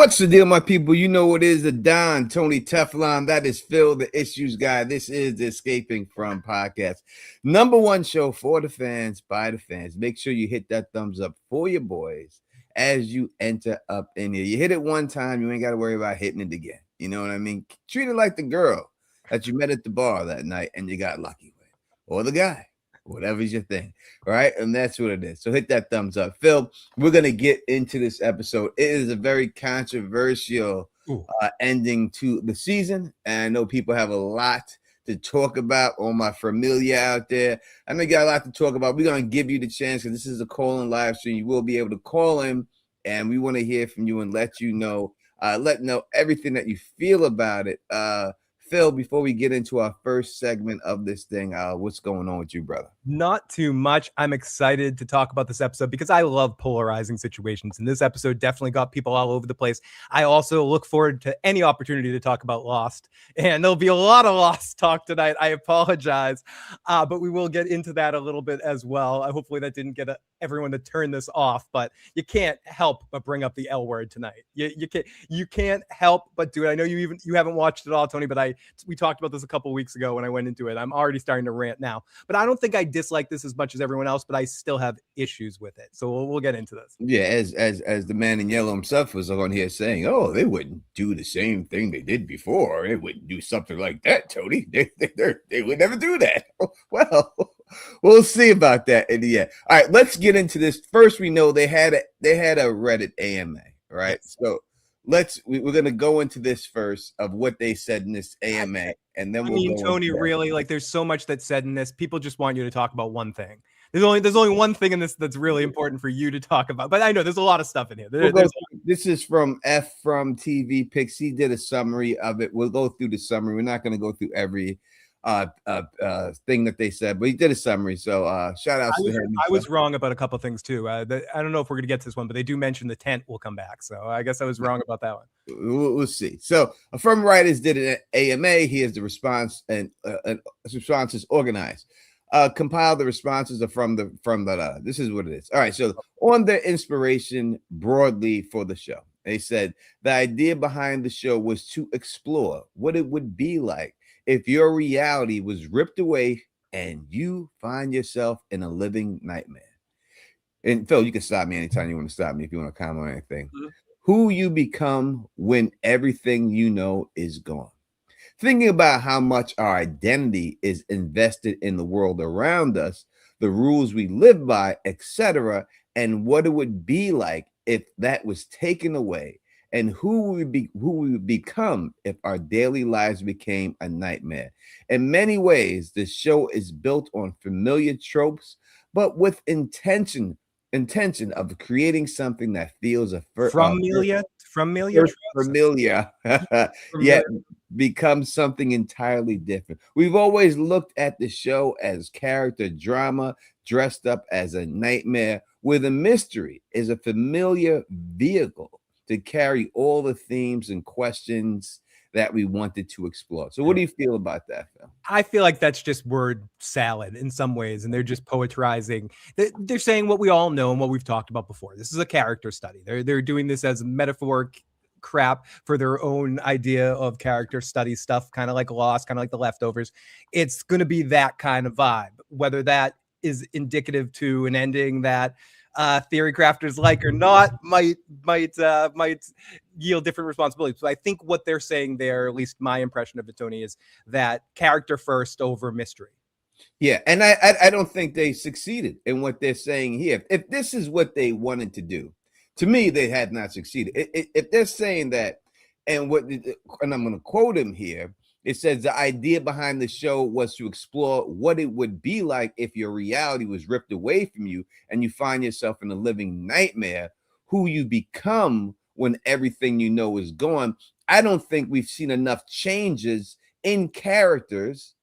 What's the deal, my people? You know what it is, the Don, Tony Teflon. That is Phil, the issues guy. This is the Escaping From podcast. Number one show for the fans, by the fans. Make sure you hit that thumbs up for your boys as you enter up in here. You hit it one time, you ain't got to worry about hitting it again. You know what I mean? Treat it like the girl that you met at the bar that night and you got lucky with, or the guy. Whatever's your thing, right? And that's what it is. So hit that thumbs up. Phil, we're going to get into this episode. It is a very controversial ending to the season. And I know people have a lot to talk about. All my familia out there, I know you got a lot to talk about. We're going to give you the chance because this is a call-in live stream. You will be able to call in, and we want to hear from you and let you know, everything that you feel about it. Phil, before we get into our first segment of this thing, what's going on with you, brother? Not too much. I'm excited to talk about this episode because I love polarizing situations. And this episode definitely got people all over the place. I also look forward to any opportunity to talk about Lost. And there'll be a lot of Lost talk tonight. I apologize. But we will get into that a little bit as well. Hopefully that didn't get everyone to turn this off. But you can't help but bring up the L word tonight. You can't help but do it. I know you haven't watched it all, Tony, but we talked about this a couple weeks ago when I went into it. I'm already starting to rant now. But I don't think I dislike this as much as everyone else, but I still have issues with it. So we'll get into this. Yeah, as the man in yellow himself was on here saying, "Oh, they wouldn't do the same thing they did before. They wouldn't do something like that, Tony. They would never do that." Well, we'll see about that in the end. All right, let's get into this. First, we know they had a Reddit AMA, right? Yes. So we're gonna go into this first of what they said in this AMA, and then Tony, really, like, there's so much that's said in this. People just want you to talk about one thing. There's only one thing in this that's really important for you to talk about. But I know there's a lot of stuff in here. This is from TV Picks. He did a summary of it. We'll go through the summary. We're not going to go through every thing that they said, but he did a summary. So shout out to him. I was wrong about a couple of things too. I don't know if we're going to get to this one, but they do mention the tent will come back. So I guess I was wrong about that one. We'll see. So From Writers did an AMA. Here's the response, and response is organized. Compile the responses are from the this is what it is. All right. So on the inspiration broadly for the show, they said the idea behind the show was to explore what it would be like if your reality was ripped away and you find yourself in a living nightmare. And Phil, you can stop me anytime you want to stop me if you want to comment on anything. Mm-hmm. Who you become when everything you know is gone. Thinking about how much our identity is invested in the world around us, the rules we live by, etc., and what it would be like if that was taken away, and who we would become if our daily lives became a nightmare. In many ways, the show is built on familiar tropes, but with intention of creating something that feels familiar, yet becomes something entirely different. We've always looked at the show as character drama dressed up as a nightmare, where the mystery is a familiar vehicle to carry all the themes and questions that we wanted to explore. So what do you feel about that, Phil? I feel like that's just word salad in some ways, and they're just poetrizing. They're saying what we all know and what we've talked about before. This is a character study. They're doing this as metaphoric crap for their own idea of character study stuff, kind of like Lost, kind of like The Leftovers. It's going to be that kind of vibe. Whether that is indicative to an ending that theory crafters like or not might yield different responsibilities. So I think what they're saying there, at least my impression of it, Tony, is that character first over mystery. Yeah, and I don't think they succeeded in what they're saying here. If this is what they wanted to do, to me, they had not succeeded. If they're saying that, and I'm going to quote him here, it says the idea behind the show was to explore what it would be like if your reality was ripped away from you and you find yourself in a living nightmare, who you become when everything you know is gone. I don't think we've seen enough changes in characters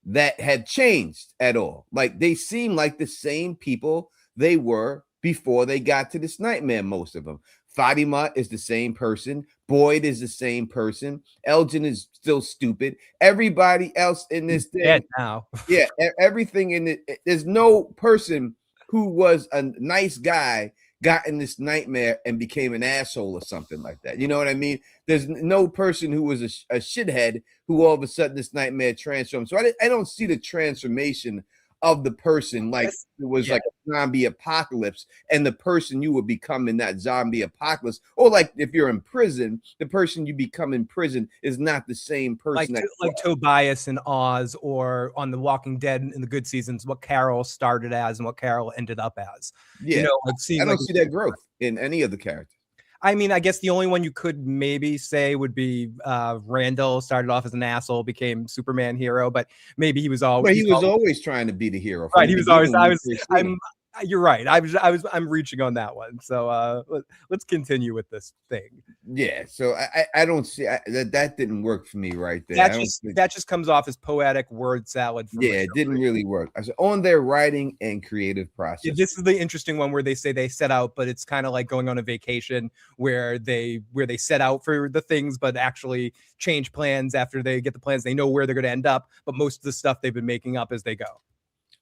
that had changed at all. Like, they seem like the same people they were before they got to this nightmare, most of them. Fatima is the same person. Boyd is the same person. Elgin is still stupid. Everybody else in this thing, dead now. Yeah, everything in it. There's no person who was a nice guy got in this nightmare and became an asshole or something like that. You know what I mean? There's no person who was a shithead who all of a sudden this nightmare transformed. So I don't see the transformation of the person like it was like a zombie apocalypse, and the person you would become in that zombie apocalypse, or like if you're in prison, the person you become in prison is not the same person. Like Tobias in Oz, or on The Walking Dead in the good seasons, what Carol started as and what Carol ended up as. Yeah, you know, like I don't see that growth in any of the characters. I mean, I guess the only one you could maybe say would be Randall. Started off as an asshole, became Superman hero, but maybe he was always. But he was always trying to be the hero. Right, he was always. You're right. I'm reaching on that one. So let's continue with this thing. Yeah. So I don't see that didn't work for me right there. That just comes off as poetic word salad. It didn't really work. I said on their writing and creative process. Yeah, this is the interesting one where they say they set out, but it's kind of like going on a vacation where they set out for the things, but actually change plans after they get the plans. They know where they're going to end up, but most of the stuff they've been making up as they go.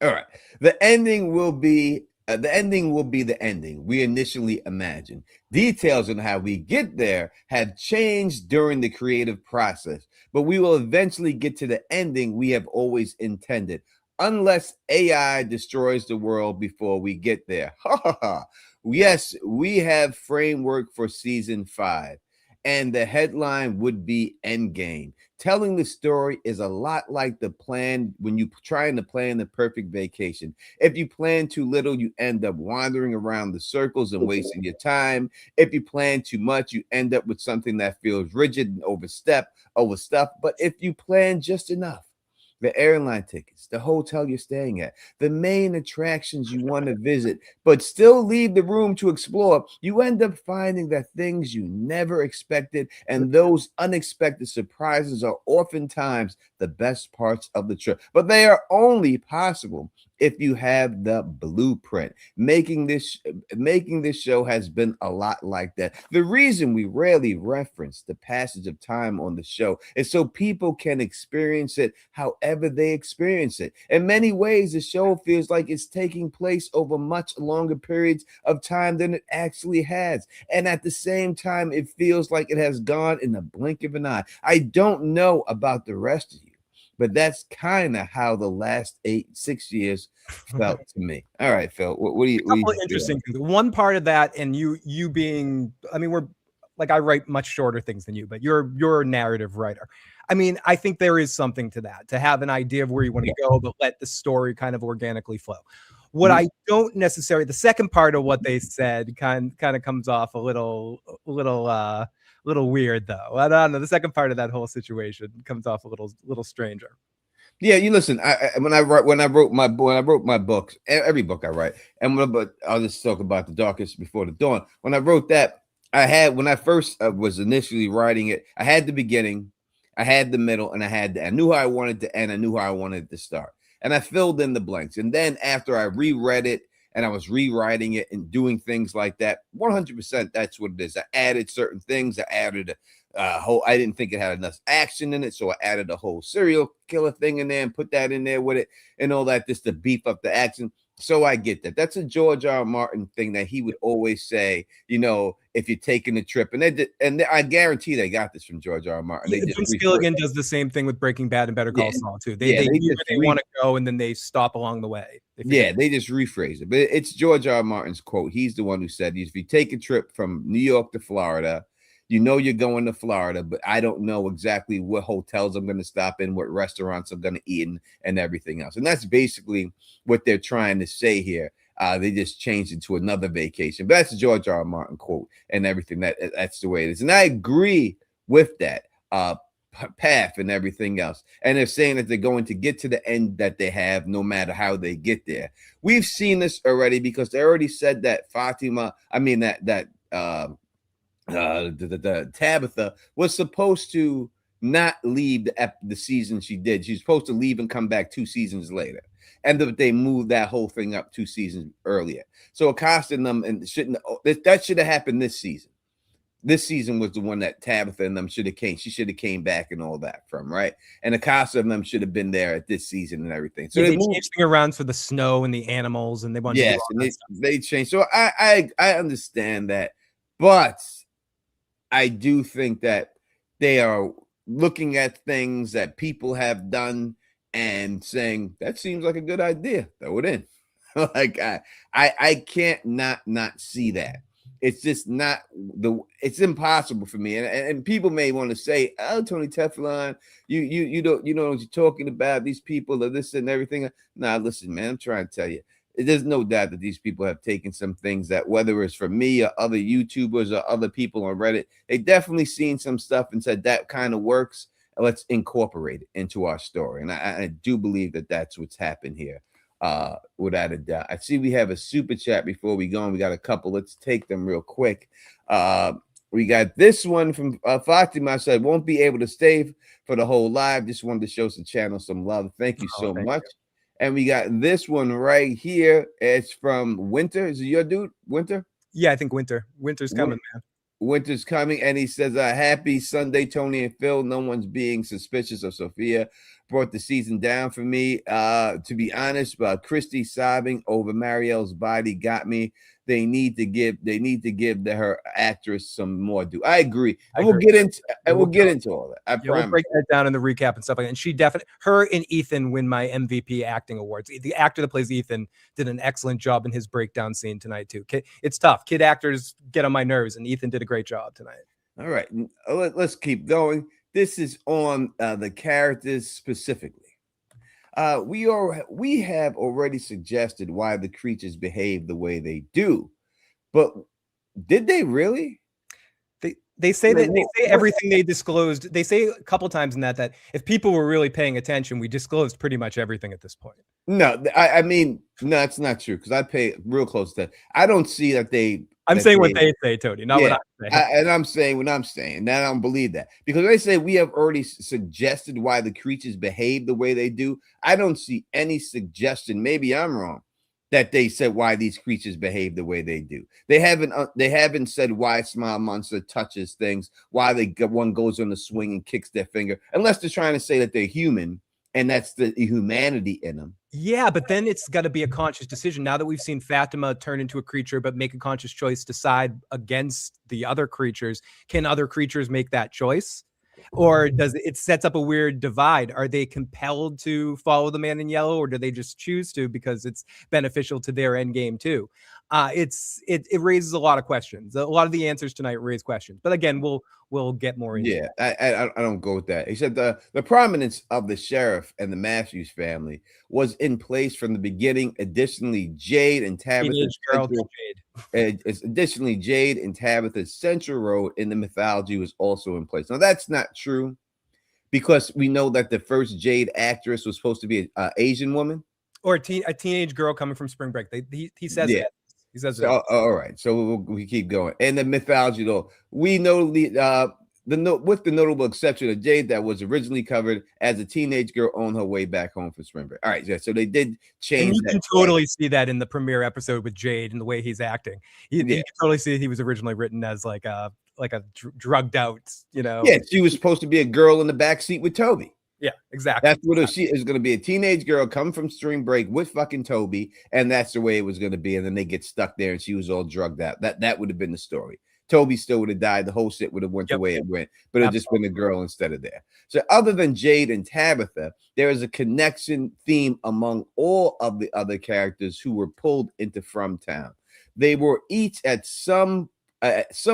All right. The ending will be the ending we initially imagined. Details on how we get there have changed during the creative process, but we will eventually get to the ending we have always intended, unless AI destroys the world before we get there. Yes, we have framework for season 5. And the headline would be Endgame. Telling the story is a lot like the plan when you trying to plan the perfect vacation. If you plan too little, you end up wandering around the circles and wasting your time. If you plan too much, you end up with something that feels rigid and overstuffed. But if you plan just enough, the airline tickets, the hotel you're staying at, the main attractions you want to visit, but still leave the room to explore, you end up finding that things you never expected, and those unexpected surprises are oftentimes the best parts of the trip. But they are only possible if you have the blueprint. Making this show has been a lot like that. The reason we rarely reference the passage of time on the show is so people can experience it however they experience it. In many ways, the show feels like it's taking place over much longer periods of time than it actually has. And at the same time, it feels like it has gone in the blink of an eye. I don't know about the rest of you, but that's kind of how the last 6 years felt to me. All right, Phil, what do you? Interesting things. One part of that, and you being, I mean, we're like, I write much shorter things than you, but you're a narrative writer. I mean, I think there is something to that, to have an idea of where you want to go, but let the story kind of organically flow. What I don't necessarily, the second part of what they said kind of comes off a little weird, though. I don't know. The second part of that whole situation comes off a little stranger. Yeah, you listen. When I wrote my books, every book I write, but I'll just talk about The Darkest Before the Dawn. When I wrote that, when I first was initially writing it, I had the beginning, I had the middle, and I knew how I wanted to end. I knew how I wanted to start, and I filled in the blanks. And then after I reread it and I was rewriting it and doing things like that, 100%, that's what it is. I added certain things. I added I didn't think it had enough action in it, so I added a whole serial killer thing in there and put that in there with it and all that, just to beef up the action. So I get that. That's a George R. R. Martin thing that he would always say, if you're taking a trip, and I guarantee they got this from George R. R. Martin. Yeah, Vince Gilligan does the same thing with Breaking Bad and Better Call Saul too. They want to go, and then they stop along the way. They just rephrase it. But it's George R. R. Martin's quote. He's the one who said, if you take a trip from New York to Florida, you're going to Florida, but I don't know exactly what hotels I'm going to stop in, what restaurants I'm going to eat in, and everything else. And that's basically what they're trying to say here. They just changed it to another vacation. But that's a George R. R. Martin quote and everything. That's the way it is. And I agree with that path and everything else. And they're saying that they're going to get to the end that they have, no matter how they get there. We've seen this already because they already said that the Tabitha was supposed to not leave the season she did. She's supposed to leave and come back 2 seasons later, and they moved that whole thing up 2 seasons earlier. So it costed them, and that should have happened this season. this season was the one that Tabitha and them should have came. She should have came back and all that from, right? And Akasa and them should have been there at this season and everything. So yeah, they changed things around for the snow and the animals, and they wanted to do all that stuff. They changed. So I understand that, but I do think that they are looking at things that people have done and saying that seems like a good idea. Throw it in. Like I can't not see that. It's just not it's impossible for me. And people may want to say, oh, Tony Teflon, you don't know what you're talking about. These people are this and everything. Nah, listen, man, I'm trying to tell you. There's no doubt that these people have taken some things that, whether it's from me or other YouTubers or other people on Reddit, they definitely seen some stuff and said that kind of works. Let's incorporate it into our story. And I do believe that that's what's happened here. Without a doubt. I see we have a super chat before we go, and we got a couple. Let's take them real quick. We got this one from Fatima. Said won't be able to stay for the whole live. Just wanted to show some channel some love. Thank you so much. And we got this one right here. It's from Winter. Is it your dude, Winter? Yeah, I think Winter's coming, man. Winter's coming, and he says, happy Sunday, Tony and Phil. No one's being suspicious of Sophia. Brought the season down for me. To be honest, Christy sobbing over Marielle's body got me. They need to give her actress some more due. I agree. And we'll get into all that. I promise. We'll break that down in the recap and stuff like that. And she definitely, her and Ethan win my MVP acting awards. The actor that plays Ethan did an excellent job in his breakdown scene tonight too. It's tough. Kid actors get on my nerves, and Ethan did a great job tonight. All right, let's keep going. This is on the characters specifically. We have already suggested why the creatures behave the way they do, but did they really? They say everything they disclosed. They say a couple times in that if people were really paying attention, we disclosed pretty much everything at this point. No, I mean, no, it's not true because I pay real close to that. I don't see that they. I'm saying what they say, Tony, not what I say. And I'm saying what I'm saying. And I don't believe that because they say we have already suggested why the creatures behave the way they do. I don't see any suggestion. Maybe I'm wrong that they said why these creatures behave the way they do. They haven't said why Smile Monster touches things, why one goes on the swing and kicks their finger, unless they're trying to say that they're human and that's the humanity in them. Yeah, but then it's got to be a conscious decision. Now that we've seen Fatima turn into a creature, but make a conscious choice to side against the other creatures, can other creatures make that choice? Or does it sets up a weird divide? Are they compelled to follow the man in yellow, or do they just choose to because it's beneficial to their end game too? It raises a lot of questions. A lot of the answers tonight raise questions, but again, we'll get more into it. I don't go with that. He said the prominence of the sheriff and the Matthews family was in place from the beginning. Additionally, Jade and Tabitha's Central Road in the mythology was also in place. Now that's not true because we know that the first Jade actress was supposed to be an Asian woman or a teenage girl coming from spring break. He says that. He says so, all right, so we keep going. And the mythology, though, we know with the notable exception of Jade, that was originally covered as a teenage girl on her way back home from spring break. All right, yeah, so they did change. And you can totally see that in the premiere episode with Jade and the way he's acting. You can totally see he was originally written as like a drugged out, Yeah, she was supposed to be a girl in the back seat with Toby. Yeah, exactly. That's what she is going to be, a teenage girl coming from spring break with fucking Toby, and that's the way it was going to be. And then they get stuck there, and she was all drugged out. That would have been the story. Toby still would have died. The whole shit would have went the way it went, but it just been a girl instead of there. So other than Jade and Tabitha, there is a connection theme among all of the other characters who were pulled into From Town. They were each at some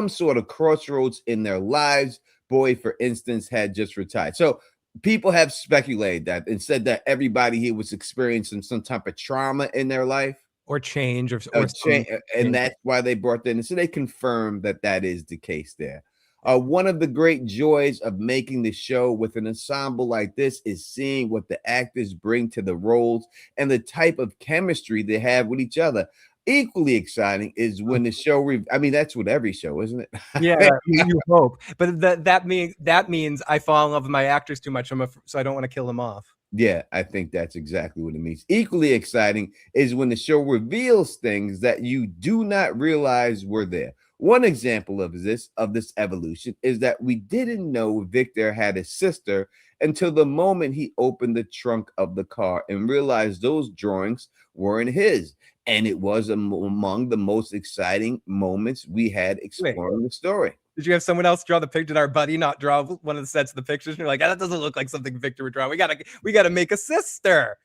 sort of crossroads in their lives. Boy, for instance, had just retired. So people have speculated that and said that everybody here was experiencing some type of trauma in their life or change or change, and that's why they brought that in. So they confirmed that is the case there. One of the great joys of making the show with an ensemble like this is seeing what the actors bring to the roles and the type of chemistry they have with each other. Equally exciting is when the show I mean, that's with every show, isn't it? Yeah, you hope. But that means I fall in love with my actors too much, so I don't want to kill them off. Yeah, I think that's exactly what it means. Equally exciting is when the show reveals things that you do not realize were there. One example of this evolution is that we didn't know Victor had a sister until the moment he opened the trunk of the car and realized those drawings weren't his. And it was among the most exciting moments we had exploring the story. Did you have someone else draw the picture? Did our buddy not draw one of the sets of the pictures? And you're like, that doesn't look like something Victor would draw. We gotta make a sister.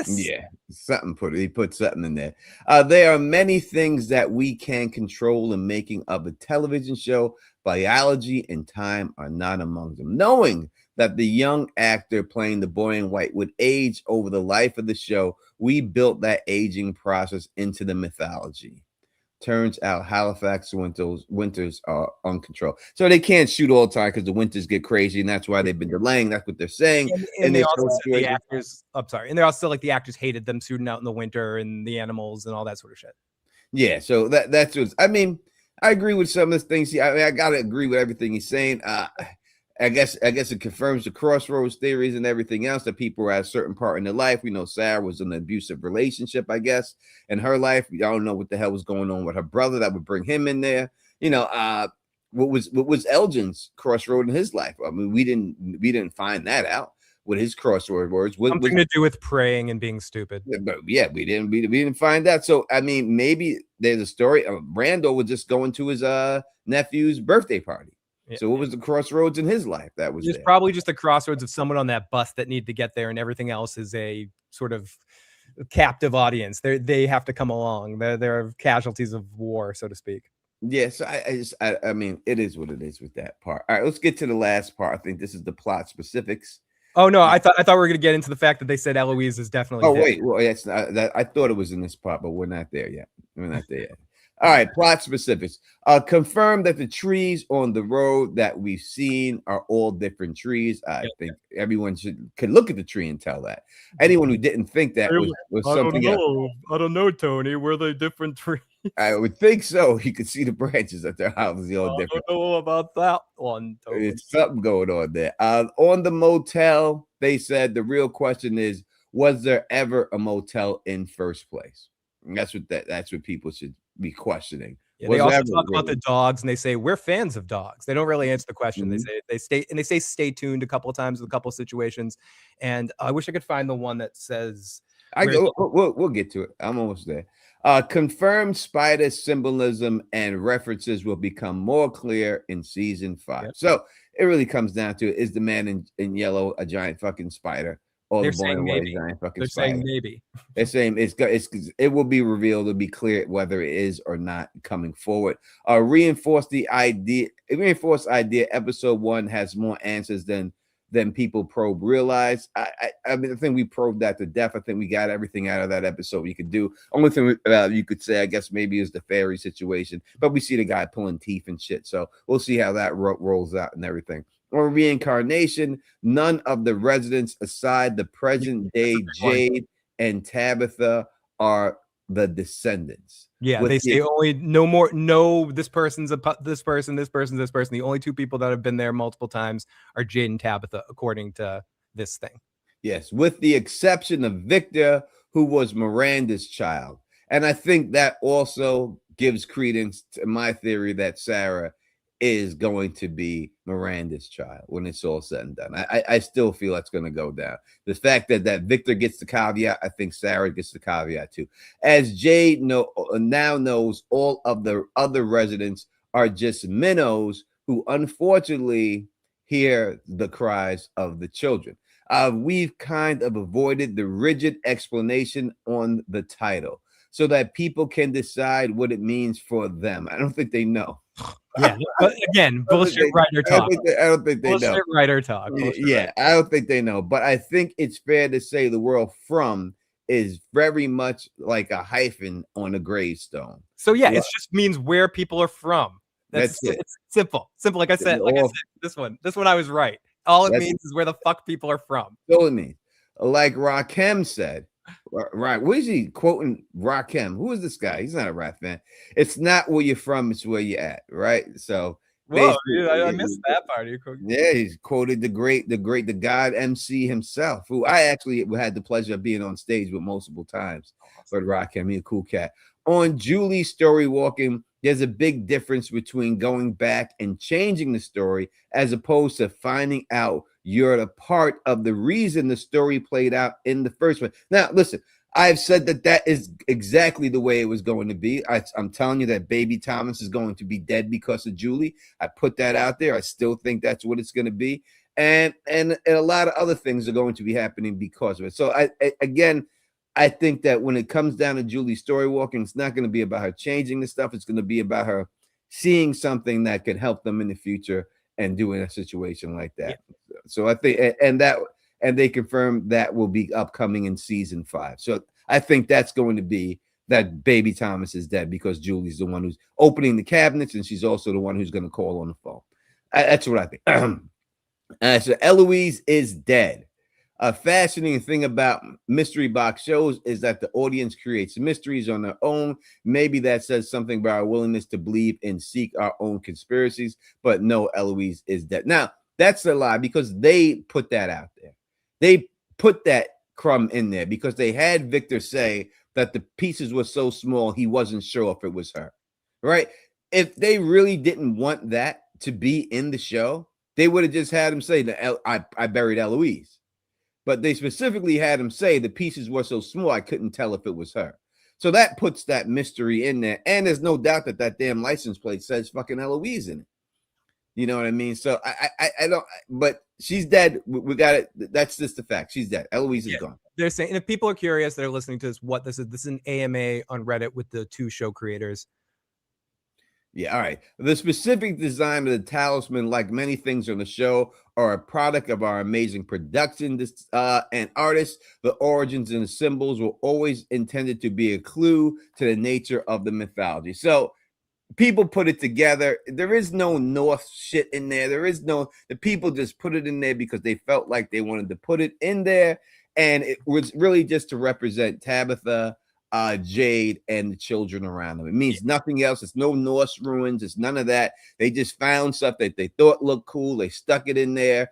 Yeah, he put something in there. There are many things that we can control in making of a television show. Biology and time are not among them. Knowing that the young actor playing the boy in white would age over the life of the show, we built that aging process into the mythology. Turns out Halifax winters are uncontrolled. So they can't shoot all the time because the winters get crazy, and that's why they've been delaying. That's what they're saying. And they also the actors, I'm sorry, and they're also like the actors hated them shooting out in the winter and the animals and all that sort of shit. Yeah, so that's what I mean. I agree with some of the things. I gotta agree with everything he's saying. I guess it confirms the crossroads theories and everything else that people are at a certain part in their life. We know Sarah was in an abusive relationship, I guess, in her life. I don't know what the hell was going on with her brother that would bring him in there. What was Elgin's crossroad in his life? I mean, we didn't find that out. What his crossroad words something to do with praying and being stupid. But yeah, we didn't find that. So I mean, maybe there's a story. Randall was just going to his nephew's birthday party. Yeah. So what was the crossroads in his life that was? There's probably just a crossroads of someone on that bus that needed to get there, and everything else is a sort of captive audience. They have to come along. They're casualties of war, so to speak. Yes, I mean, it is what it is with that part. All right, let's get to the last part. I think this is the plot specifics. Oh no, I thought we were gonna get into the fact that they said Eloise is definitely. Oh wait, well that's not, that I thought it was in this part, but we're not there yet. We're not there yet. All right, plot specifics. Confirm that the trees on the road that we've seen are all different trees. I think everyone could look at the tree and tell that. Anyone who didn't think that was something else. I don't know, Tony. Were they different trees? I would think so. You could see the branches at their houses, all different. I don't know about that one, Tony. It's something going on there. On the motel, they said the real question is, was there ever a motel in first place? And that's what people should be questioning. Yeah, they also talk about the dogs, and they say we're fans of dogs. They don't really answer the question. Mm-hmm. They say stay tuned a couple of times with a couple of situations. And I wish I could find the one that says we'll get to it. I'm almost there. Confirmed spider symbolism and references will become more clear in season 5. Yep. So it really comes down to, is the man in yellow a giant fucking spider? They're saying maybe. They're saying maybe. They're saying it will be revealed. It'll be clear whether it is or not coming forward. Reinforced idea. Episode 1 has more answers than people probe realize. I mean, I think we probed that to death. I think we got everything out of that episode we could do. Only thing you could say, I guess, maybe is the fairy situation. But we see the guy pulling teeth and shit. So we'll see how that rolls out and everything. Or reincarnation, none of the residents aside the present day Jade and Tabitha are the descendants. Yeah, they say this person's this person. The only 2 people that have been there multiple times are Jade and Tabitha, according to this thing. Yes, with the exception of Victor, who was Miranda's child. And I think that also gives credence to my theory that Sarah is going to be Miranda's child when it's all said and done. I still feel that's going to go down. The fact that Victor gets the caveat, I think Sarah gets the caveat too. As Jade now knows, all of the other residents are just minnows who unfortunately hear the cries of the children. We've kind of avoided the rigid explanation on the title so that people can decide what it means for them. I don't think they know. Yeah, but again, bullshit writer talk. I don't think they know. Bullshit writer talk. Yeah, I don't think they know. But I think it's fair to say the word "from" is very much like a hyphen on a gravestone. So yeah, it just means where people are from. That's it. It's simple. Like I said, this one I was right. All it means is where the fuck people are from. So it means, like Rakim said. Right, what is he quoting? Rakim, who is this guy? He's not a rap fan. It's not where you're from, it's where you're at, right? So whoa, dude, I missed that part. Yeah, he's quoted the God MC himself, who I actually had the pleasure of being on stage with multiple times. But Rakim, he's a cool cat. On Julie's story walking, there's a big difference between going back and changing the story as opposed to finding out you're a part of the reason the story played out in the first one. Now, listen, I've said that is exactly the way it was going to be. I'm telling you that Baby Thomas is going to be dead because of Julie. I put that out there. I still think that's what it's going to be. And a lot of other things are going to be happening because of it. So I think that when it comes down to Julie's story walking, it's not going to be about her changing the stuff. It's going to be about her seeing something that could help them in the future and doing a situation like that. Yeah. So I think, and they confirmed that will be upcoming in season 5. So I think that's going to be that Baby Thomas is dead because Julie's the one who's opening the cabinets, and she's also the one who's going to call on the phone. That's what I think. So Eloise is dead. A fascinating thing about mystery box shows is that the audience creates mysteries on their own. Maybe that says something about our willingness to believe and seek our own conspiracies. But no, Eloise is dead. Now, that's a lie because they put that out there. They put that crumb in there because they had Victor say that the pieces were so small he wasn't sure if it was her. Right? If they really didn't want that to be in the show, they would have just had him say that I buried Eloise. But they specifically had him say the pieces were so small I couldn't tell if it was her. So that puts that mystery in there. And there's no doubt that damn license plate says fucking Eloise in it. You know what I mean? So I don't, but she's dead. We got it. That's just the fact. She's dead. Eloise is gone. They're saying, and if people are curious, they're listening to this, what this is an AMA on Reddit with the 2 show creators. Yeah, all right. The specific design of the talisman, like many things on the show, are a product of our amazing production and artists. The origins and the symbols were always intended to be a clue to the nature of the mythology. So people put it together. There is no Norse shit in there. The people just put it in there because they felt like they wanted to put it in there. And it was really just to represent Tabitha, Jade, and the children around them. It means nothing else. It's no Norse ruins. It's none of that. They just found stuff that they thought looked cool. They stuck it in there.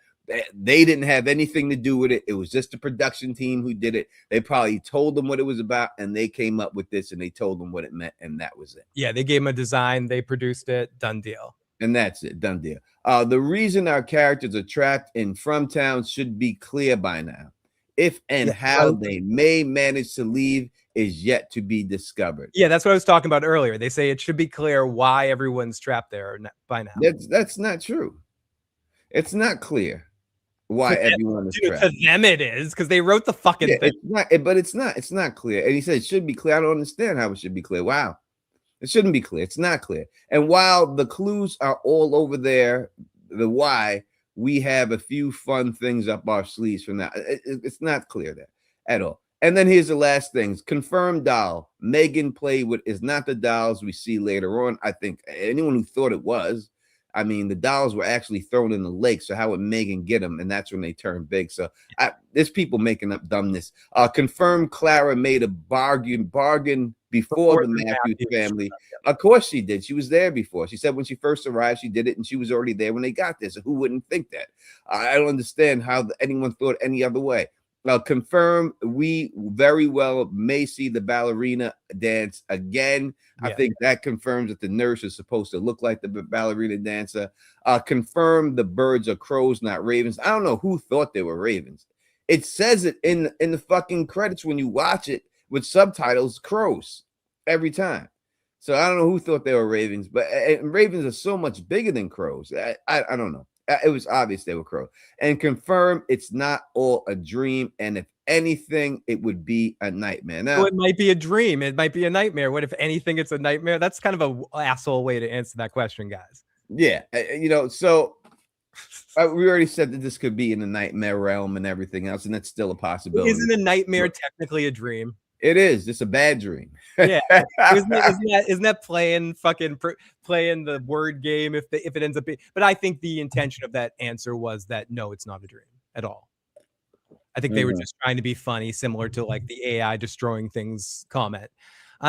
They didn't have anything to do with it. It was just the production team who did it. They probably told them what it was about, and they came up with this, and they told them what it meant, and that was it. Yeah, they gave them a design. They produced it. Done deal. And that's it. Done deal. The reason our characters are trapped in From Town should be clear by now. If and how they may manage to leave is yet to be discovered. Yeah, that's what I was talking about earlier. They say it should be clear why everyone's trapped there by now. That's not true. It's not clear why everyone is trapped. To them it is, because they wrote the fucking thing. It's not clear. And he said it should be clear. I don't understand how it should be clear. Wow. It shouldn't be clear. It's not clear. And while the clues are all over there, the why, we have a few fun things up our sleeves from that. It's not clear there at all. And then here's the last things. Confirmed doll Megan played with is not the dolls we see later on. I think anyone who thought it was, I mean, the dolls were actually thrown in the lake. So how would Megan get them? And that's when they turned big. So there's people making up dumbness. Confirmed Clara made a bargain before the Matthews family. Of course she did. She was there before. She said when she first arrived, she did it, and she was already there when they got there. So who wouldn't think that? I don't understand how anyone thought any other way. Confirm we very well may see the ballerina dance again. Yeah. I think that confirms that the nurse is supposed to look like the ballerina dancer. Confirm the birds are crows, not ravens. I don't know who thought they were ravens. It says it in the fucking credits when you watch it with subtitles, crows every time. So I don't know who thought they were ravens, but ravens are so much bigger than crows. I don't know. It was obvious they were crows. And confirm it's not all a dream. And if anything, it would be a nightmare. Now, so it might be a dream. It might be a nightmare. What if anything, it's a nightmare? That's kind of an asshole way to answer that question, guys. Yeah. So we already said that this could be in the nightmare realm and everything else. And that's still a possibility. Isn't a nightmare technically a dream? It is. It's a bad dream. Yeah, isn't that playing the word game if it ends up being? But I think the intention of that answer was that no, it's not a dream at all. I think they were just trying to be funny, similar to like the AI destroying things comment.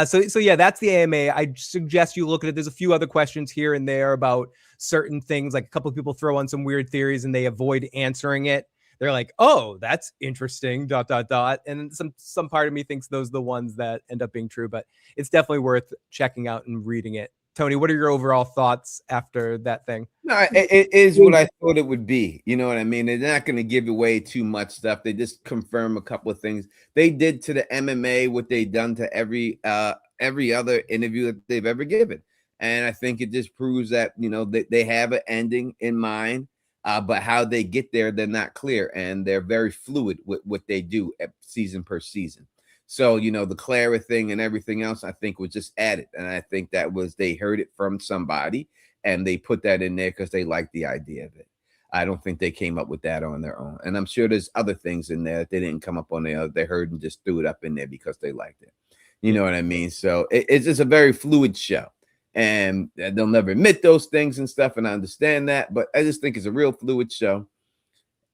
So yeah, that's the AMA. I suggest you look at it. There's a few other questions here and there about certain things. Like a couple of people throw on some weird theories and they avoid answering it. They're like, oh, that's interesting, ... And some part of me thinks those are the ones that end up being true, but it's definitely worth checking out and reading it Tony, what are your overall thoughts after that thing? No, it is what I thought it would be. You know what I mean? They're not going to give away too much stuff. They just confirm a couple of things. They did to the MMA what they done to every other interview that they've ever given. And I think it just proves that, they have an ending in mind, but how they get there, they're not clear. And they're very fluid with what they do season per season. So, the Clara thing and everything else, I think was just added. And I think that was, they heard it from somebody and they put that in there because they like the idea of it. I don't think they came up with that on their own. And I'm sure there's other things in there that they didn't come up on their own. They heard and just threw it up in there because they liked it. You know what I mean? So it's just a very fluid show. And they'll never admit those things and stuff. And I understand that. But I just think it's a real fluid show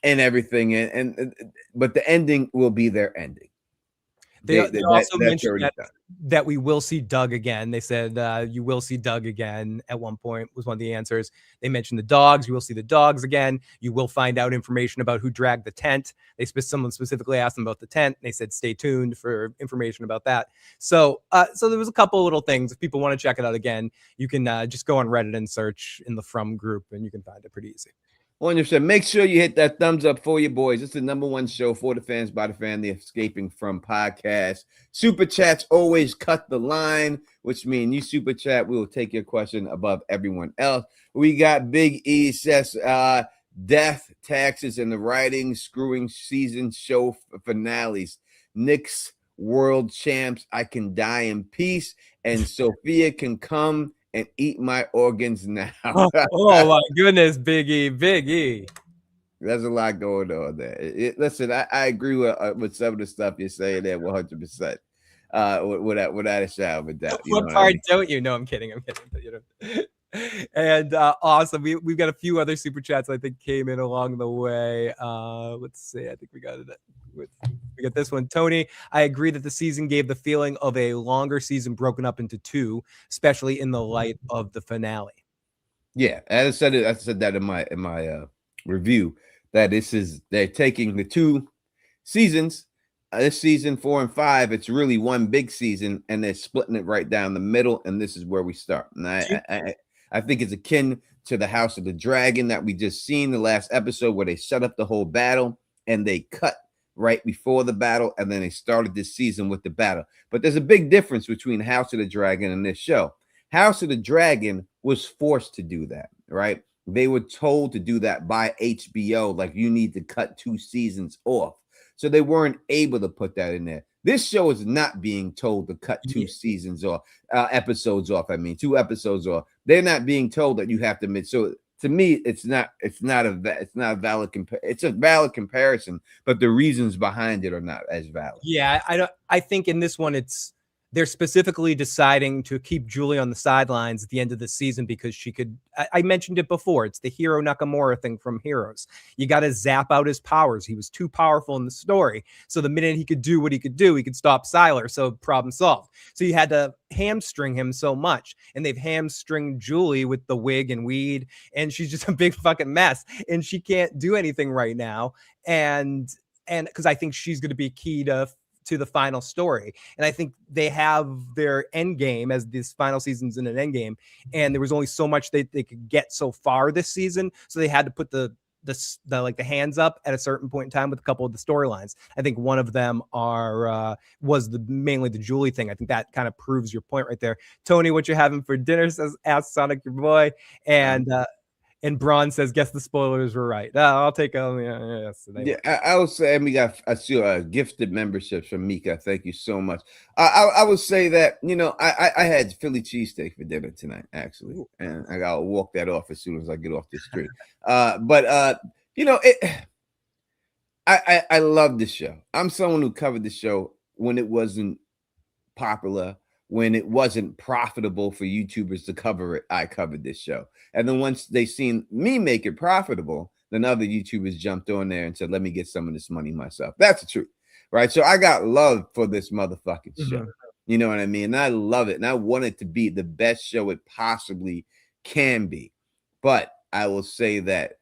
and everything. But the ending will be their ending. They also mentioned that we will see Doug again. They said you will see Doug again at one point was one of the answers. They mentioned the dogs. You will see the dogs again. You will find out information about who dragged the tent. Someone specifically asked them about the tent. They said stay tuned for information about that. So there was a couple little things. If people want to check it out again, you can just go on Reddit and search in the From group, and you can find it pretty easy. 100%. Make sure you hit that thumbs up for your boys. It's the #1 show for the fans, by the fan, the Escaping From podcast. Super chats always cut the line, which means you super chat, we will take your question above everyone else. We got Big E says, death, taxes, and the writing, screwing season show finales. Knicks world champs, I can die in peace, and Sophia can come and eat my organs now. Oh my goodness, Big E. There's a lot going on there. Listen, I agree with some of the stuff you're saying there 100%. Without a shadow of a doubt. What part don't you? No, I'm kidding. And awesome. We've got a few other super chats I think came in along the way. Let's see. I think we got it. We got this one. Tony, I agree that the season gave the feeling of a longer season broken up into two, especially in the light of the finale. Yeah, I said that in my review that they're taking the two seasons. This season 4 and 5, it's really one big season, and they're splitting it right down the middle. And this is where we start. And I think it's akin to the House of the Dragon that we just seen the last episode, where they set up the whole battle and they cut right before the battle, and then they started this season with the battle. But there's a big difference between House of the Dragon and this show. House of the Dragon was forced to do that, right? They were told to do that by HBO, like you need to cut 2 seasons off. So they weren't able to put that in there. This show is not being told to cut 2 seasons off, episodes off. I mean, 2 episodes off. They're not being told that you have to admit. So to me, it's not a valid it's a valid comparison, but the reasons behind it are not as valid. Yeah, I think in this one they're specifically deciding to keep Julie on the sidelines at the end of the season because she could. I mentioned it before. It's the Hiro Nakamura thing from Heroes. You got to zap out his powers. He was too powerful in the story. So the minute he could do what he could do, he could stop Sylar. So problem solved. So you had to hamstring him so much. And they've hamstringed Julie with the wig and weed. And she's just a big fucking mess. And she can't do anything right now. And because I think she's going to be key to the final story. And I think they have their end game, as this final season's in an end game, and there was only so much they could get so far this season, so they had to put the hands up at a certain point in time with a couple of the storylines. I think one of them was mainly the Julie thing. I think that kind of proves your point right there. Tony, what you're having for dinner, says ask Sonic your boy. And Braun says, guess the spoilers were right. I'll take them. I would say, and we got a gifted memberships from Mika. Thank you so much. I would say that, I had Philly cheesesteak for dinner tonight, actually. Ooh. And I got to walk that off as soon as I get off the street. I love this show. I'm someone who covered the show when it wasn't popular, when it wasn't profitable for YouTubers to cover it. I covered this show. And then once they seen me make it profitable, then other YouTubers jumped on there and said, let me get some of this money myself. That's the truth, right? So I got love for this motherfucking show. You know what I mean? And I love it. And I want it to be the best show it possibly can be. But I will say that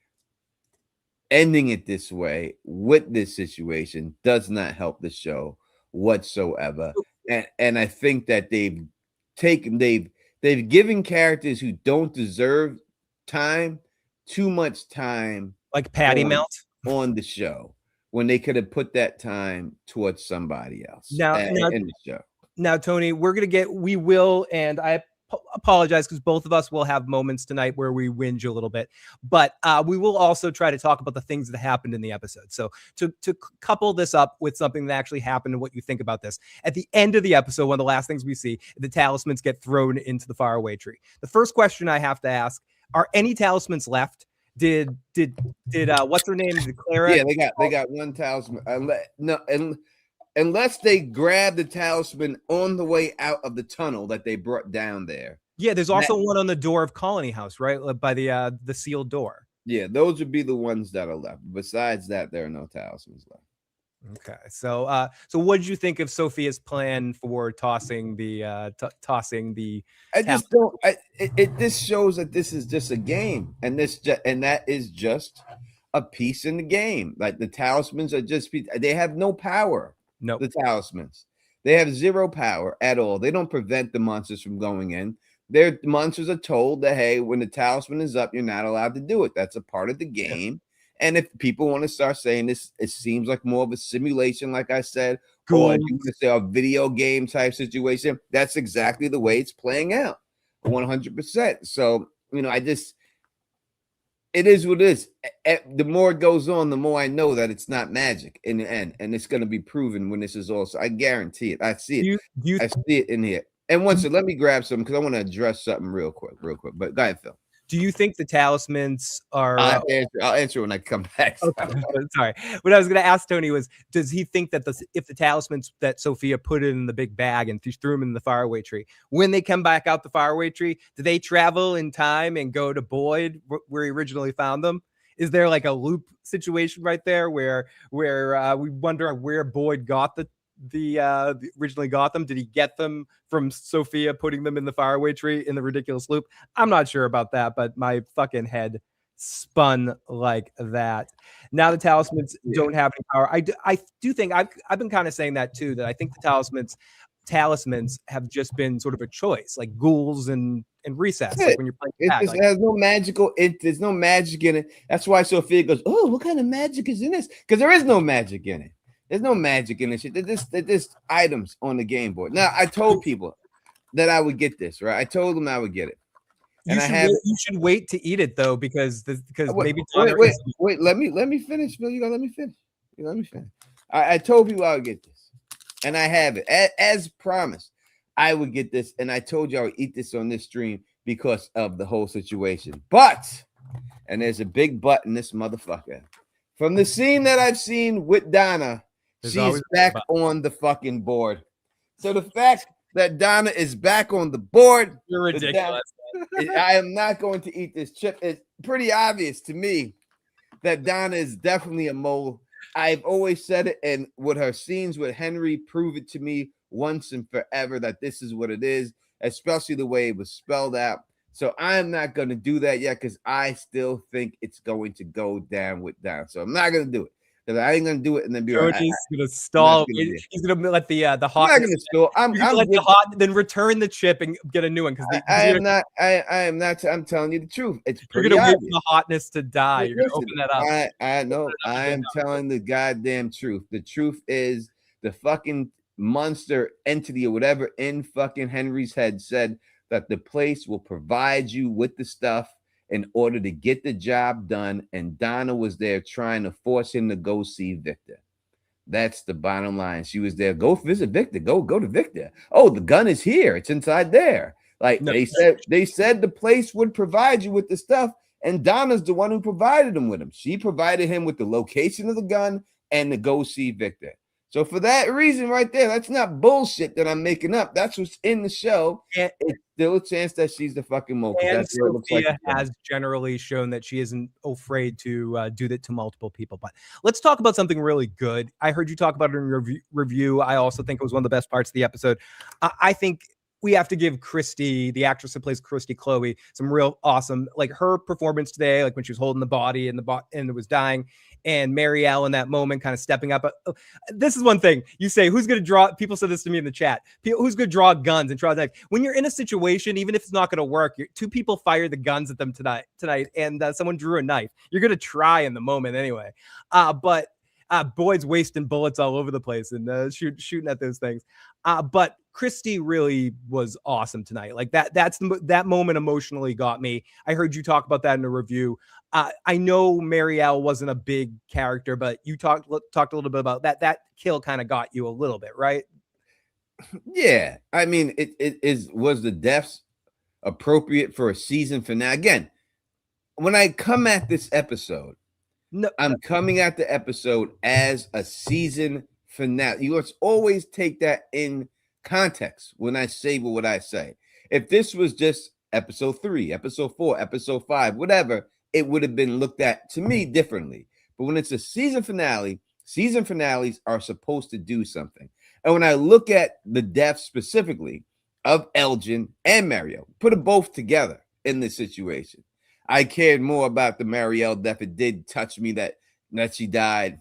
ending it this way with this situation does not help the show whatsoever. And I think that they've they've given characters who don't deserve time too much time, like Patty Melt on the show, when they could have put that time towards somebody else now in the show. Now, Tony, we will, and I apologize because both of us will have moments tonight where we whinge a little bit, but we will also try to talk about the things that happened in the episode. So to couple this up with something that actually happened and what you think about this, at the end of the episode, one of the last things we see, the talismans get thrown into the faraway tree. The first question I have to ask, are any talismans left? Did what's her name? Clara? Yeah, they got one talisman. Unless they grab the talisman on the way out of the tunnel that they brought down there. Yeah, there's also one on the door of Colony House, right? By the sealed door. Yeah, those would be the ones that are left. Besides that, there are no talismans left. Okay, so what did you think of Sophia's plan for tossing the I just don't. This shows that this is just a game, and that is just a piece in the game. Like the talismans are just they have no power. No, the talismans, they have zero power at all. They don't prevent the monsters from going in. Their monsters are told that, hey, when the talisman is up, you're not allowed to do it. That's a part of the game. Yeah. And if people want to start saying this, it seems like more of a simulation, like I said, or you want to say a video game type situation. That's exactly the way it's playing out, 100%. So, it is what it is. The more it goes on, the more I know that it's not magic in the end, and it's going to be proven when this is all. So I guarantee it. I see it. I see it in here. And let me grab something because I want to address something real quick. But go ahead, Phil. Do you think the talismans are? I'll answer when I come back. Okay. Sorry. What I was going to ask Tony was, does he think that if the talismans that Sophia put in the big bag and threw them in the faraway tree, when they come back out the faraway tree, do they travel in time and go to Boyd where he originally found them? Is there like a loop situation right there where we wonder where Boyd got the originally got them? Did he get them from Sophia putting them in the faraway tree in the ridiculous loop? I'm not sure about that, but my fucking head spun like that. Now the talismans don't have any power. I do think I've been kind of saying that too, that I think the talismans have just been sort of a choice, like ghouls and recess. Like when you're playing it has no magical. There's no magic in it. That's why Sophia goes, "Oh, what kind of magic is in this?" Because there is no magic in it. There's no magic in this shit. They're just items on the game board. Now, I told people that I would get this, right? I told them I would get it. And you should wait to eat it though, because maybe wait. Let me finish, Phil. You gotta let me finish. I told people I would get this, and I have it as promised. I would get this, and I told you I would eat this on this stream because of the whole situation. But, and there's a big but in this motherfucker. From the scene that I've seen with Donna, she's back on the fucking board. So the fact that Donna is back on the board, you're ridiculous. I am not going to eat this chip. It's pretty obvious to me that Donna is definitely a mole. I've always said it, and with her scenes with Henry, prove it to me once and forever that this is what it is, especially the way it was spelled out. So I'm not going to do that yet because I still think it's going to go down with Donna. So I'm not going to do it. Because I ain't gonna do it and then be like, he's gonna stall. He's gonna let the hot. I'm not gonna stall. I'm let the hot, then return the chip and get a new one. Because I am not. I am not. I'm telling you the truth. It's pretty. You're gonna wait for the hotness to die. You're gonna open that up. I know. I am telling the goddamn truth. The truth is the fucking monster entity or whatever in fucking Henry's head said that the place will provide you with the stuff in order to get the job done, and Donna was there trying to force him to go see Victor. That's the bottom line. She was there. Go visit Victor. Go to Victor. Oh, the gun is here. It's inside there. Like they said the place would provide you with the stuff, and Donna's the one who provided him with them. She provided him with the location of the gun and to go see Victor. So for that reason right there, that's not bullshit that I'm making up. That's what's in the show. And, it's still a chance that she's the fucking mole. And Sophia has generally shown that she isn't afraid to do that to multiple people. But let's talk about something really good. I heard you talk about it in your review. I also think it was one of the best parts of the episode. I think we have to give Christy, the actress that plays Christy Chloe, some real awesome, like her performance today, like when she was holding the body and and it was dying, and Marielle in that moment kind of stepping up. This is one thing you say, who's going to draw? People said this to me in the chat. Who's going to draw guns and try to, when you're in a situation, even if it's not going to work, two people fired the guns at them tonight, and someone drew a knife. You're going to try in the moment anyway. But Boyd's wasting bullets all over the place and shooting at those things. But Christy really was awesome tonight. Like that moment emotionally got me. I heard you talk about that in a review. I know Marielle wasn't a big character, but you talked a little bit about that. That kill kind of got you a little bit, right? Yeah. I mean, was the deaths appropriate for a season finale? Again, when I come at this episode, no, I'm coming at the episode as a season finale. You must always take that in context when I say what I say. If this was just episode 3, episode 4, episode 5, whatever, it would have been looked at to me differently. But when it's a season finale, season finales are supposed to do something. And when I look at the death specifically of Elgin and Mario, put them both together in this situation, I cared more about the Marielle death. It did touch me that she died.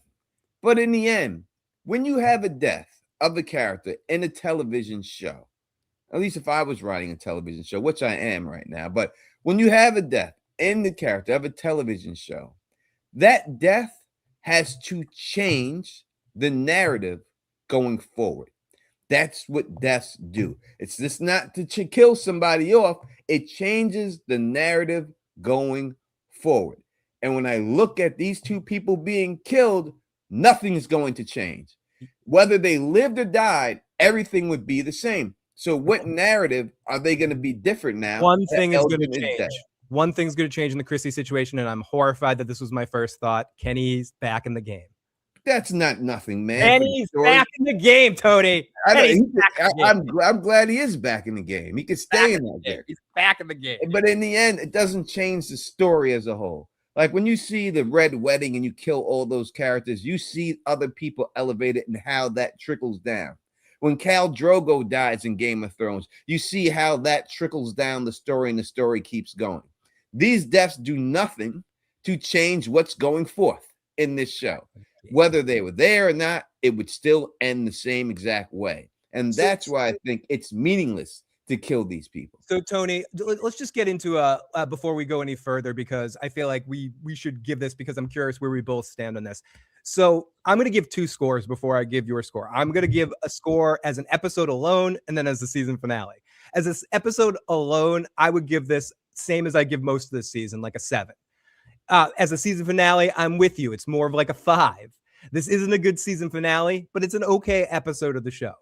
But in the end, when you have a death of a character in a television show, at least if I was writing a television show, which I am right now, but when you have a death in the character of a television show, that death has to change the narrative going forward. That's what deaths do. It's just not to kill somebody off. It changes the narrative going forward. And when I look at these two people being killed, nothing is going to change. Whether they lived or died, everything would be the same. So what narrative are they going to be different now? One thing is going to change. One thing's going to change in the Chrissy situation, and I'm horrified that this was my first thought. Kenny's back in the game. That's not nothing, man. Kenny's back in the game, Tony. I'm glad he is back in the game. He can stay in that game. He's back in the game. But in the end, it doesn't change the story as a whole. Like when you see the Red Wedding and you kill all those characters, you see other people elevated and how that trickles down. When Khal Drogo dies in Game of Thrones, you see how that trickles down the story and the story keeps going. These deaths do nothing to change what's going forth in this show. Whether they were there or not, it would still end the same exact way. And that's why I think it's meaningless to kill these people. So, Tony, let's just get into before we go any further, because I feel like we should give this, because I'm curious where we both stand on this. So I'm going to give 2 scores before I give your score. I'm going to give a score as an episode alone and then as the season finale. As this episode alone, I would give this same as I give most of this season, like a 7. As a season finale, I'm with you. It's more of like a 5. This isn't a good season finale, but it's an okay episode of the show.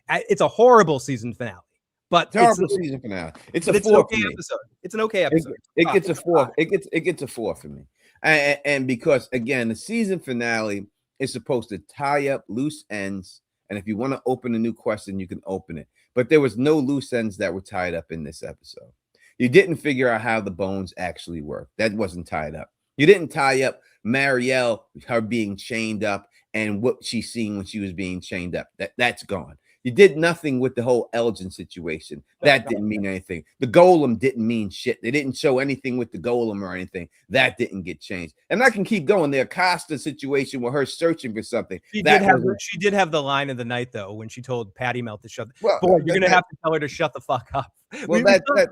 It's a horrible season finale, but season finale. It's an okay episode. It's an okay episode. It gets a 4. It gets a 4 for me. And because again, the season finale is supposed to tie up loose ends. And if you want to open a new question, you can open it. But there was no loose ends that were tied up in this episode. You didn't figure out how the bones actually work. That wasn't tied up. You didn't tie up Marielle, her being chained up, and what she's seeing when she was being chained up. That's gone. You did nothing with the whole Elgin situation. That didn't mean anything. The golem didn't mean shit. They didn't show anything with the golem or anything. That didn't get changed. And I can keep going. The Acosta situation with her searching for something. She did have the line of the night, though, when she told Patty Melt to shut you're going to have to tell her to shut the fuck up. Well, that's great.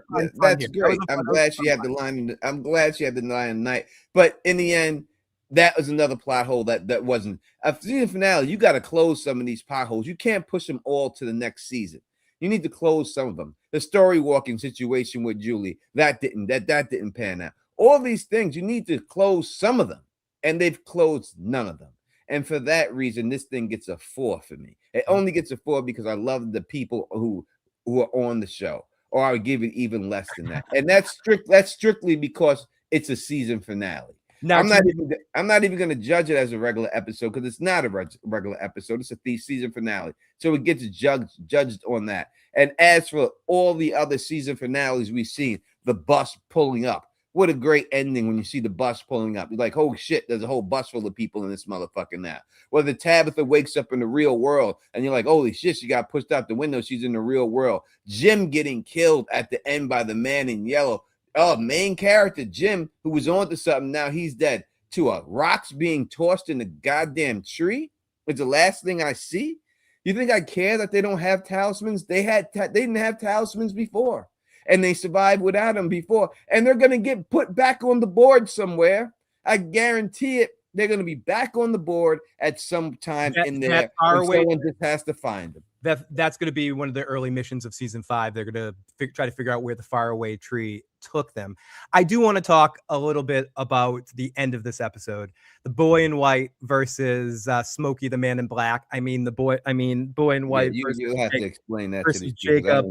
I'm glad she had the line. I'm glad she had the line of the night. But in the end, that was another plot hole that wasn't a season finale. You got to close some of these potholes. You can't push them all to the next season. You need to close some of them. The story walking situation with Julie, that didn't pan out. All these things, you need to close some of them, and they've closed none of them. And for that reason, this thing gets a 4 for me. It only gets a 4 because I love the people who are on the show, or I would give it even less than that. And that's strictly because it's a season finale. Now, I'm not even going to judge it as a regular episode, because it's not a regular episode. It's a season finale, so it gets judged on that. And as for all the other season finales we've seen, the bus pulling up, What a great ending when you see the bus pulling up. You're like, oh shit, there's a whole bus full of people in this motherfucker now. Whether Tabitha wakes up in the real world and you're like, holy shit, she got pushed out the window. She's in the real world. Jim getting killed at the end by the man in yellow. Oh, main character, Jim, who was on to something, now he's dead. To rocks being tossed in the goddamn tree is the last thing I see. You think I care that they don't have talismans? They didn't have talismans before, and they survived without them before, and they're gonna get put back on the board somewhere. I guarantee it. They're gonna be back on the board at some time in there. Someone just has to find them. That's going to be one of the early missions of season 5. They're going to try to figure out where the faraway tree took them. I do want to talk a little bit about the end of this episode. The boy in white versus Smokey, the man in black. Boy in white. Yeah, you'll have to explain that versus Jacob.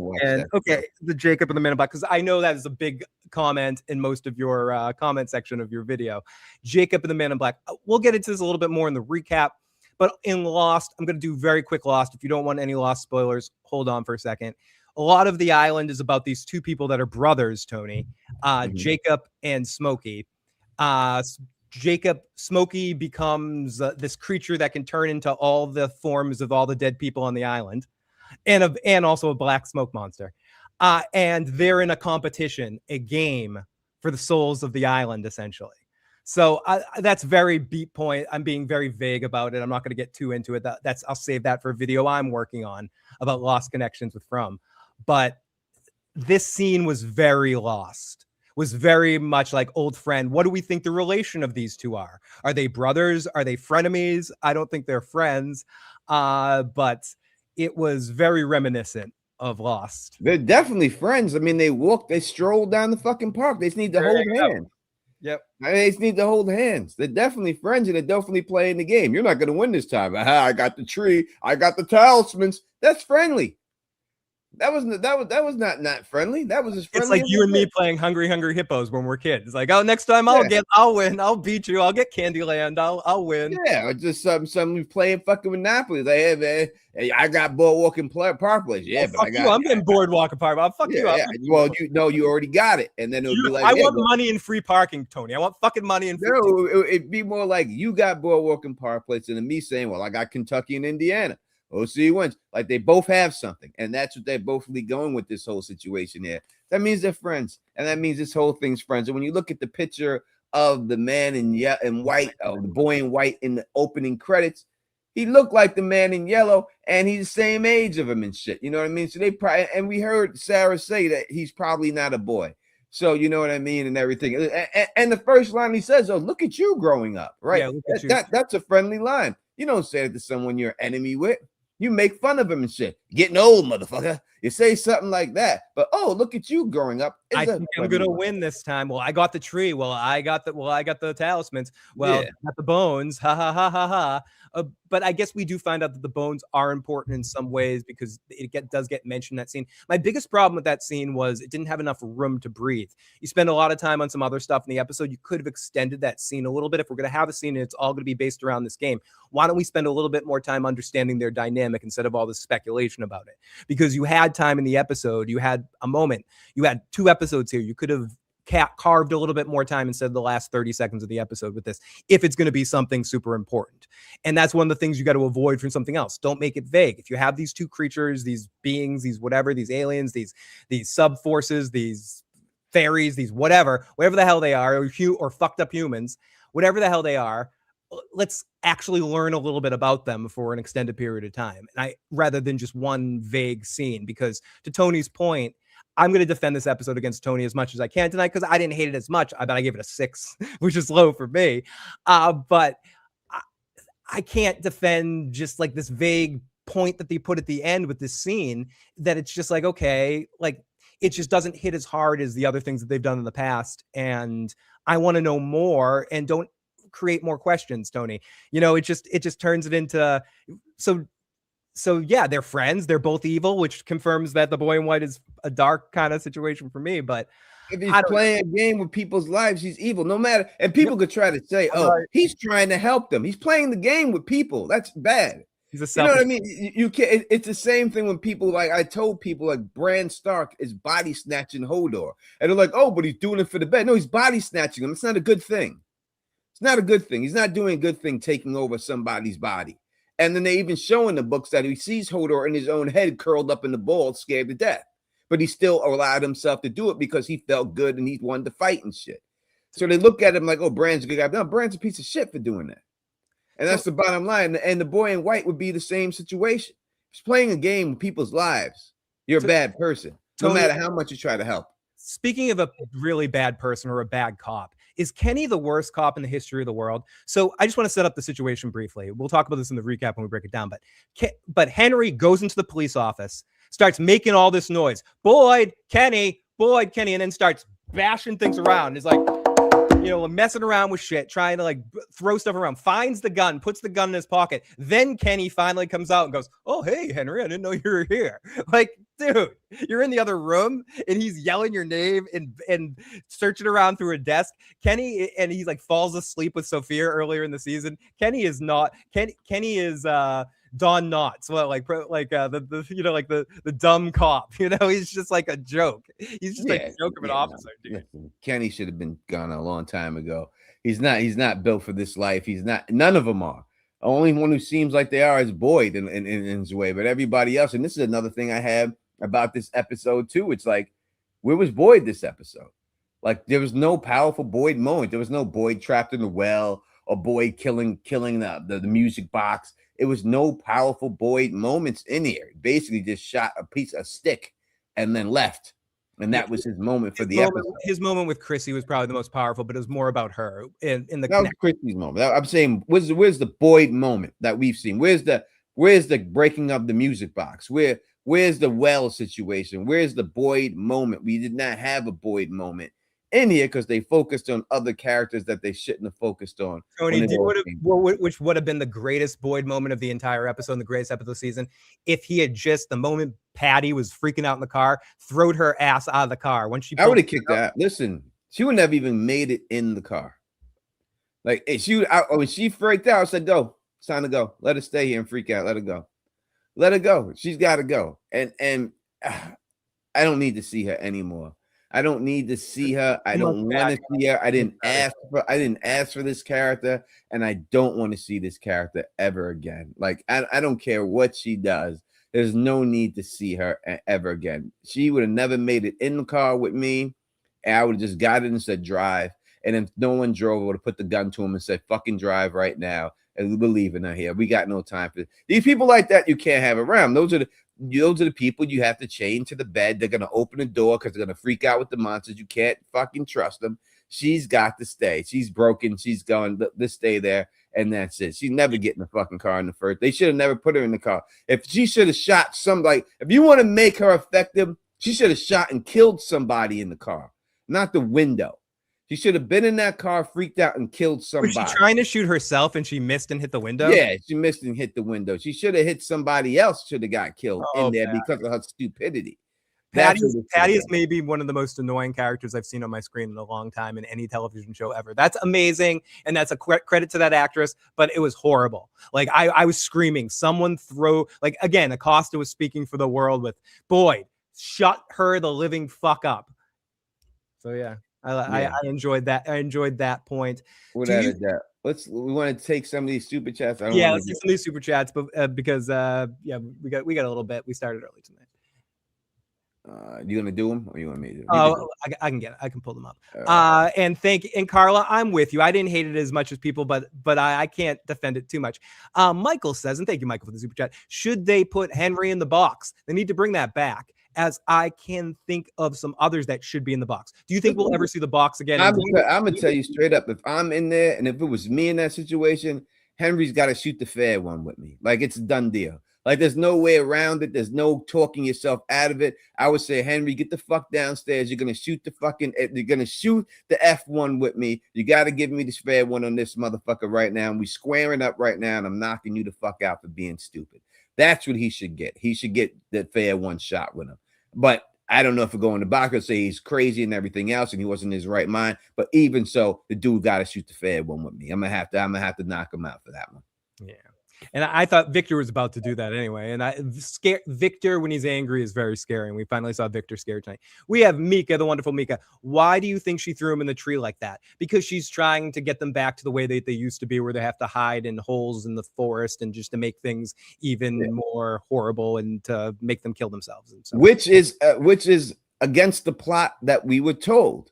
The Jacob and the man in black, because I know that is a big comment in most of your comment section of your video. Jacob and the man in black. We'll get into this a little bit more in the recap. But in Lost, I'm going to do very quick Lost. If you don't want any Lost spoilers, hold on for a second. A lot of the island is about these two people that are brothers, Tony, Jacob and Smokey. Smokey becomes this creature that can turn into all the forms of all the dead people on the island, and also a black smoke monster. And they're in a competition, a game for the souls of the island, essentially. So that's very beat point. I'm being very vague about it. I'm not going to get too into it. I'll save that for a video I'm working on about Lost connections with From. But this scene was very Lost. Was very much like old friend. What do we think the relation of these two are? Are they brothers? Are they frenemies? I don't think they're friends. But it was very reminiscent of Lost. They're definitely friends. I mean, they strolled down the fucking park. They just need to hold hands. Yep. They just need to hold hands. They're definitely friends, and they're definitely playing the game. You're not going to win this time. Aha, I got the tree. I got the talismans. That's friendly. That was not friendly. That was as friendly. It's like you and me playing Hungry Hungry Hippos when we're kids. It's like, oh, next time I'll win. I'll beat you. I'll get Candyland. I'll win. Yeah, or just something playing fucking Monopoly. Like, hey, man, hey, I got Boardwalk and Park Place. Yeah, but I'm getting Boardwalk and Park. I'll fuck you up. Yeah. Well, you already got it, and then it would be like, I want money and free parking, Tony. I want fucking money and free. No, it'd be more like you got Boardwalk and Park Place, and then me saying, well, I got Kentucky and Indiana. OC wins. Like, they both have something, and that's what they're both going with this whole situation here. That means they're friends, and that means this whole thing's friends. And when you look at the picture of the man in white, the boy in white in the opening credits, he looked like the man in yellow, and he's the same age of him and shit. You know what I mean? So they probably, and we heard Sarah say that he's probably not a boy. So you know what I mean, and everything. And the first line he says, "Oh, look at you growing up," right? Yeah, that's a friendly line. You don't say it to someone you're enemy with. You make fun of him and shit. Getting old, motherfucker. You say something like that. But look at you growing up. I think I'm gonna win this time. Well, I got the tree. Well, I got the talismans. Well, I got the bones. Ha ha ha ha ha. But I guess we do find out that the bones are important in some ways because it does get mentioned in that scene. My biggest problem with that scene was it didn't have enough room to breathe. You spend a lot of time on some other stuff in the episode. You could have extended that scene a little bit. If we're going to have a scene and it's all going to be based around this game, why don't we spend a little bit more time understanding their dynamic instead of all this speculation about it? Because you had time in the episode. You had a moment. You had 2 episodes here. You could have carved a little bit more time instead of the last 30 seconds of the episode with this, if it's going to be something super important. And that's one of the things you got to avoid from something else. Don't make it vague. If you have these 2 creatures, these beings, these whatever, these aliens, these sub forces, these fairies, these whatever the hell they are, or fucked up humans, whatever the hell they are, let's actually learn a little bit about them for an extended period of time. And rather than just one vague scene, because to Tony's point, I'm going to defend this episode against Tony as much as I can tonight because I didn't hate it as much. I bet I gave it a 6, which is low for me. But I can't defend just like this vague point that they put at the end with this scene that it's just like, okay, like it just doesn't hit as hard as the other things that they've done in the past. And I want to know more and don't create more questions, Tony. You know, it just turns it into So yeah, they're friends. They're both evil, which confirms that the boy in white is a dark kind of situation for me. But if he's playing a game with people's lives, he's evil. No matter, and people could try to say, "Oh, he's trying to help them. He's playing the game with people." That's bad. He's a You selfish. know what I mean? You can't. It's the same thing when people like I told people like Bran Stark is body snatching Hodor, and they're like, "Oh, but he's doing it for the bed." No, he's body snatching him. It's not a good thing. It's not a good thing. He's not doing a good thing taking over somebody's body. And then they even show in the books that he sees Hodor in his own head curled up in the ball, scared to death. But he still allowed himself to do it because he felt good and he wanted to fight and shit. So they look at him like, oh, Bran's a good guy. No, Bran's a piece of shit for doing that. And that's the bottom line. And the boy in white would be the same situation. He's playing a game with people's lives. You're a bad person, no matter how much you try to help. Speaking of a really bad person or a bad cop, is Kenny the worst cop in the history of the world? So I just want to set up the situation briefly. We'll talk about this in the recap when we break it down. But Henry goes into the police office, starts making all this noise. Boyd, Kenny, and then starts bashing things around. It's like, messing around with shit, trying to like throw stuff around, finds the gun, puts the gun in his pocket. Then Kenny finally comes out and goes, oh, hey, Henry, I didn't know you were here. Like, dude, you're in the other room and he's yelling your name and searching around through a desk. Kenny, and he's like falls asleep with Sophia earlier in the season. Kenny is Don Knotts, the dumb cop. He's just like a joke. He's just like a joke of an officer, dude. Kenny should have been gone a long time ago. He's not built for this life. He's not. None of them are. The only one who seems like they are is Boyd in his way, but everybody else. And this is another thing I have about this episode too. It's like, where was Boyd this episode? Like, there was no powerful Boyd moment. There was no Boyd trapped in the well or Boyd killing the music box. It was no powerful Boyd moments in here. Basically, just shot a piece of stick and then left. And that was his moment for the episode. His moment with Chrissy was probably the most powerful, but it was more about her in the. That was Chrissy's moment. I'm saying, where's the Boyd moment that we've seen? Where's the breaking of the music box? Where's the well situation? Where's the Boyd moment? We did not have a Boyd moment in here because they focused on other characters that they shouldn't have focused on. Tony, which would have been the greatest Boyd moment of the entire episode and the greatest episode of the season if he had just, the moment Patty was freaking out in the car, throwed her ass out of the car. When I would have kicked that. Listen, she wouldn't have even made it in the car. Like, when she freaked out, I said, go. It's time to go. Let her stay here and freak out. Let her go. Let her go. She's got to go. And I don't need to see her anymore. I don't need to see her. I don't want to see her. I didn't ask for this character, and I don't want to see this character ever again. Like, I don't care what she does. There's no need to see her ever again. She would have never made it in the car with me, and I would have just got it and said drive. And if no one drove, I would have put the gun to him and said fucking drive right now. And we're leaving her here. We got no time for this. These people like that you can't have around. Those are the people you have to chain to the bed. They're gonna open the door because they're gonna freak out with the monsters. You can't fucking trust them. She's got to stay. She's broken. She's gone. Let's stay there, and that's it. She's never getting the fucking car in the first. They should have never put her in the car. If she should have shot somebody, if you want to make her effective, she should have shot and killed somebody in the car, not the window. She should have been in that car, freaked out, and killed somebody. Was she trying to shoot herself and she missed and hit the window? Yeah, she missed and hit the window. She should have hit somebody else, should have got killed in there because of her stupidity. Patty is maybe one of the most annoying characters I've seen on my screen in a long time in any television show ever. That's amazing, and that's a credit to that actress, but it was horrible. Like, I was screaming. Someone throw, like, again, Acosta was speaking for the world with, Boyd, shut her the living fuck up. So, yeah. I enjoyed that. I enjoyed that point. We want to take some of these super chats. Let's do some of these super chats, but because we got a little bit. We started early tonight. You gonna do them, or you want me to? I can get it. I can pull them up. And Carla, I'm with you. I didn't hate it as much as people, but I can't defend it too much. Michael says, and thank you, Michael, for the super chat. Should they put Henry in the box? They need to bring that back. As I can think of some others that should be in the box. Do you think we'll ever see the box again? I'm gonna tell you straight up. If I'm in there, and if it was me in that situation, Henry's got to shoot the fair one with me. Like, it's a done deal. Like, there's no way around it. There's no talking yourself out of it. I would say, Henry, get the fuck downstairs. You're gonna shoot the F1 with me. You got to give me this fair one on this motherfucker right now. And we squaring up right now, and I'm knocking you the fuck out for being stupid. That's what he should get. He should get the fair one shot with him. But I don't know if we're going to Baca say he's crazy and everything else, and he wasn't in his right mind. But even so, the dude got to shoot the fair one with me. I'm gonna have to knock him out for that one. Yeah. And I thought Victor was about to do that anyway. And Victor, when he's angry, is very scary. And we finally saw Victor scared tonight. We have Mika, the wonderful Mika. Why do you think she threw him in the tree like that? Because she's trying to get them back to the way they used to be, where they have to hide in holes in the forest and just to make things even more horrible and to make them kill themselves. And so, which is against the plot that we were told.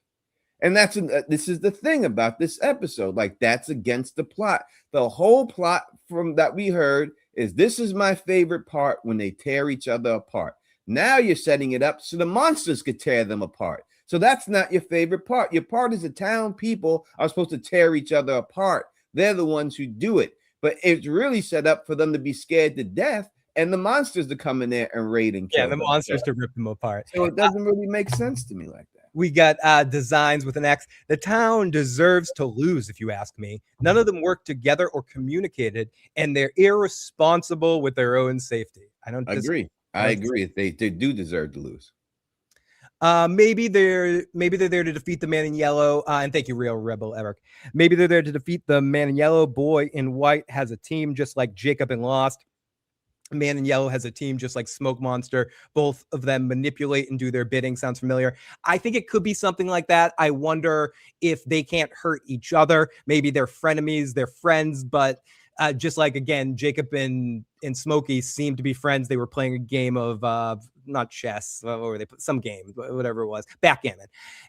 And this is the thing about this episode. Like, that's against the plot. The whole plot from that we heard is, this is my favorite part, when they tear each other apart. Now you're setting it up so the monsters could tear them apart. So that's not your favorite part. Your part is the town people are supposed to tear each other apart. They're the ones who do it. But it's really set up for them to be scared to death and the monsters to come in there and raid and kill the monsters to rip them apart. So it doesn't really make sense to me like that. We got designs with an X. The town deserves to lose, if you ask me. None of them work together or communicated, and they're irresponsible with their own safety. I agree. I agree. They do deserve to lose. Maybe they're there to defeat the man in yellow. And thank you, Real Rebel Eric. Maybe they're there to defeat the man in yellow. Boy in white has a team just like Jacob in Lost. Man in Yellow has a team just like Smoke Monster. Both of them manipulate and do their bidding. Sounds familiar. I think it could be something like that. I wonder if they can't hurt each other. Maybe they're frenemies, they're friends, but just like, again, Jacob and Smokey seem to be friends. They were playing a game of not chess, what were they? Some game, whatever it was, backgammon.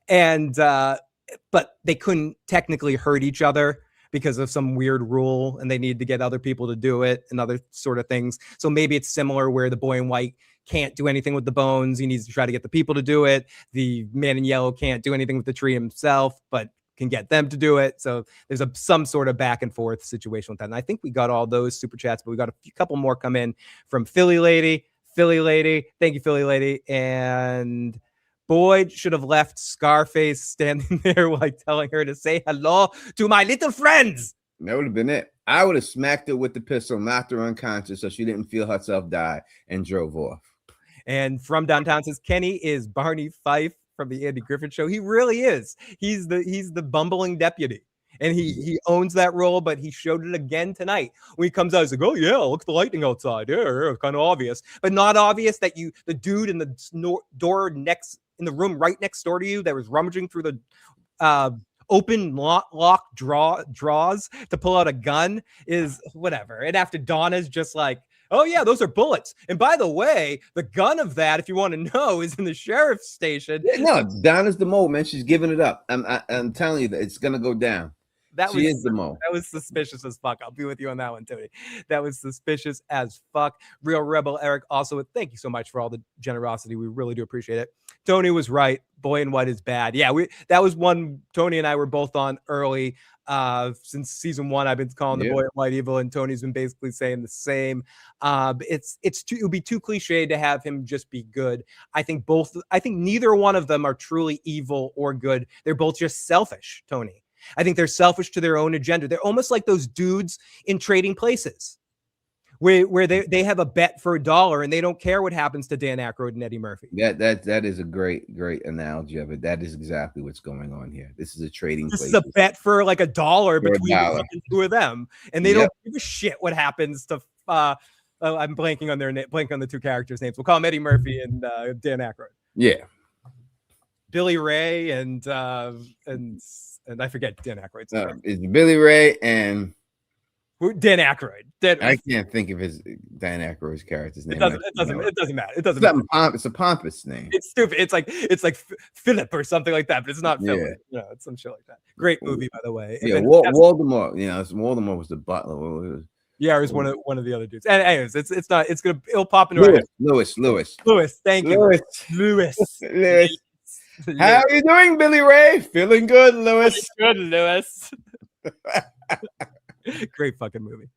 And but they couldn't technically hurt each other because of some weird rule, and they need to get other people to do it and other sort of things. So maybe it's similar where the boy in white can't do anything with the bones. He needs to try to get the people to do it. The man in yellow can't do anything with the tree himself, but can get them to do it. So there's some sort of back and forth situation with that. And I think we got all those super chats, but we got a couple more come in from Philly Lady. Thank you, Philly Lady. And Boyd should have left Scarface standing there while telling her to say hello to my little friends. That would have been it. I would have smacked her with the pistol, knocked her unconscious so she didn't feel herself die, and drove off. And from downtown says, Kenny is Barney Fife from the Andy Griffith Show. He really is. He's the bumbling deputy. And he owns that role, but he showed it again tonight. When he comes out, he's like, oh, yeah, look at the lightning outside. Yeah, kind of obvious. But not obvious that the dude in the door next, in the room right next door to you that was rummaging through the open lock draws to pull out a gun is whatever. And after Donna's just like, oh, yeah, those are bullets. And by the way, the gun of that, if you want to know, is in the sheriff's station. No, Donna's the mole, man. She's giving it up. I'm telling you that it's going to go down. She is the mole. That was suspicious as fuck. I'll be with you on that one, Tony. That was suspicious as fuck. Real Rebel Eric also, thank you so much for all the generosity. We really do appreciate it. Tony was right. Boy in white is bad. Yeah, that was one Tony and I were both on early. Since season 1, I've been calling the boy in white evil, and Tony's been basically saying the same. It would be too cliche to have him just be good. I think neither one of them are truly evil or good. They're both just selfish, Tony. I think they're selfish to their own agenda. They're almost like those dudes in Trading Places where they have a bet for $1 and they don't care what happens to Dan Aykroyd and Eddie Murphy. That is a great analogy of it. That is exactly what's going on here. This is a Trading Places. This is a bet for like $1 between the two of them, and they don't give a shit what happens to I'm blanking on the two characters' names. We'll call them Eddie Murphy and Dan Aykroyd. Yeah. Billy Ray and I forget Dan Aykroyd's name. It's Billy Ray and Dan Aykroyd. I can't think of Dan Aykroyd's character's name. It doesn't matter. It's a pompous name. It's stupid. It's like Philip or something like that, but it's not Philip. Yeah, it's some shit like that. Great movie, by the way. Yeah, Voldemort. Voldemort was the butler. Yeah, it was one of the other dudes. And anyways, it'll pop into our head. Lewis. Thank you. Lewis. How are you doing, Billy Ray? Feeling good, Lewis. Great fucking movie.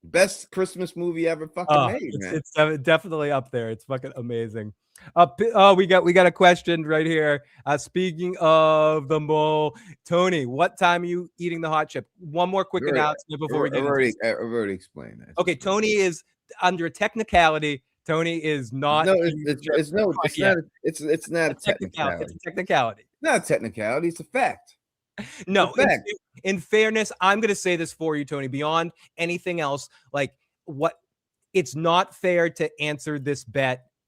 Best Christmas movie ever fucking made, man. It's definitely up there. It's fucking amazing. We got a question right here. Speaking of the mole, Tony, what time are you eating the hot chip? One more quick announcement before we get into this. I've already explained that. Okay, Tony is under a technicality. Tony is not. No, it's not a technicality. It's a technicality. Not a technicality. It's a fact. No, fact. in fairness, I'm going to say this for you, Tony. Beyond anything else, like what, it's not fair to answer this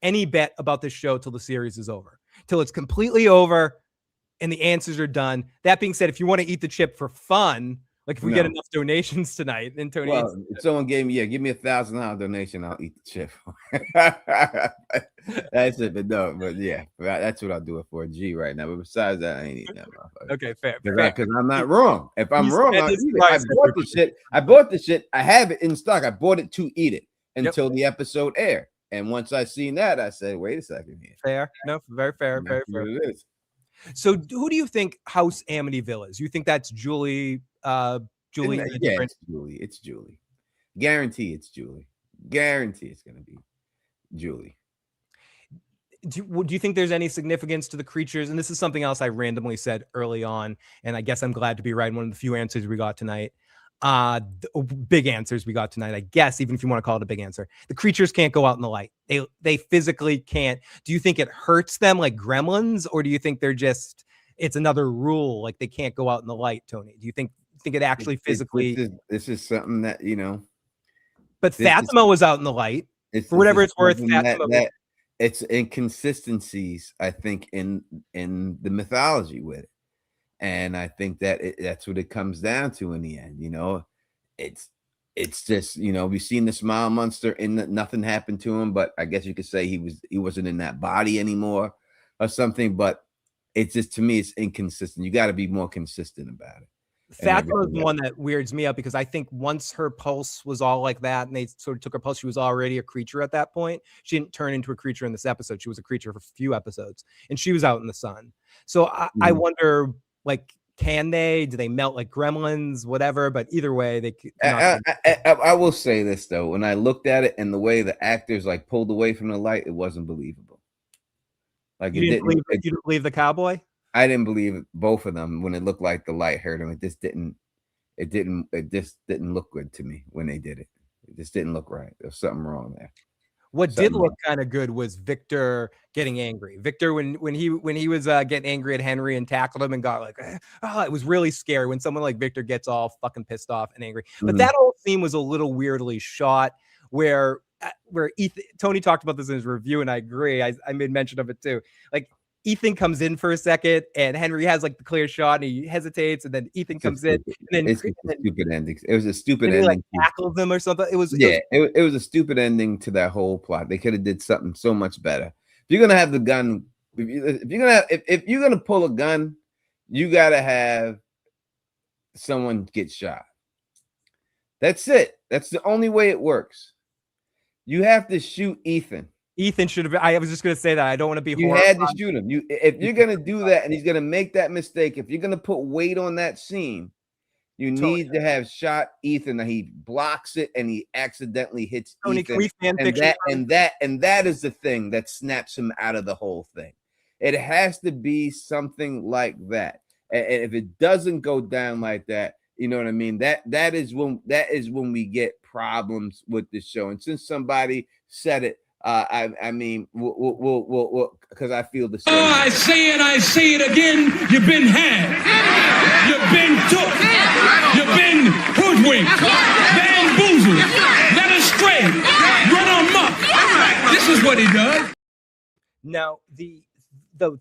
any bet about this show till the series is over, till it's completely over and the answers are done. That being said, if you want to eat the chip for fun, like if we get enough donations tonight, then Tony. Well, if someone gave me give me $1,000 donation, I'll eat the chip. That's it, but yeah, that's what I'll do it for a G right now. But besides that, I ain't eating that motherfucker. Okay, fair. Because I'm not wrong. If I'm wrong, I'll eat it. I bought the shit. I have it in stock. I bought it to eat it until the episode aired. And once I seen that, I said, wait a second here. Fair. No, very fair. And Very that's fair. what it is. So who do you think House Amityville is? You think that's Julie? Julie? Yeah, it's Julie. It's Julie. Guarantee it's Julie. Guarantee it's going to be Julie. Do you think there's any significance to the creatures? And this is something else I randomly said early on, and I guess I'm glad to be right. One of the few answers we got tonight. Big answers we got tonight, I guess, even if you want to call it a big answer. The creatures can't go out in the light. They physically can't. Do you think it hurts them like gremlins, or do you think they're just, it's another rule, like they can't go out in the light, Tony? Do you think it actually physically? This is something that, But Fatima was out in the light. For whatever it's worth, Fatima. It's inconsistencies, I think, in the mythology with it. And I think that that's what it comes down to in the end. It's just, we've seen the smile monster and nothing happened to him, but I guess you could say he wasn't in that body anymore or something. But it's just, to me, it's inconsistent. You got to be more consistent about it. Fatima is the one that weirds me out, because I think once her pulse was all like that and they sort of took her pulse, she was already a creature at that point. She didn't turn into a creature in this episode. She was a creature for a few episodes, and she was out in the sun. So I wonder, like, do they melt like gremlins, whatever? But either way, they I will say this, though. When I looked at it and the way the actors like pulled away from the light, it wasn't believable. Like, you didn't believe the cowboy? I didn't believe both of them when it looked like the light hurt him. It just didn't look good to me when they did it. It just didn't look right. There's something wrong there. What did look kind of good was Victor getting angry. Victor, when he was getting angry at Henry and tackled him and got like, it was really scary when someone like Victor gets all fucking pissed off and angry. But that whole scene was a little weirdly shot, where Tony talked about this in his review, and I agree. I made mention of it too. Like, Ethan comes in for a second, and Henry has like the clear shot, and he hesitates, and then Ethan comes in, and then it's a stupid ending. It was a stupid ending. Like tackles him or something. It was a stupid ending to that whole plot. They could have did something so much better. If you're gonna have the gun, if you're gonna pull a gun, you gotta have someone get shot. That's it. That's the only way it works. You have to shoot Ethan. Ethan should have. I was just going to say that. I don't want to be. You had to shoot him. If you're going to do that, and he's going to make that mistake, if you're going to put weight on that scene, you need to have shot Ethan. And he blocks it, and he accidentally hits Ethan. And that is the thing that snaps him out of the whole thing. It has to be something like that. And if it doesn't go down like that, you know what I mean? That is when we get problems with the show. And since somebody said it. I mean, we'll because I feel the same. I say it again. You've been had. You've been took. You've been hoodwinked, bamboozled, led astray, run amok. This is what he does. Now, the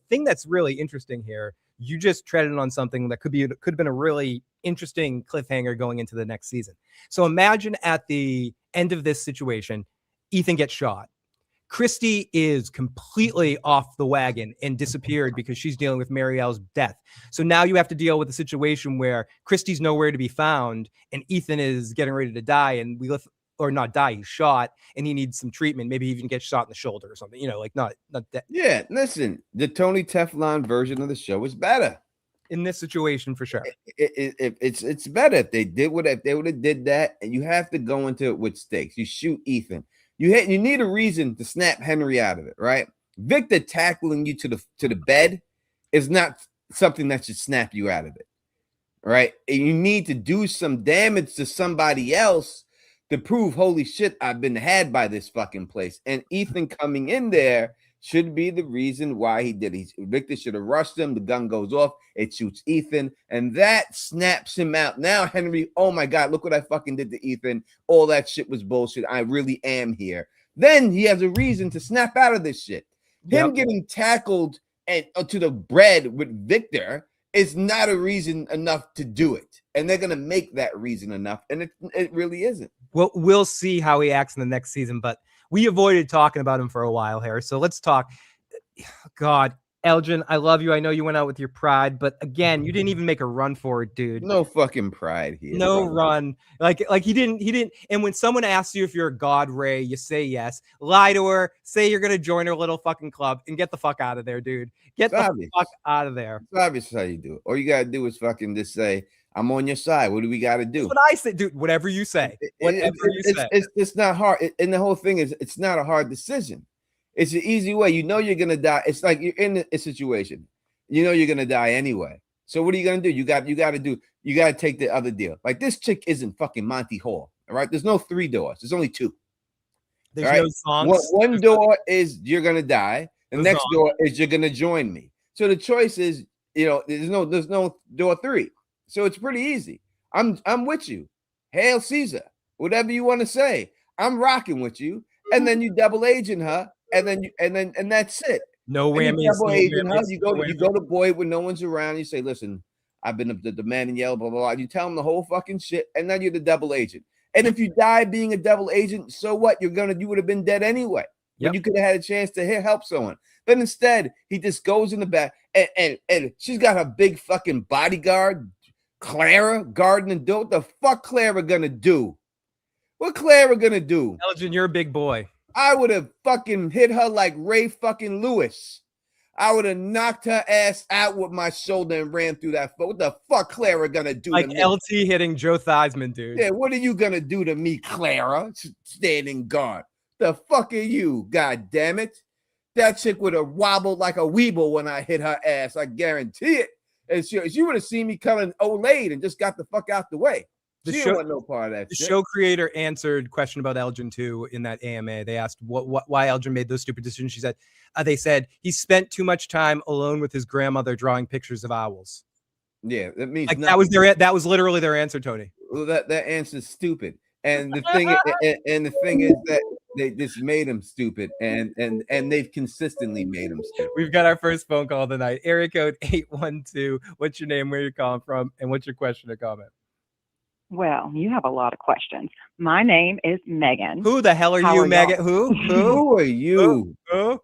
thing that's really interesting here, you just treaded on something that could have been a really interesting cliffhanger going into the next season. So imagine at the end of this situation, Ethan gets shot. Christy is completely off the wagon and disappeared because she's dealing with Marielle's death. So now you have to deal with a situation where Christy's nowhere to be found, and Ethan is getting ready to die, and not die, he's shot, and he needs some treatment. Maybe he even gets shot in the shoulder or something, like not that. Yeah, listen, the Tony Teflon version of the show is better. In this situation, for sure. It's better if they would have did that, and you have to go into it with stakes. You shoot Ethan. You need a reason to snap Henry out of it, right? Victor tackling you to the bed is not something that should snap you out of it, right? And you need to do some damage to somebody else to prove, holy shit, I've been had by this fucking place. And Ethan coming in there should be the reason why he did it. Victor should have rushed him. The gun goes off. It shoots Ethan, and that snaps him out. Now Henry, oh my God, look what I fucking did to Ethan. All that shit was bullshit. I really am here. Then he has a reason to snap out of this shit. Him getting tackled and to the bread with Victor is not a reason enough to do it. And they're going to make that reason enough. And it really isn't. Well, we'll see how he acts in the next season, but we avoided talking about him for a while here. So let's talk. God, Elgin, I love you. I know you went out with your pride, but again, you didn't even make a run for it, dude. No fucking pride here. No run. Like he didn't. And when someone asks you if you're a god, Ray, you say yes. Lie to her. Say you're going to join her little fucking club and get the fuck out of there, dude. Get the fuck out of there. It's obvious how you do it. All you got to do is fucking just say, I'm on your side. What do we got to do? That's what I say, dude. Whatever you say. It's not hard. And the whole thing is, it's not a hard decision. It's an easy way. You know you're gonna die. It's like you're in a situation. You know you're gonna die anyway. So what are you gonna do? You got to take the other deal. Like this chick isn't fucking Monty Hall. All right. There's no 3 doors. There's only 2. There's no songs. One door is you're gonna die. The next door is you're gonna join me. So the choice is, there's no door 3. So it's pretty easy. I'm with you. Hail Caesar. Whatever you want to say. I'm rocking with you. And then you double agent her. And that's it. No whammies. You go to Boyd when no one's around. You say, listen, I've been the man in yellow, blah, blah, blah. You tell them the whole fucking shit, and then you're the double agent. And if you die being a double agent, so what? You would have been dead anyway. Yep. But you could have had a chance to help someone. But instead, he just goes in the back, and she's got her big fucking bodyguard, Clara, guarding the door. What the fuck Clara gonna do? What Clara gonna do? Elgin, you're a big boy. I would have fucking hit her like Ray fucking Lewis. I would have knocked her ass out with my shoulder and ran through that. What the fuck Clara gonna do like to me? LT hitting Joe Theismann, dude. Yeah, what are you gonna do to me, Clara? Standing guard. The fuck are you? God damn it. That chick would have wobbled like a weeble when I hit her ass. I guarantee it. And she would have seen me coming Olayed and just got the fuck out the way. She didn't want no part of that. The show creator answered question about Elgin too in that AMA. They asked why Elgin made those stupid decisions. She said, they said he spent too much time alone with his grandmother drawing pictures of owls. Yeah, that means like that was literally their answer, Tony. Well, that answer is stupid. And the thing is that they just made him stupid, and they've consistently made him stupid. We've got our first phone call tonight. Area code 812. What's your name? Where you're calling from? And what's your question or comment? Well, you have a lot of questions. My name is Megan. Who the hell are you, Megan? Who? Who are you? Who?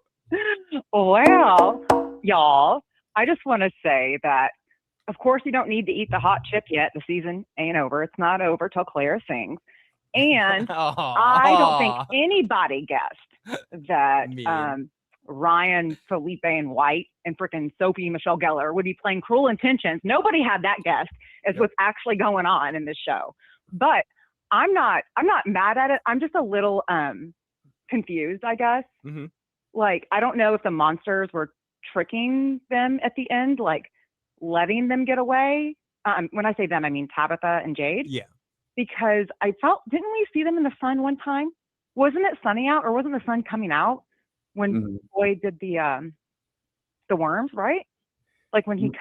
Well, y'all, I just want to say that, of course, you don't need to eat the hot chip yet. The season ain't over. It's not over till Claire sings. And I don't think anybody guessed that Ryan, Felipe, and White and freaking Sophie Michelle Gellar would be playing Cruel Intentions. Nobody had that guessed as what's actually going on in this show. But I'm not mad at it. I'm just a little confused, I guess. Mm-hmm. Like, I don't know if the monsters were tricking them at the end, like letting them get away. When I say them, I mean Tabitha and Jade. Yeah. Because I felt, didn't we see them in the sun one time? Wasn't it sunny out, or wasn't the sun coming out when Boyd did the worms, right? Like when he put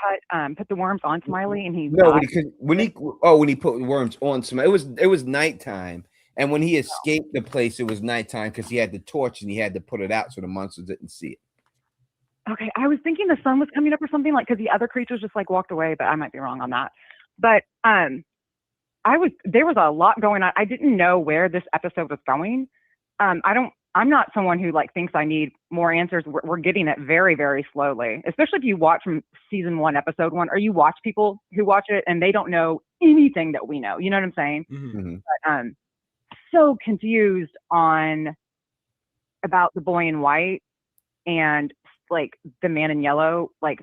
the worms on Smiley and he when he put worms on Smiley, it was nighttime, and when he escaped the place, it was nighttime because he had the torch and he had to put it out so the monsters didn't see it. Okay, I was thinking the sun was coming up or something, like because the other creatures just like walked away, but I might be wrong on that. But there was a lot going on. I didn't know where this episode was going. I'm not someone who like thinks I need more answers. We're getting it very, very slowly, especially if you watch from season 1, episode 1, or you watch people who watch it and they don't know anything that we know. You know what I'm saying? Mm-hmm. But, so confused about the boy in white and like the man in yellow. Like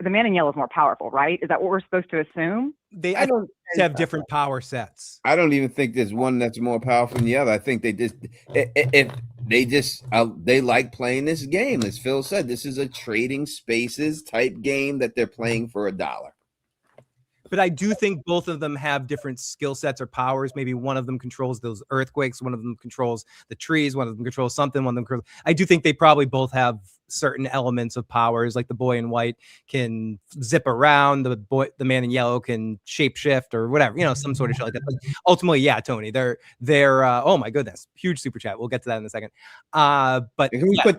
the man in yellow is more powerful, right? Is that what we're supposed to assume? They have different power sets. I don't even think there's one that's more powerful than the other. I think they like playing this game. As Phil said, this is a trading spaces type game that they're playing for $1. But I do think both of them have different skill sets or powers. Maybe one of them controls those earthquakes. One of them controls the trees. One of them controls something. One of them controls. I do think they probably both have certain elements of powers, like the boy in white can zip around, the man in yellow can shapeshift or whatever, you know, some sort of shit like that. But ultimately, yeah, Tony, they're oh my goodness, huge super chat. We'll get to that in a second. But Can we yeah. put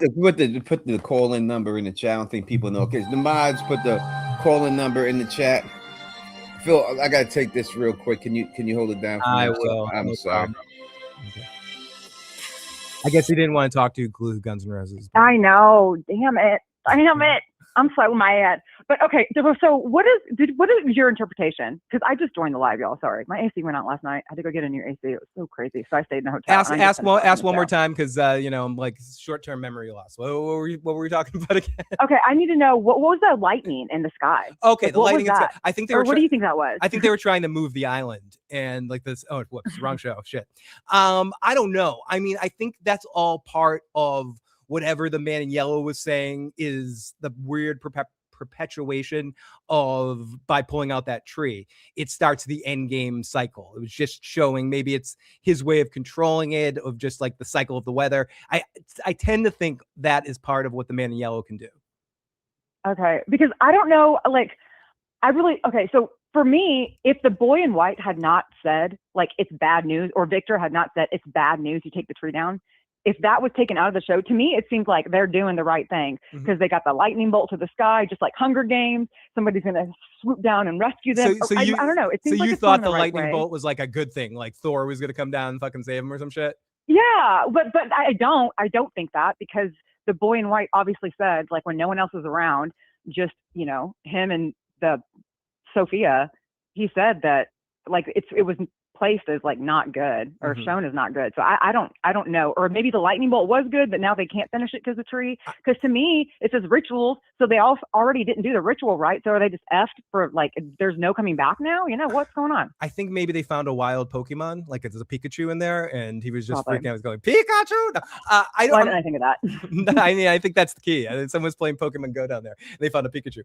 the call-in number in the chat? I don't think people know. Okay, the mods put the call-in number in the chat. Phil, I gotta take this real quick. Can you hold it down for me? I will. I'm No sorry. problem. Okay. I guess he didn't want to talk to Glue Guns N' Roses. I know. Damn it. I'm so mad. But okay, so what is your interpretation? Because I just joined the live, y'all. Sorry, my AC went out last night. I had to go get a new AC. It was so crazy, so I stayed in the hotel. Ask one more time, because you know, I'm like short-term memory loss. What were we talking about again? Okay, I need to know what was that lightning in the sky? Okay, like, the lightning in the sky. I think they were. What do you think that was? I think they were trying to move the island, and like this. Oh, whoops, wrong show. Shit. I don't know. I mean, I think that's all part of whatever the man in yellow was saying is the weird perpetuation of, by pulling out that tree, it starts the end game cycle. It was just showing maybe it's his way of controlling it, of just like the cycle of the weather. I tend to think that is part of what the man in yellow can do. Okay, because I don't know, like, so for me, if the boy in white had not said, like, it's bad news, or Victor had not said, it's bad news, you take the tree down, if that was taken out of the show, to me, it seems like they're doing the right thing, because they got the lightning bolt to the sky, just like Hunger Games. Somebody's going to swoop down and rescue them. I don't know. It seems so like you it's thought going the right lightning way. bolt was like a good thing, like Thor was going to come down and fucking save him or some shit? Yeah, but I don't think that, because the boy in white obviously said, like, when no one else was around, just, you know, him and the Sophia, he said that, like, it was placed as like not good, or shown as not good. So I don't know, or maybe the lightning bolt was good, but now they can't finish it because of the tree. Because to me, it says rituals, so they all already didn't do the ritual right. So are they just effed for, like, there's no coming back now? You know, what's going on? I think maybe they found a wild Pokemon, like there's a Pikachu in there, and he was just freaking out, was going Pikachu. No, I don't. Why didn't I think of that? I mean, I think that's the key. Someone's playing Pokemon Go down there. They found a Pikachu.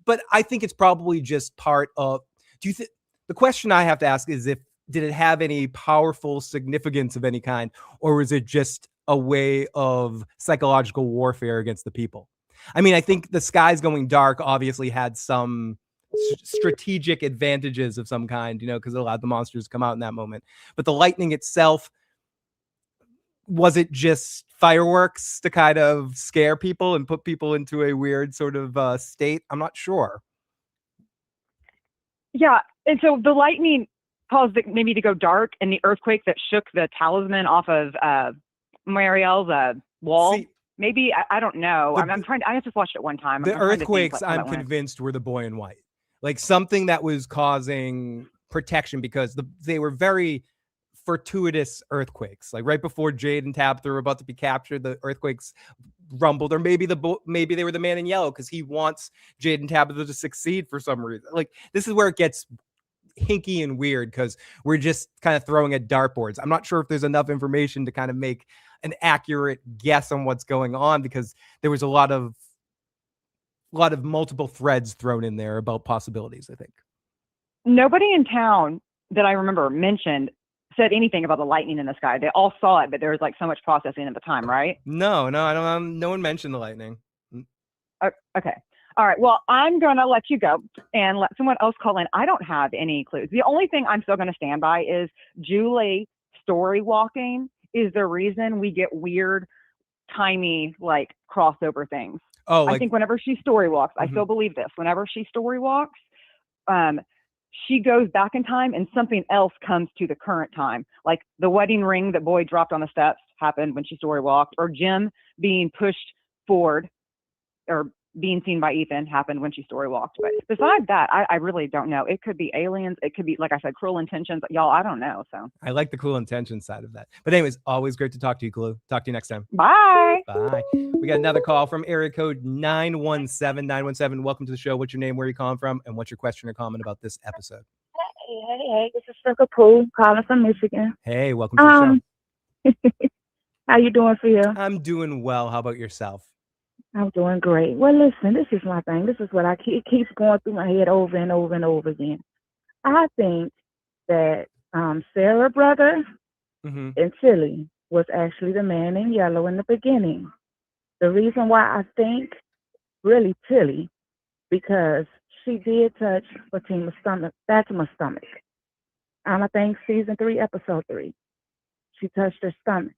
But I think it's probably just part of. Do you think the question I have to ask is did it have any powerful significance of any kind, or was it just a way of psychological warfare against the people? I mean, I think the skies going dark obviously had some strategic advantages of some kind, you know, because it allowed the monsters to come out in that moment. But the lightning itself, was it just fireworks to kind of scare people and put people into a weird sort of state? I'm not sure. Yeah, and so the lightning caused it maybe to go dark, and the earthquake that shook the talisman off of Marielle's wall. See, maybe I don't know. I just watched it one time. The earthquakes, I'm convinced, were the boy in white, like something that was causing protection, because they were very fortuitous earthquakes. Like right before Jade and Tabitha were about to be captured, the earthquakes rumbled, or maybe they were the man in yellow because he wants Jade and Tabitha to succeed for some reason. Like, this is where it gets hinky and weird, because we're just kind of throwing at dartboards. I'm not sure if there's enough information to kind of make an accurate guess on what's going on, because there was a lot of multiple threads thrown in there about possibilities. I think nobody in town that I remember said anything about the lightning in the sky. They all saw it, but there was like so much processing at the time, right? No, I don't. No one mentioned the lightning. Okay. All right. Well, I'm going to let you go and let someone else call in. I don't have any clues. The only thing I'm still going to stand by is Julie story walking is the reason we get weird, timey, like, crossover things. Oh, I think whenever she story walks, I still believe this. Whenever she story walks, she goes back in time and something else comes to the current time. Like the wedding ring that Boyd dropped on the steps happened when she story walked, or Jim being pushed forward, or being seen by Ethan happened when she story walked. But besides that, I really don't know. It could be aliens. It could be, like I said, cruel intentions. Y'all, I don't know. So I like the cool intentions side of that. But anyways, always great to talk to you, Glue. Talk to you next time. Bye. Bye. We got another call from area code 917. Welcome to the show. What's your name? Where are you calling from? And what's your question or comment about this episode? Hey. This is Sugar Pooh calling from Michigan. Hey, welcome to the show. How you doing, Phil? I'm doing well. How about yourself? I'm doing great. Well, listen, this is my thing. This is what it keeps going through my head over and over and over again. I think that Sarah brother and Tilly was actually the man in yellow in the beginning. The reason why I think really Tilly, because she did touch Fatima's stomach. I think season 3, episode 3. She touched her stomach.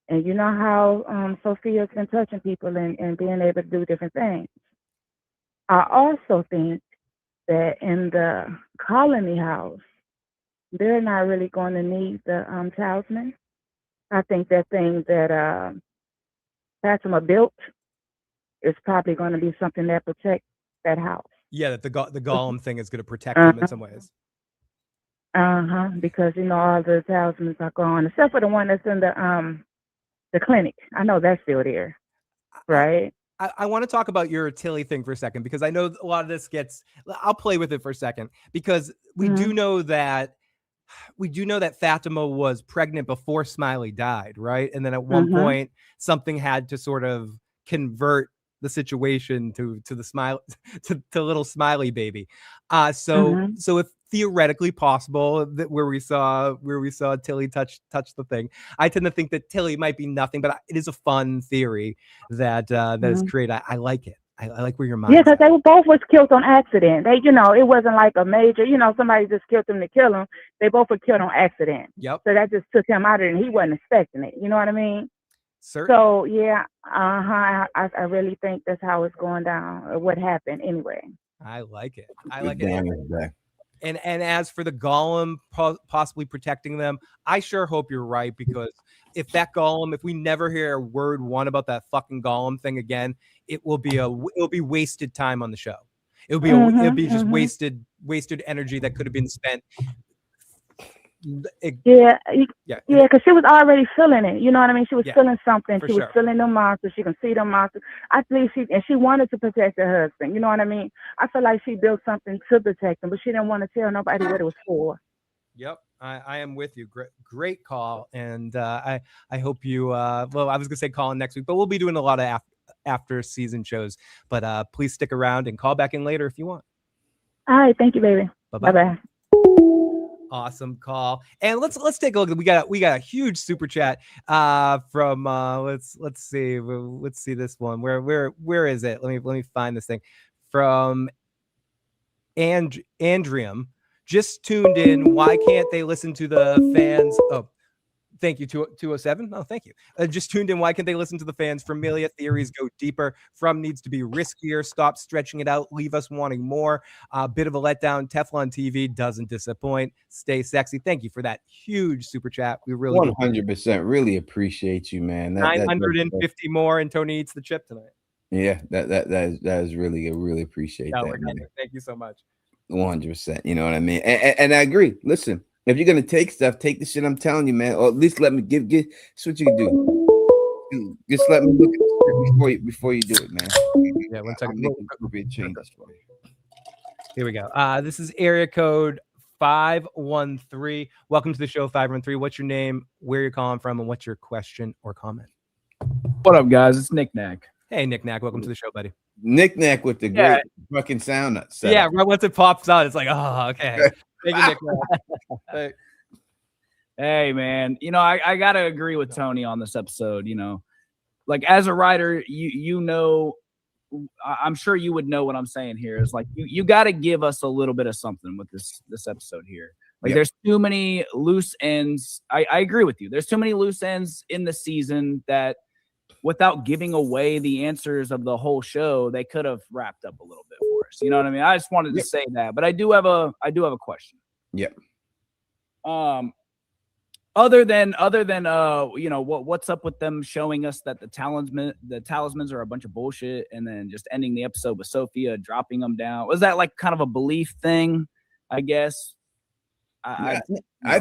And you know how Sophia's been touching people and being able to do different things. I also think that in the colony house, they're not really going to need the talisman. I think that thing that Fatima built is probably going to be something that protects that house. Yeah, that the golem thing is going to protect them in some ways. Because all the talismans are gone, except for the one that's in the clinic. I know that's still there, right? I want to talk about your Tilly thing for a second, because I know a lot of this I'll play with it for a second, because we do know that Fatima was pregnant before Smiley died, right? And then at one point, something had to sort of convert the situation to the smile to little Smiley baby. So if theoretically possible that where we saw Tilly touch the thing, I tend to think that Tilly might be nothing, but it is a fun theory that is created. I like it. I like where your mind. Yeah, because they both was killed on accident. They, it wasn't like a major, somebody just killed them to kill them. They both were killed on accident. Yep. So that just took him out of it, and he wasn't expecting it. You know what I mean? Certainly. So yeah, I really think that's how it's going down, or what happened anyway. I like it. And as for the golem possibly protecting them, I sure hope you're right, because if we never hear a word about that fucking golem thing again, it will be wasted time on the show. It'll be just wasted energy that could have been spent. Because she was already feeling it. You know what I mean? She was feeling something. She was feeling the monsters. She can see the monsters. I believe she wanted to protect her husband. You know what I mean? I feel like she built something to protect him, but she didn't want to tell nobody what it was for. Yep, I am with you. Great call, and I hope you. Well, I was gonna say call in next week, but we'll be doing a lot of after season shows. But please stick around and call back in later if you want. All right, thank you, baby. Bye bye. Awesome call. And let's take a look. We got a huge super chat from let's see this one. Where is it? Let me find this thing from Andrium. Just tuned in. Why can't they listen to the fans? Oh, thank you, 207. Oh, thank you. Just tuned in. Why can't they listen to the fans? Familia theories go deeper. From needs to be riskier. Stop stretching it out. Leave us wanting more. Bit of a letdown. Teflon TV doesn't disappoint. Stay sexy. Thank you for that huge super chat. We really 100% really appreciate you, man. 950 more, and Tony eats the chip tonight. Yeah, that is really appreciate that. Man. Thank you so much. 100%. You know what I mean? And I agree. Listen. If you're gonna take stuff, take the shit I'm telling you, man. Or at least let me give. That's what you can do. Just let me look at the script before you do it, man. Yeah, 1 second. Changes for you. Here we go. This is area code 513. Welcome to the show, 513. What's your name? Where you're calling from? And what's your question or comment? What up, guys? It's Nick Nack. Hey, Nick Nack. Welcome to the show, buddy. Nick Nack with the great fucking sound. Yeah, right once it pops out, it's like, oh, okay. Thank you, Nick. Hey, man. I gotta agree with Tony on this episode. Like as a writer, I'm sure you would know what I'm saying here. Is like you got to give us a little bit of something with this episode here. Like there's too many loose ends. I agree with you. There's too many loose ends in the season that, without giving away the answers of the whole show, they could have wrapped up a little bit for us. You know what I mean? I just wanted to say that, but I do have a question. Yep. Other than what's up with them showing us that the talismans are a bunch of bullshit, and then just ending the episode with Sophia dropping them down. Was that like kind of a belief thing? I guess. I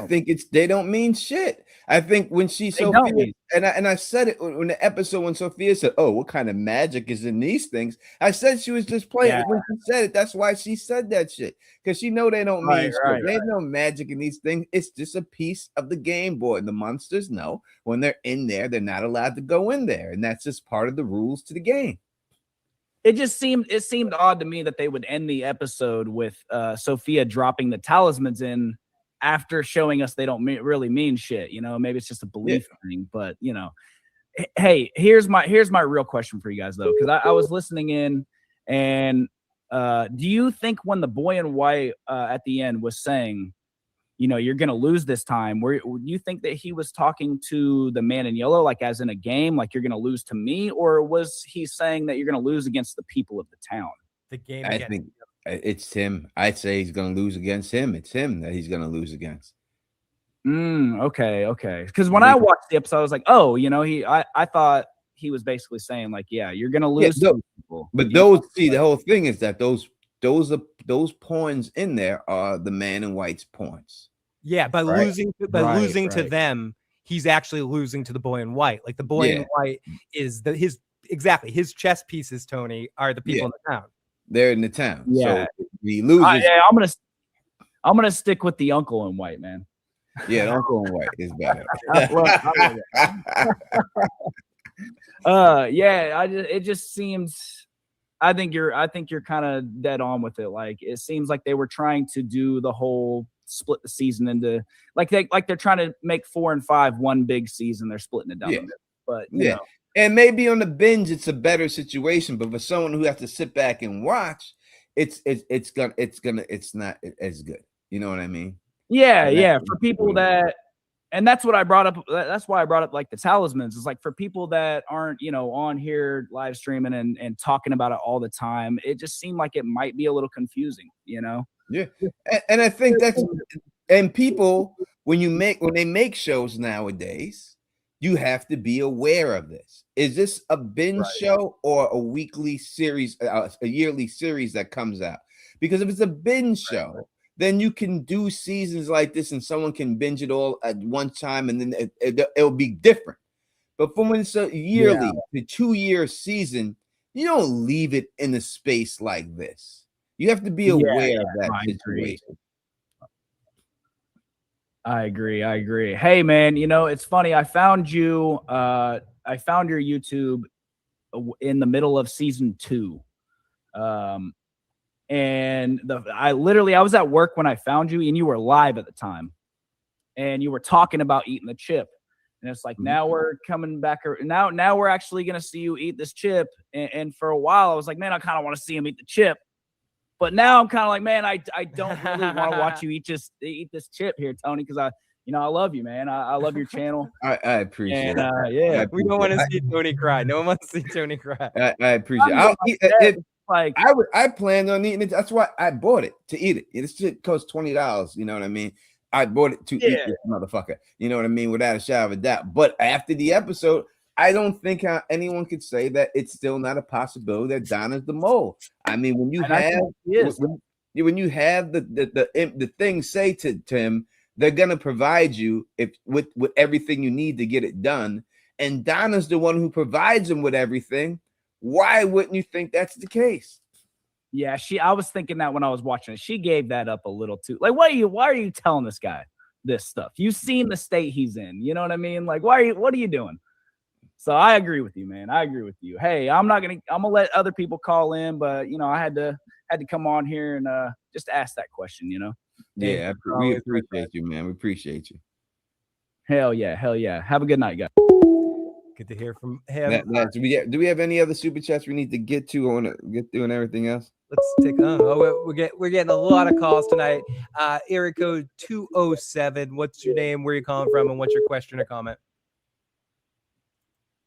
think they don't mean shit. I think when Sophia, and I said it in the episode when Sophia said, "Oh, what kind of magic is in these things?" I said she was just playing. Yeah. When she said it, that's why she said that shit, because she know they don't mean shit. There's no magic in these things. It's just a piece of the game board. The monsters know when they're in there, they're not allowed to go in there, and that's just part of the rules to the game. It seemed odd to me that they would end the episode with Sophia dropping the talismans in after showing us they don't really mean shit. Maybe it's just a belief thing, but Hey, here's my real question for you guys though, because I was listening in, and do you think when the boy in white at the end was saying, you're gonna lose this time, do you think that he was talking to the man in yellow, like as in a game, like you're gonna lose to me, or was he saying that you're gonna lose against the people of the town? The game. I think it's him. I'd say he's going to lose against him. It's him that he's going to lose against. Okay. Because when I watched the episode, I was like, oh, I thought he was basically saying like, yeah, you're gonna lose to people. But the whole thing is that those pawns in there are the man in white's pawns. Yeah, by losing to them, he's actually losing to the boy in white. Like the boy in white is his chess pieces, Tony, are the people in the town. They're in the town. Yeah. So he loses. I'm gonna stick with the uncle in white, man. Yeah, the uncle in white is better. It just seems. I think you're kind of dead on with it. Like it seems like they were trying to do the whole split the season into like they're trying to make 4 and 5 one big season. They're splitting it down. Yeah. But you know. And maybe on the binge it's a better situation, but for someone who has to sit back and watch, it's not as good. You know what I mean? Yeah. For people that, and that's what I brought up. That's why I brought up like the talismans. It's like for people that aren't, on here live streaming and talking about it all the time, it just seemed like it might be a little confusing, Yeah. And I think and people, when they make shows nowadays, you have to be aware of this. Is this a binge show or a weekly series, a yearly series that comes out? Because if it's a binge show, then you can do seasons like this and someone can binge it all at one time and then it'll be different. But from when it's a yearly to 2-year season, you don't leave it in a space like this. You have to be aware of that situation. I agree. Hey, man, it's funny. I found you. I found your YouTube in the middle of season 2. And I was at work when I found you, and you were live at the time, and you were talking about eating the chip. And it's like, now we're coming back. Now we're actually going to see you eat this chip. And for a while I was like, man, I kind of want to see him eat the chip. But now I'm kind of like, man, I don't really want to watch you eat this chip here, Tony, because I love you, man. I love your channel. I appreciate it. We don't want to see Tony cry. No one wants to see Tony cry. I appreciate it. I planned on eating it. That's why I bought it, to eat it. This shit costs $20. You know what I mean? I bought it to eat this motherfucker. You know what I mean? Without a shadow of a doubt. But after the episode, I don't think anyone could say that it's still not a possibility that Donna's the mole. I mean, when you have the thing say to him, they're gonna provide you with everything you need to get it done. And Donna's the one who provides him with everything. Why wouldn't you think that's the case? Yeah, I was thinking that when I was watching it. She gave that up a little too. Like, why are you telling this guy this stuff? You've seen the state he's in. You know what I mean? Like, what are you doing? So I agree with you, man. I agree with you. Hey, I'm gonna let other people call in, but I had to come on here and just ask that question, Yeah, we appreciate you, man. We appreciate you. Hell yeah. Have a good night, guys. Good to hear from him. Do we have any other super chats we need to get to? I want to get through and everything else. Let's take we're getting a lot of calls tonight. Area code 207. What's your name? Where are you calling from? And what's your question or comment?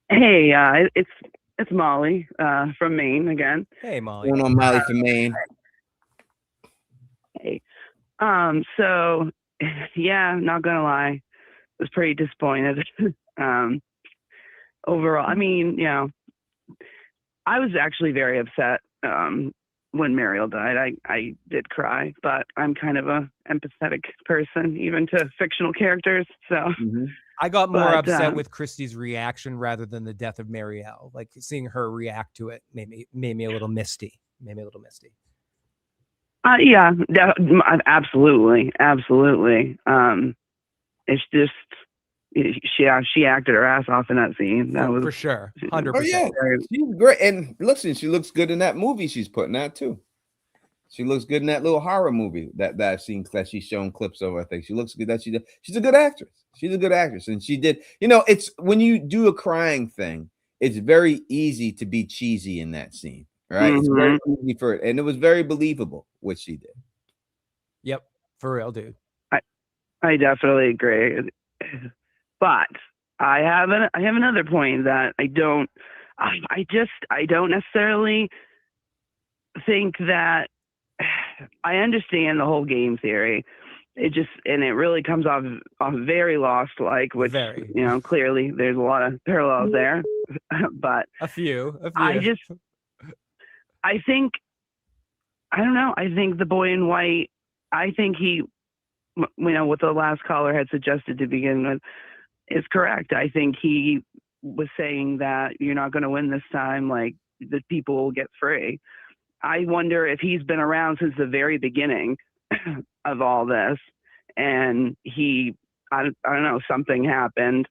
Hey, it's Molly from Maine again. Hey, Molly. What's going on, Molly from Maine? Hey. So yeah, not gonna lie, I was pretty disappointed. Overall, I mean, I was actually very upset when Mariel died. I did cry, but I'm kind of a empathetic person, even to fictional characters. So I got more upset with Christy's reaction rather than the death of Mariel. Like seeing her react to it made me a little misty. Yeah, absolutely. It's just she acted her ass off in that scene. That was for sure, 100%. Oh yeah, she's great, and listen, she looks good in that movie she's putting out too. She looks good in that little horror movie that I've seen that she's shown clips of. I think she looks good. She's a good actress. She's a good actress, and she did. It's when you do a crying thing, it's very easy to be cheesy in that scene, right? It's very easy for it, and it was very believable what she did. Yep, for real, dude. I definitely agree, but I have another point that I don't necessarily think that. I understand the whole game theory. It really comes off very Lost like, which clearly there's a lot of parallels there. But a few. I think I don't know. I think the boy in white. I think he, what the last caller had suggested to begin with, is correct. I think he was saying that you're not going to win this time. Like the people will get free. I wonder if he's been around since the very beginning of all this, and I don't know, something happened,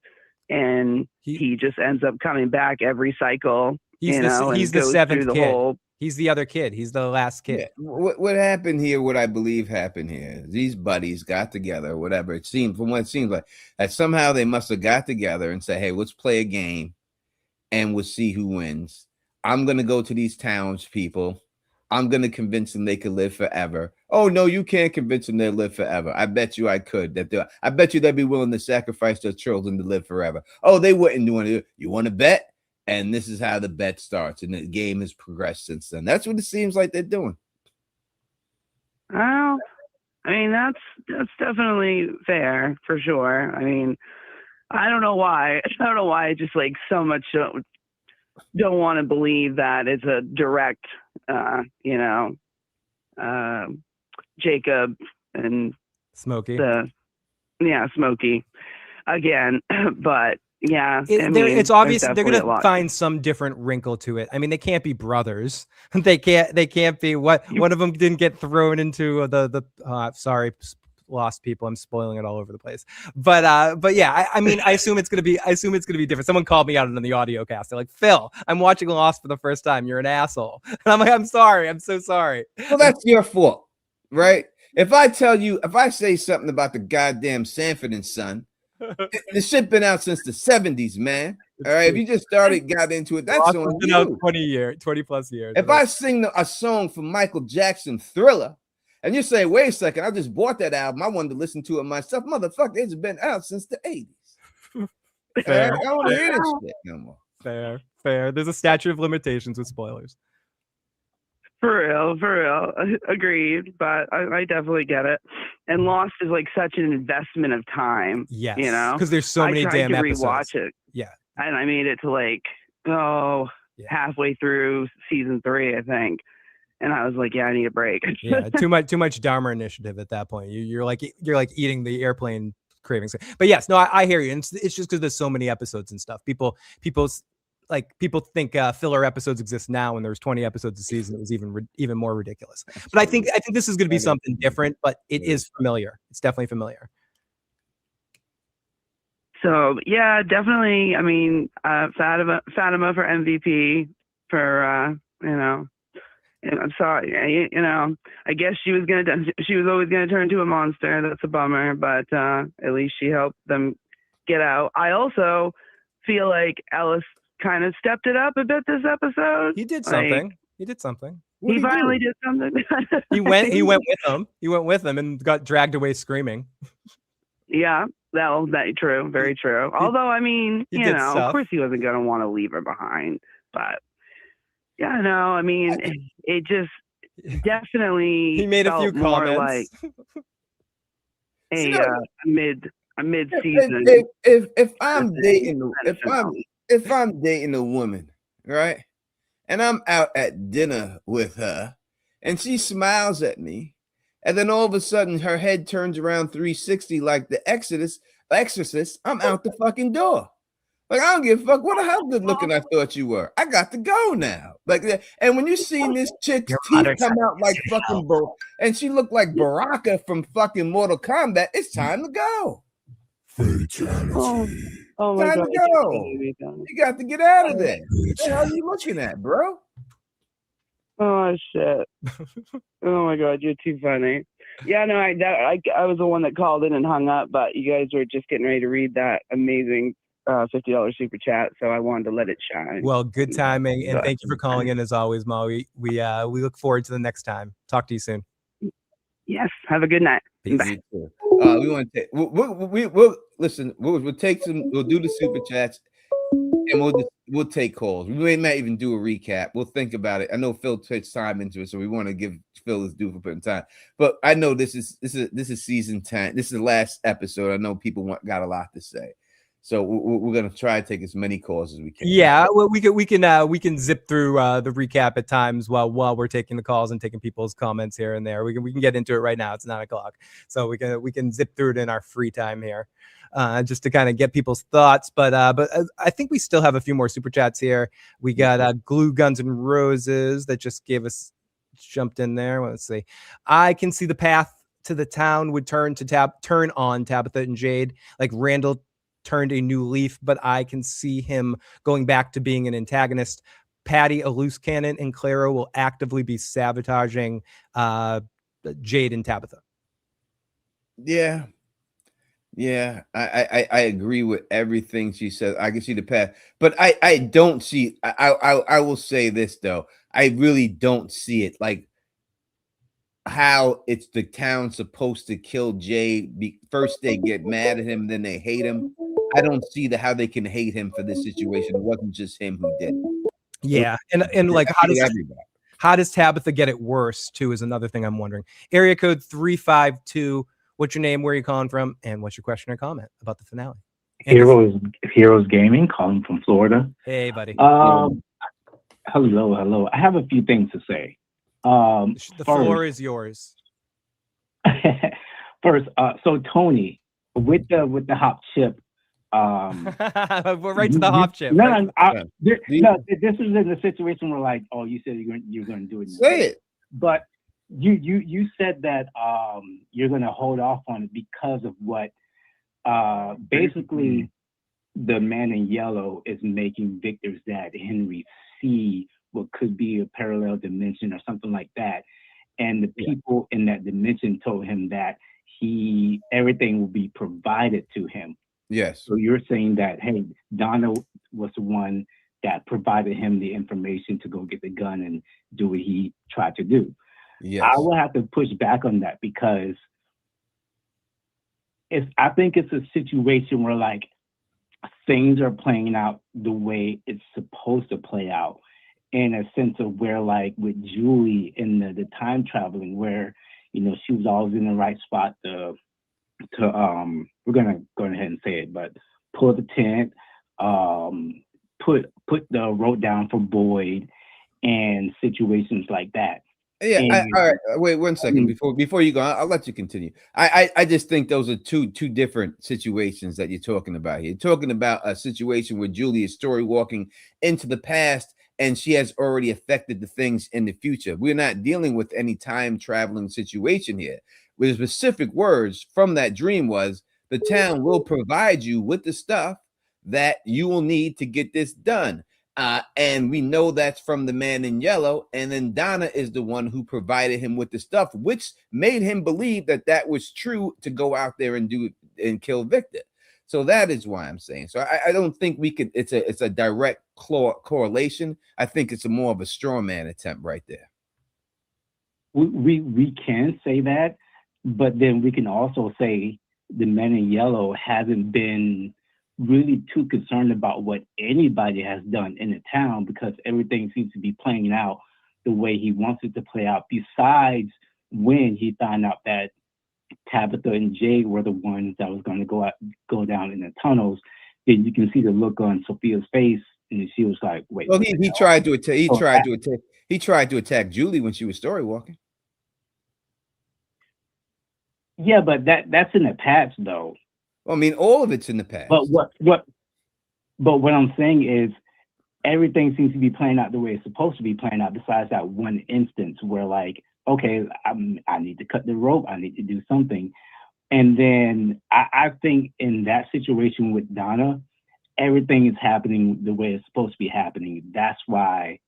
and he just ends up coming back every cycle. He's the seventh kid. He's the other kid. He's the last kid. Yeah. What happened here? What I believe happened here? These buddies got together. Whatever it seemed, from what it seems like, that somehow they must have got together and say, "Hey, let's play a game, and we'll see who wins." I'm gonna go to these townspeople. I'm going to convince them they could live forever. Oh, no, you can't convince them they'll live forever. I bet you I could. I bet you they'd be willing to sacrifice their children to live forever. Oh, they wouldn't do it. You want to bet? And this is how the bet starts. And the game has progressed since then. That's what it seems like they're doing. Well, I mean, that's definitely fair for sure. I mean, I don't know why. I just like so much don't want to believe that it's a direct, Jacob and Smokey. Smokey again. But yeah, it's obvious they're going to find some different wrinkle to it. I mean, they can't be brothers. They can't be one of them didn't get thrown into the sorry, Lost people. I'm spoiling it all over the place. But yeah, I mean, I assume it's gonna be different. Someone called me out on the audio cast. They're like, Phil, I'm watching Lost for the first time. You're an asshole. And I'm like, I'm sorry. I'm so sorry. Well, that's your fault, right? If I say something about the goddamn Sanford and Son, the shit been out since the 70s, man. All right. If you just got into it, that's on been you. out 20 plus years. If I sing a song from Michael Jackson, Thriller, and you say, wait a second, I just bought that album. I wanted to listen to it myself. Motherfucker, it's been out since the 80s. Fair. I don't want to hear this shit no more. Fair. There's a statute of limitations with spoilers. For real. Agreed. But I definitely get it. And Lost is like such an investment of time. Yes. Because there's so many damn episodes. Rewatch it. Yeah. And I made it to halfway through season 3, I think. And I was like, yeah, I need a break. Yeah, too much Dharma initiative at that point. You're like eating the airplane cravings. But yes, no, I hear you. And it's just because there's so many episodes and stuff. People think filler episodes exist now, when there was 20 episodes a season. It was even more ridiculous. But I think this is going to be something different. But it is familiar. It's definitely familiar. So yeah, definitely. I mean, Fatima for MVP for And I'm sorry, I guess she was always gonna turn into a monster. That's a bummer, but at least she helped them get out. I also feel like Ellis kind of stepped it up a bit this episode. He did something. He finally did something. He went with him. He went with him and got dragged away screaming. Yeah, that's true. Very true. Although, I mean, of course he wasn't gonna want to leave her behind, but. Yeah, no, I mean, it just definitely he made a few comments. Like a mid-season. If I'm dating a woman, right, and I'm out at dinner with her, and she smiles at me, and then all of a sudden her head turns around 360 like the Exorcist, I'm out the fucking door. Like, I don't give a fuck. How good looking I thought you were. I got to go now. Like, and when you see this chick's teeth come out like fucking and she looked like Baraka from fucking Mortal Kombat, it's time to go. Fatality. Oh my time God. to go. You got to get out of there. What the hell are you looking at, bro? Oh shit! Oh my god, you're too funny. Yeah, no, I was the one that called in and hung up, but you guys were just getting ready to read that amazing $50 super chat, so I wanted to let it shine. Well, good timing, and thank you for calling in as always, Mo. We look forward to the next time. Talk to you soon. Yes, have a good night. Peace. Bye. We want to take. We'll listen. We'll take some. We'll do the super chats, and we'll take calls. We may not even do a recap. We'll think about it. I know Phil takes time into it, so we want to give Phil his due for putting time. But I know this is season 10. This is the last episode. I know people got a lot to say, so we're gonna try to take as many calls as we can. Yeah, well, we can zip through the recap at times while we're taking the calls and taking people's comments here and there. We can get into it right now. It's 9:00, so we can zip through it in our free time here, just to kind of get people's thoughts. But I think we still have a few more super chats here. We got Glue Guns and Roses that just jumped in there. Let's see. I can see the path to the town would turn on Tabitha and Jade, like Randall turned a new leaf, but I can see him going back to being an antagonist. Patty, a loose cannon, and Clara will actively be sabotaging Jade and Tabitha. Yeah, I agree with everything she says. I can see the path, but I don't see. I will say this though. I really don't see it like how it's the town supposed to kill Jay. First they get mad at him, then they hate him. I don't see how they can hate him for this situation. It wasn't just him who did it. Yeah, and like how does Tabitha get it worse too is another thing I'm wondering. Area code 352. What's your name? Where are you calling from? And what's your question or comment about the finale? Heroes Gaming, calling from Florida. Hey, buddy. Hello. I have a few things to say. The floor is yours. First, so Tony, with the hop chip, we're right to the hop chip. This was in the situation where, like, oh, you said you're going to do it. Say it. But you said that you're going to hold off on it because of what basically the man in yellow is making Victor's dad Henry see what could be a parallel dimension or something like that, and the people in that dimension told him that everything will be provided to him. Yes. So you're saying that, hey, Donna was the one that provided him the information to go get the gun and do what he tried to do. Yes. I will have to push back on that because I think it's a situation where, like, things are playing out the way it's supposed to play out, in a sense of where, like, with Julie in the time traveling, where, you know, she was always in the right spot to we're gonna go ahead and say it, but pull the tent, put the rope down for Boyd, and situations like that. Yeah. All right. Wait 1 second before you go. I'll let you continue. I just think those are two different situations that you're talking about here. You're talking about a situation where Julie is story walking into the past, and she has already affected the things in the future. We're not dealing with any time traveling situation here. With specific words from that dream was, the town will provide you with the stuff that you will need to get this done. And we know that's from the man in yellow. And then Donna is the one who provided him with the stuff, which made him believe that was true to go out there and do and kill Victor. So that is why I'm saying. So I don't think we could. It's a direct correlation. I think it's more of a straw man attempt right there. We can say that, but then we can also say the man in yellow hasn't been really too concerned about what anybody has done in the town, because everything seems to be playing out the way he wants it to play out, besides when he found out that Tabitha and Jade were the ones that was going to go down in the tunnels. Then you can see the look on Sophia's face, and she was like, "Wait." Well, he tried to attack. He tried to attack Julie when she was story walking. Yeah, but that's in the past, though. Well, I mean, all of it's in the past. But what I'm saying is, everything seems to be playing out the way it's supposed to be playing out, besides that one instance where, like, okay, I need to cut the rope, I need to do something. And then I think in that situation with Donna, everything is happening the way it's supposed to be happening. That's why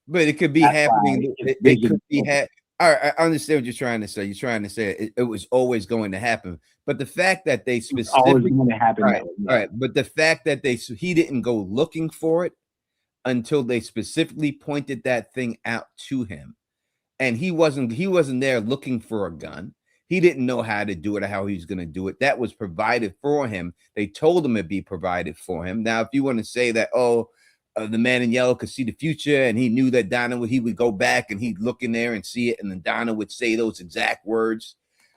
But it could be That's happening. why it's It big could be and All right, I understand what you're trying to say. You're trying to say it was always going to happen. But the fact that they it's always specifically, going to happen all that right, way. all Yeah. right. But the fact that he didn't go looking for it until they specifically pointed that thing out to him, and he wasn't there looking for a gun. He didn't know how to do it or how he was going to do it. That was provided for him. They told him it'd be provided for him. Now, if you want to say that, the man in yellow could see the future and he knew that he would go back and he'd look in there and see it, and then Donna would say those exact words.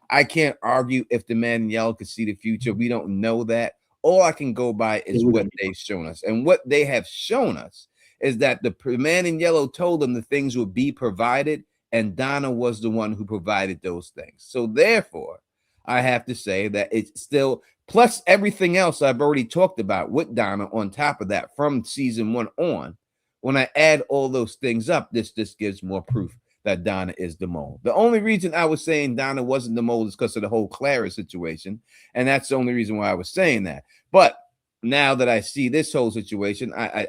I can't argue if the man in yellow could see the future. We don't know that. All I can go by is what they've shown us. And what they have shown us is that the man in yellow told them the things would be provided, and Donna was the one who provided those things. So therefore, I have to say that it's still, plus everything else I've already talked about with Donna on top of that from season 1 on. When I add all those things up, this gives more proof that Donna is the mole. The only reason I was saying Donna wasn't the mole is because of the whole Clara situation. And that's the only reason why I was saying that. But now that I see this whole situation, I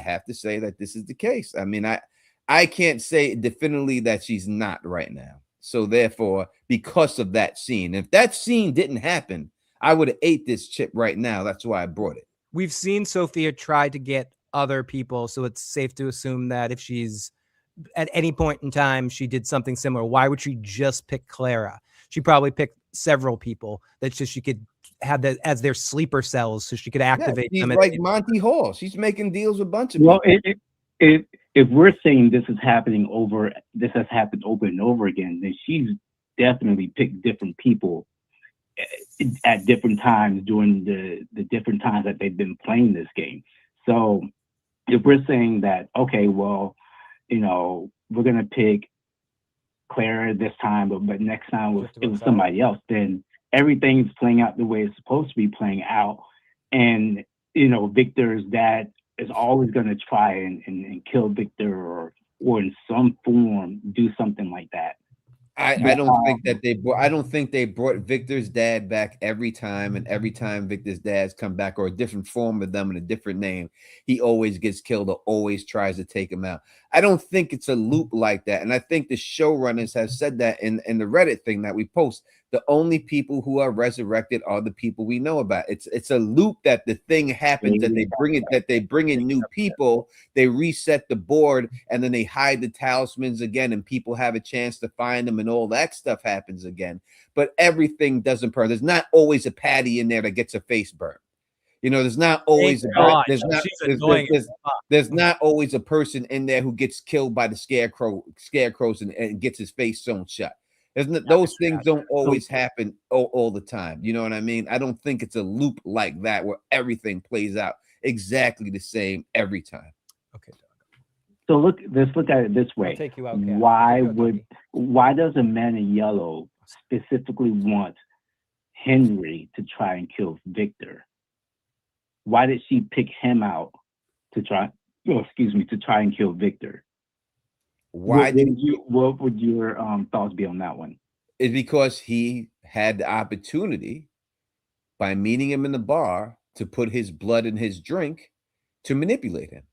have to say that this is the case. I mean, I can't say definitively that she's not right now. So therefore, because of that scene, if that scene didn't happen, I would have ate this chip right now. That's why I brought it. We've seen Sophia try to get other people, so it's safe to assume that if she's at any point in time she did something similar, why would she just pick Clara? She probably picked several people that she could have that as their sleeper cells, so she could activate them. Like Monty Hall. She's making deals with a bunch of people. Well, if we're saying this has happened over and over again, then she's definitely picked different people at different times during the different times that they've been playing this game. So if we're saying that, okay, well, we're gonna pick Clara this time, but next time it was somebody else, then everything's playing out the way it's supposed to be playing out. And Victor's dad is always going to try and kill Victor or in some form do something like that. I don't think they brought Victor's dad back every time, and every time Victor's dad's come back or a different form of them and a different name, he always gets killed or always tries to take him out. I don't think it's a loop like that. And I think the showrunners have said that in the Reddit thing that we post. The only people who are resurrected are the people we know about. It's a loop that the thing happens, that they bring in new people, they reset the board, and then they hide the talismans again, and people have a chance to find them, and all that stuff happens again. But everything doesn't burn. There's not always a Patty in there that gets a face burn. There's not always there's not always a person in there who gets killed by the scarecrows and gets his face sewn shut. Those things don't always happen all the time. You know what I mean? I don't think it's a loop like that where everything plays out exactly the same every time. Okay. So let's look at it this way. I'll take you out, why does a man in yellow specifically want Henry to try and kill Victor? Why did she pick him out to try and kill Victor? What would your thoughts be on that one? It's because he had the opportunity by meeting him in the bar to put his blood in his drink to manipulate him.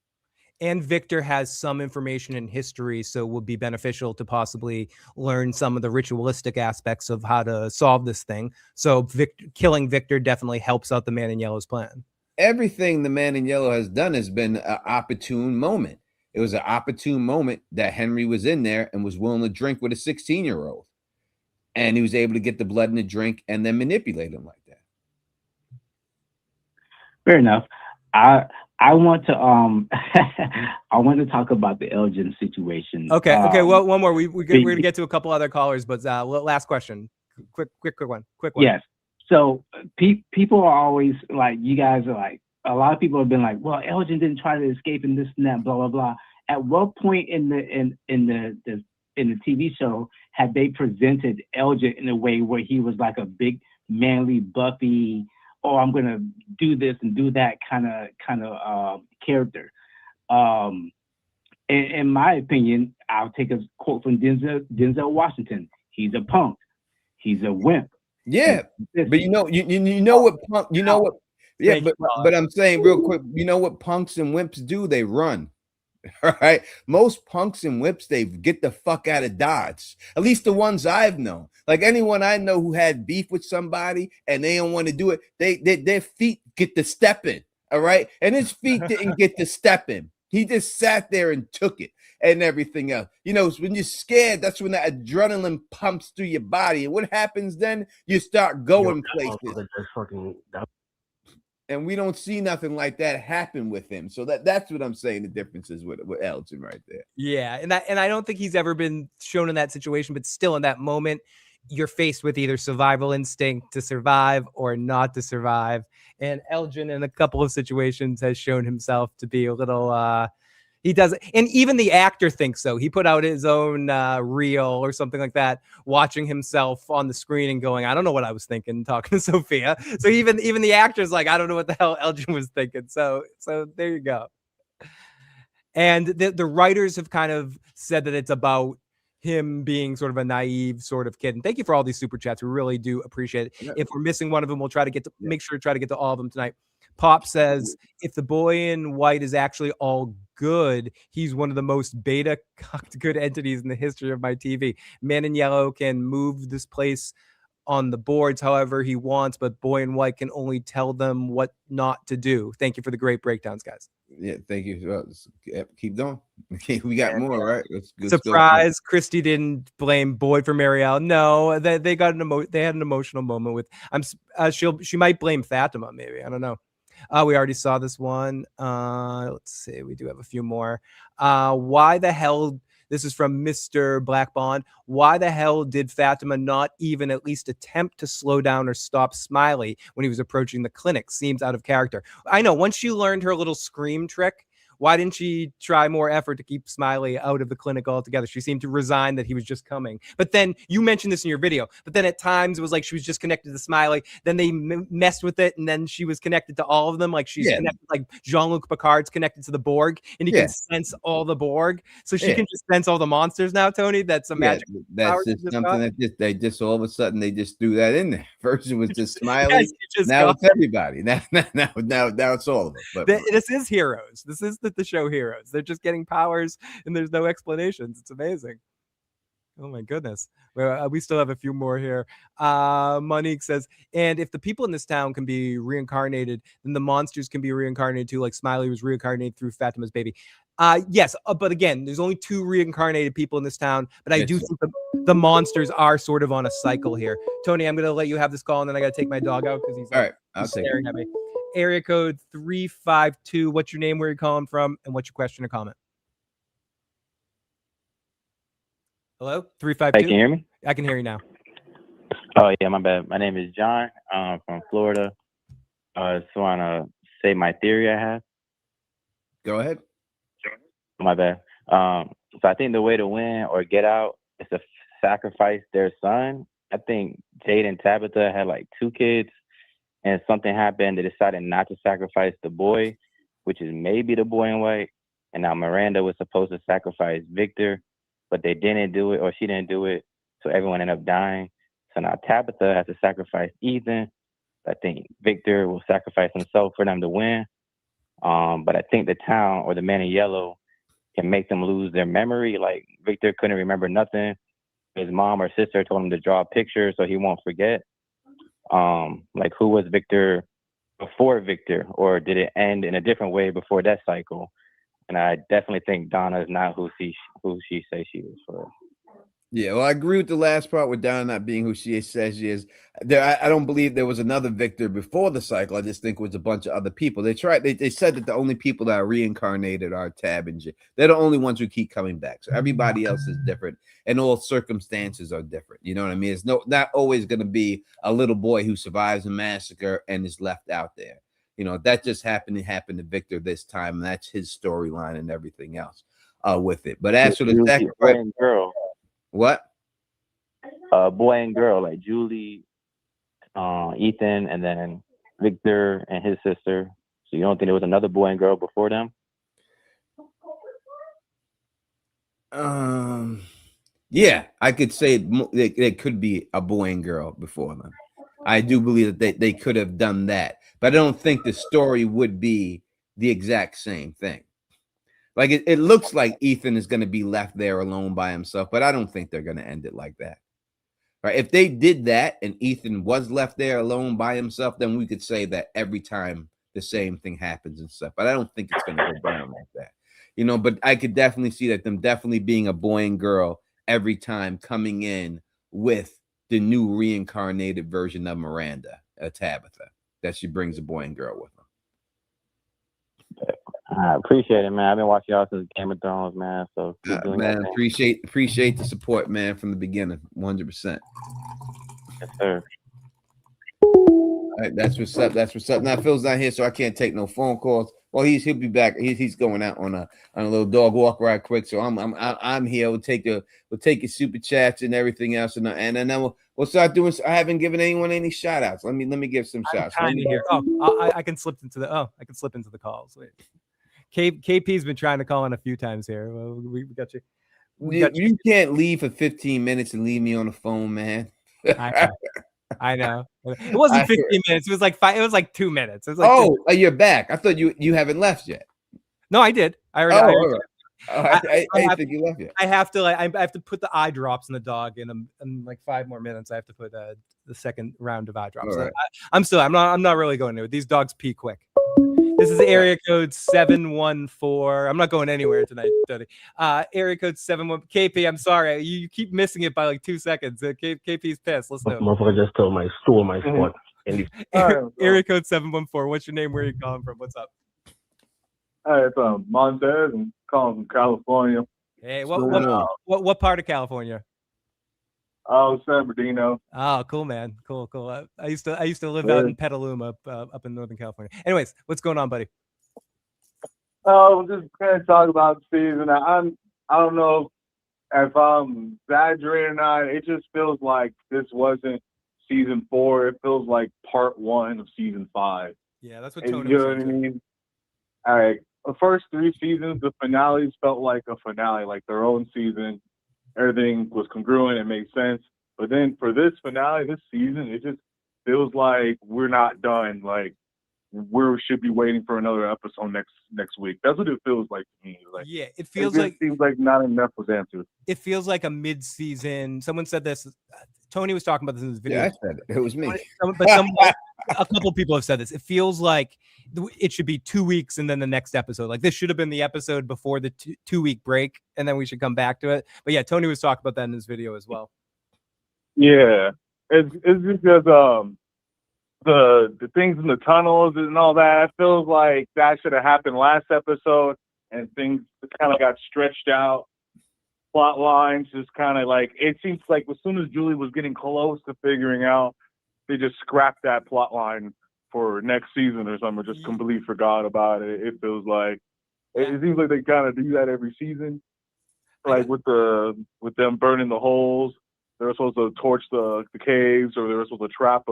And Victor has some information in history, so it would be beneficial to possibly learn some of the ritualistic aspects of how to solve this thing. So killing Victor definitely helps out the Man in Yellow's plan. Everything the Man in Yellow has done has been an opportune moment. It was an opportune moment that Henry was in there and was willing to drink with a 16-year-old. And he was able to get the blood in the drink and then manipulate him like that. Fair enough. I want to I want to talk about the Elgin situation. Okay. Well, one more. We're going to get to a couple other callers, but last question. Quick one. Yes. So people are always like, you guys are like, a lot of people have been like, well, Elgin didn't try to escape and this and that, blah blah blah. At what point in the TV show had they presented Elgin in a way where he was like a big manly Buffy, oh, I'm gonna do this and do that kind of character? In my opinion, I'll take a quote from Denzel Washington. He's a punk. He's a wimp. Yeah, but you know what punk. You know what? Yeah, but I'm saying real quick. You know what punks and wimps do? They run. All right. Most punks and whips, they get the fuck out of Dodge. At least the ones I've known. Like anyone I know who had beef with somebody and they don't want to do it, their feet get to stepping. All right. And his feet didn't get to stepping. He just sat there and took it and everything else. You know, when you're scared, that's when that adrenaline pumps through your body. And what happens then? You start going places. And we don't see nothing like that happen with him. So that's what I'm saying. The difference is with Elgin right there. Yeah, and I don't think he's ever been shown in that situation, but still in that moment, you're faced with either survival instinct to survive or not to survive. And Elgin, in a couple of situations, has shown himself to be a little. He doesn't, and even the actor thinks so. He put out his own reel or something like that, watching himself on the screen and going, "I don't know what I was thinking," talking to Sophia. So even the actor's like, "I don't know what the hell Elgin was thinking." So there you go. And the writers have kind of said that it's about him being sort of a naive sort of kid. And thank you for all these super chats. We really do appreciate it. Yeah. If we're missing one of them, we'll try to get to make sure to try to get to all of them tonight. Pop says, if the boy in white is actually all good, he's one of the most beta cucked good entities in the history of my TV. Man in yellow can move this place on the boards however he wants, but boy in white can only tell them what not to do. Thank you for the great breakdowns, guys. Yeah, thank you. Keep going. We got more, right? That's good. Surprise! Christy didn't blame Boyd for Marielle. No, they got they had an emotional moment with. She might blame Fatima. Maybe, I don't know. We already saw this one. Let's see. We do have a few more. Why the hell? This is from Mr. Black Bond. Why the hell did Fatima not even at least attempt to slow down or stop Smiley when he was approaching the clinic? Seems out of character. I know. Once she learned her little scream trick, why didn't she try more effort to keep Smiley out of the clinic altogether? She seemed to resign that he was just coming. But then you mentioned this in your video. But then at times it was like she was just connected to Smiley. Then they messed with it, and then she was connected to all of them. Like she's connected, like Jean-Luc Picard's connected to the Borg, and he can sense all the Borg. So she can just sense all the monsters now, Tony. That's a magic. That's just something that they just all of a sudden they just threw that in there. First it was just Smiley. Now it's everybody. Now it's all of them. But this is Heroes. This is the show Heroes. They're just getting powers and there's no explanations. It's amazing. Oh my goodness. Well, we still have a few more here. Monique says, and if the people in this town can be reincarnated, then the monsters can be reincarnated too, like Smiley was reincarnated through Fatima's baby. Yes, but again, there's only 2 reincarnated people in this town, but I do think the monsters are sort of on a cycle here. Tony, I'm going to let you have this call, and then I got to take my dog out because he's all right. I'll take staring at me. Area code 352. What's your name? Where you're calling from? And what's your question or comment? Hello? 352. Hey, can you hear me? I can hear you now. Oh, yeah, my bad. My name is John. I'm from Florida. I just want to say my theory I have. Go ahead. My bad. So I think the way to win or get out is to sacrifice their son. I think Jade and Tabitha had like 2 kids. And something happened, they decided not to sacrifice the boy, which is maybe the boy in white. And now Miranda was supposed to sacrifice Victor, but they didn't do it, or she didn't do it. So everyone ended up dying. So now Tabitha has to sacrifice Ethan. I think Victor will sacrifice himself for them to win. But I think the town or the man in yellow can make them lose their memory. Like Victor couldn't remember nothing. His mom or sister told him to draw a picture so he won't forget. Like who was Victor before Victor, or did it end in a different way before that cycle? And I definitely think Donna is not who she says she is for her. Yeah, well, I agree with the last part with Donna not being who she says she is. I don't believe there was another Victor before the cycle. I just think it was a bunch of other people. They said that the only people that are reincarnated are Tab and Jay. They're the only ones who keep coming back. So everybody else is different, and all circumstances are different. You know what I mean? It's not always going to be a little boy who survives a massacre and is left out there. You know, that just happened to Victor this time, and that's his storyline and everything else with it. But as for the sacrifice, girl. What? Boy and girl, like Julie, Ethan, and then Victor and his sister. So you don't think there was another boy and girl before them? Yeah, I could say it could be a boy and girl before them. I do believe that they could have done that, but I don't think the story would be the exact same thing. Like it looks like Ethan is going to be left there alone by himself, but I don't think they're going to end it like that. Right? If they did that and Ethan was left there alone by himself, then we could say that every time the same thing happens and stuff. But I don't think it's going to go down like that. You know, but I could definitely see that them definitely being a boy and girl every time, coming in with the new reincarnated version of Miranda, Tabitha, that she brings a boy and girl with her. I appreciate it, man. I've been watching y'all since Game of Thrones, man. So keep doing man, that, appreciate the support, man, from the beginning, 100%. Yes, sir. All right, that's what's up. That's what's up. Now Phil's not here, so I can't take no phone calls. Well, he'll be back. He's going out on a little dog walk right quick. So I'm here. We'll take your super chats and everything else, and then we'll start doing. I haven't given anyone any shout outs. Let me give some shout outs. I can slip into the calls. Wait. KP's been trying to call in a few times here. Well, we got you. You can't leave for 15 minutes and leave me on the phone, man. I know. It wasn't 15 minutes. It was like 5. It was like 2 minutes. It was like you're back. I thought you haven't left yet. No, I did. I think you left yet. I have to put the eye drops in the dog in like 5 more minutes. I have to put the second round of eye drops. Right. I'm not really going to. These dogs pee quick. This is area code 714. I'm not going anywhere tonight, Tony. Area code 71. KP, I'm sorry. You keep missing it by like 2 seconds. KP's pissed. Listen to him. Motherfucker just stole my spot. Area code 714. What's your name? Where are you calling from? What's up? Hey, it's Montez. I'm calling from California. Hey, what part of California? Oh, San Bernardino. Oh, cool, man. Cool. I used to live out in Petaluma, up in Northern California. Anyways, what's going on, buddy? Oh, just kind of talk about the season. I don't know if I'm exaggerating or not. It just feels like this wasn't season 4. It feels like part 1 of season 5. Yeah, that's what Tony you was know what I saying. mean? All right. The first 3 seasons, the finales felt like a finale, like their own season. Everything was congruent. It made sense. But then for this finale, this season, it just feels like we're not done. Like we should be waiting for another episode next week. That's what it feels like to me. Like, yeah, it seems like not enough was answered. It feels like a mid-season. Someone said this. Tony was talking about this in his video. Yeah, I said it. It was me. A couple of people have said this. It feels like it should be 2 weeks and then the next episode. Like this should have been the episode before the 2-week break, and then we should come back to it. But yeah, Tony was talking about that in his video as well. Yeah, it's because the things in the tunnels and all that. It feels like that should have happened last episode, and things kind of got stretched out. Plot lines just kind of like, it seems like as soon as Julie was getting close to figuring out, they just scrapped that plot line for next season or something, or just completely forgot about it. It feels like it seems like they kind of do that every season, like with them burning the holes. They were supposed to torch the caves, or they were supposed to trap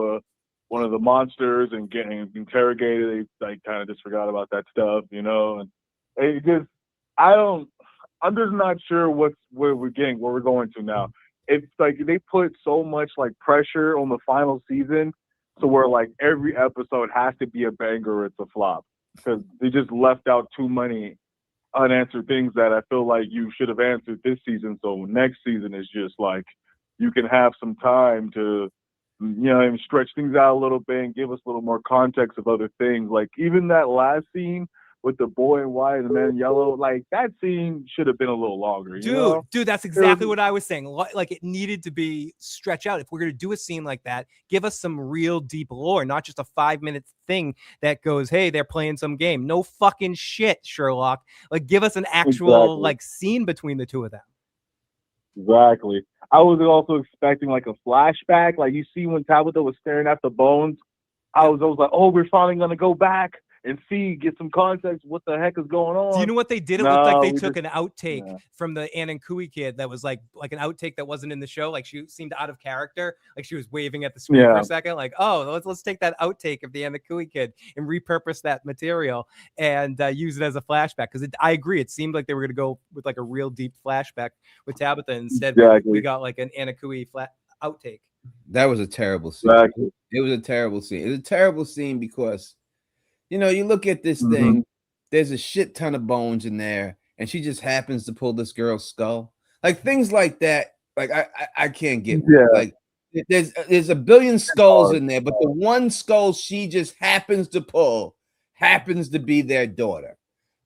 one of the monsters and getting interrogated. They kind of just forgot about that stuff, you know. And it just, I'm just not sure where we're going to now. It's like they put so much like pressure on the final season, so where like every episode has to be a banger or it's a flop, because they just left out too many unanswered things that I feel like you should have answered this season. So next season is just like you can have some time to, you know, stretch things out a little bit and give us a little more context of other things. Like even that last scene with the boy in white and the man in yellow, like that scene should have been a little longer. Dude, that's exactly what I was saying. Like it needed to be stretched out. If we're going to do a scene like that, give us some real deep lore, not just a 5-minute thing that goes, hey, they're playing some game. No fucking shit, Sherlock. Like give us an actual like scene between the two of them. Exactly. I was also expecting like a flashback. Like you see when Tabitha was staring at the bones, I was like, oh, we're finally going to go back and get some context. What the heck is going on? Do you know what they did? It looked like they took an outtake from the Ann and Kui kid that was like an outtake that wasn't in the show. Like she seemed out of character. Like she was waving at the screen for a second. Like, oh, let's take that outtake of the Ann and Kui kid and repurpose that material and use it as a flashback. Because I agree. It seemed like they were going to go with like a real deep flashback with Tabitha. Instead, we got like an Ann and Kui outtake. That was a terrible scene. Exactly. It was a terrible scene. It was a terrible scene because, you know, you look at this thing, there's a shit ton of bones in there, and she just happens to pull this girl's skull. Like things like that. Like I can't get with. Yeah. Like there's a billion skulls in there, but the one skull she just happens to pull happens to be their daughter.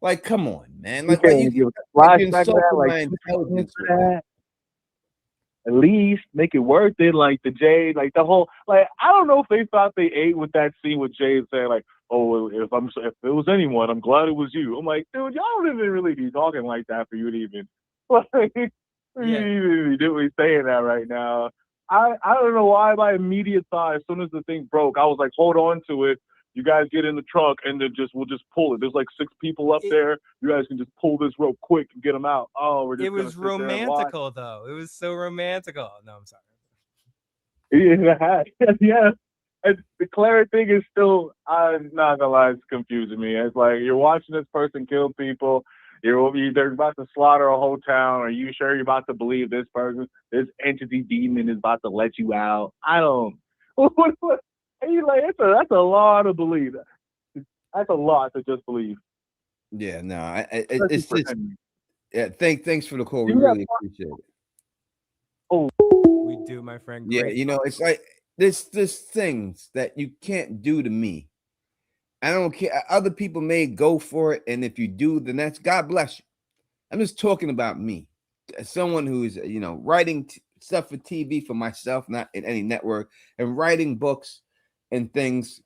Like, come on, man. You Like can't you give a you're flashback to that, insulting like my 2 intelligence seconds with for that. that. At least make it worth it, like the Jade, like the whole, like I don't know if they thought they ate with that scene with Jade saying like, "Oh, if it was anyone, I'm glad it was you." I'm like, dude, y'all don't even really be talking like that for you to even like you even saying that right now. I don't know why my immediate thought as soon as the thing broke, I was like, hold on to it. You guys get in the trunk and then we'll just pull it. There's like 6 people up there. You guys can just pull this real quick and get them out. Oh, we're just It was romantical, though. It was so romantical. No, I'm sorry. Yeah. And the Clara thing is still, I'm not gonna lie, it's confusing me. It's like you're watching this person kill people. They're about to slaughter a whole town. Are you sure you're about to believe this person? This entity demon is about to let you out. I don't. And you like that's a lot to believe. That's a lot to just believe. Yeah, no, it's just yeah. Thanks for the call. We Yeah. really appreciate it. Oh, we do, my friend. Yeah, Great. you know, it's like there's things that you can't do to me. I don't care. Other people may go for it, and if you do, then that's God bless you. I'm just talking about me, as someone who is, you know, writing stuff for TV for myself, not in any network, and writing books and things.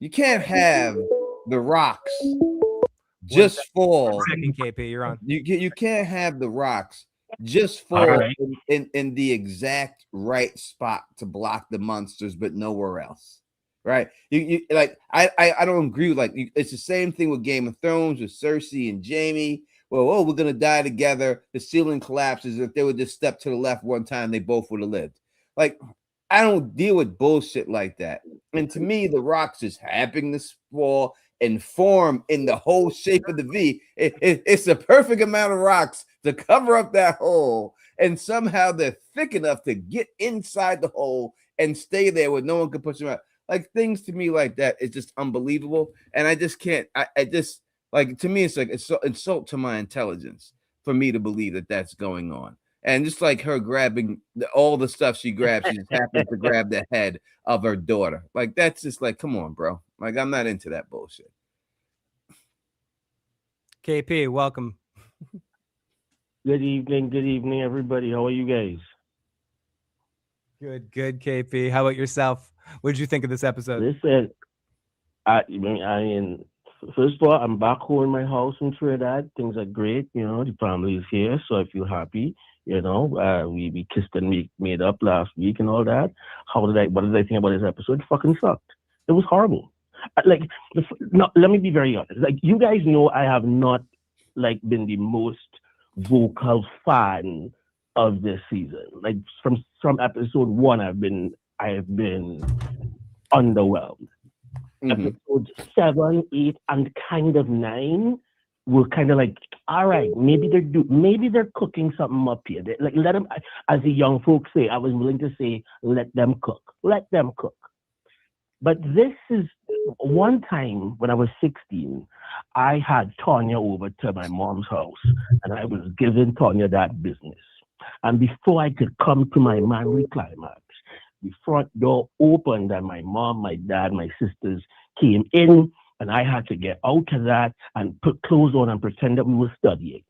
You can't have the rocks just fall. Second, KP, you're on. You can't have the rocks just fall in the exact right spot to block the monsters, but nowhere else. Right? You like I don't agree with it's the same thing with Game of Thrones with Cersei and Jaime. Well, we're gonna die together. The ceiling collapses. If they would just step to the left one time, they both would have lived. Like, I don't deal with bullshit like that. And to me, the rocks just happen to fall and form in the whole shape of the V. It's the perfect amount of rocks to cover up that hole, and somehow they're thick enough to get inside the hole and stay there where no one can push them out. Like, things to me like that is just unbelievable, and I just can't. I just like, to me, it's like it's insult to my intelligence for me to believe that that's going on. And just like her grabbing all the stuff she grabs, she just happens to grab the head of her daughter. Like, that's just like, come on, bro. Like, I'm not into that bullshit. KP, welcome. Good evening, everybody. How are you guys? Good, KP. How about yourself? What did you think of this episode? Listen, first of all, I'm back home in my house in Trinidad. Things are great. You know, the family is here, so I feel happy. You know, we kissed and made up last week and all that. What did I think about this episode? It fucking sucked. It was horrible. Let me be very honest. Like, you guys know, I have not been the most vocal fan of this season. Like, from episode 1, I have been underwhelmed. Mm-hmm. Episodes 7, 8, and kind of 9 were kind of like, all right, maybe they're cooking something up here. Let them, as the young folks say. I was willing to say, let them cook. But this is one time when I was 16, I had Tanya over to my mom's house, and I was giving Tanya that business. And before I could come to my manly climax, the front door opened, and my mom, my dad, my sisters came in, and I had to get out of that and put clothes on and pretend that we were studying.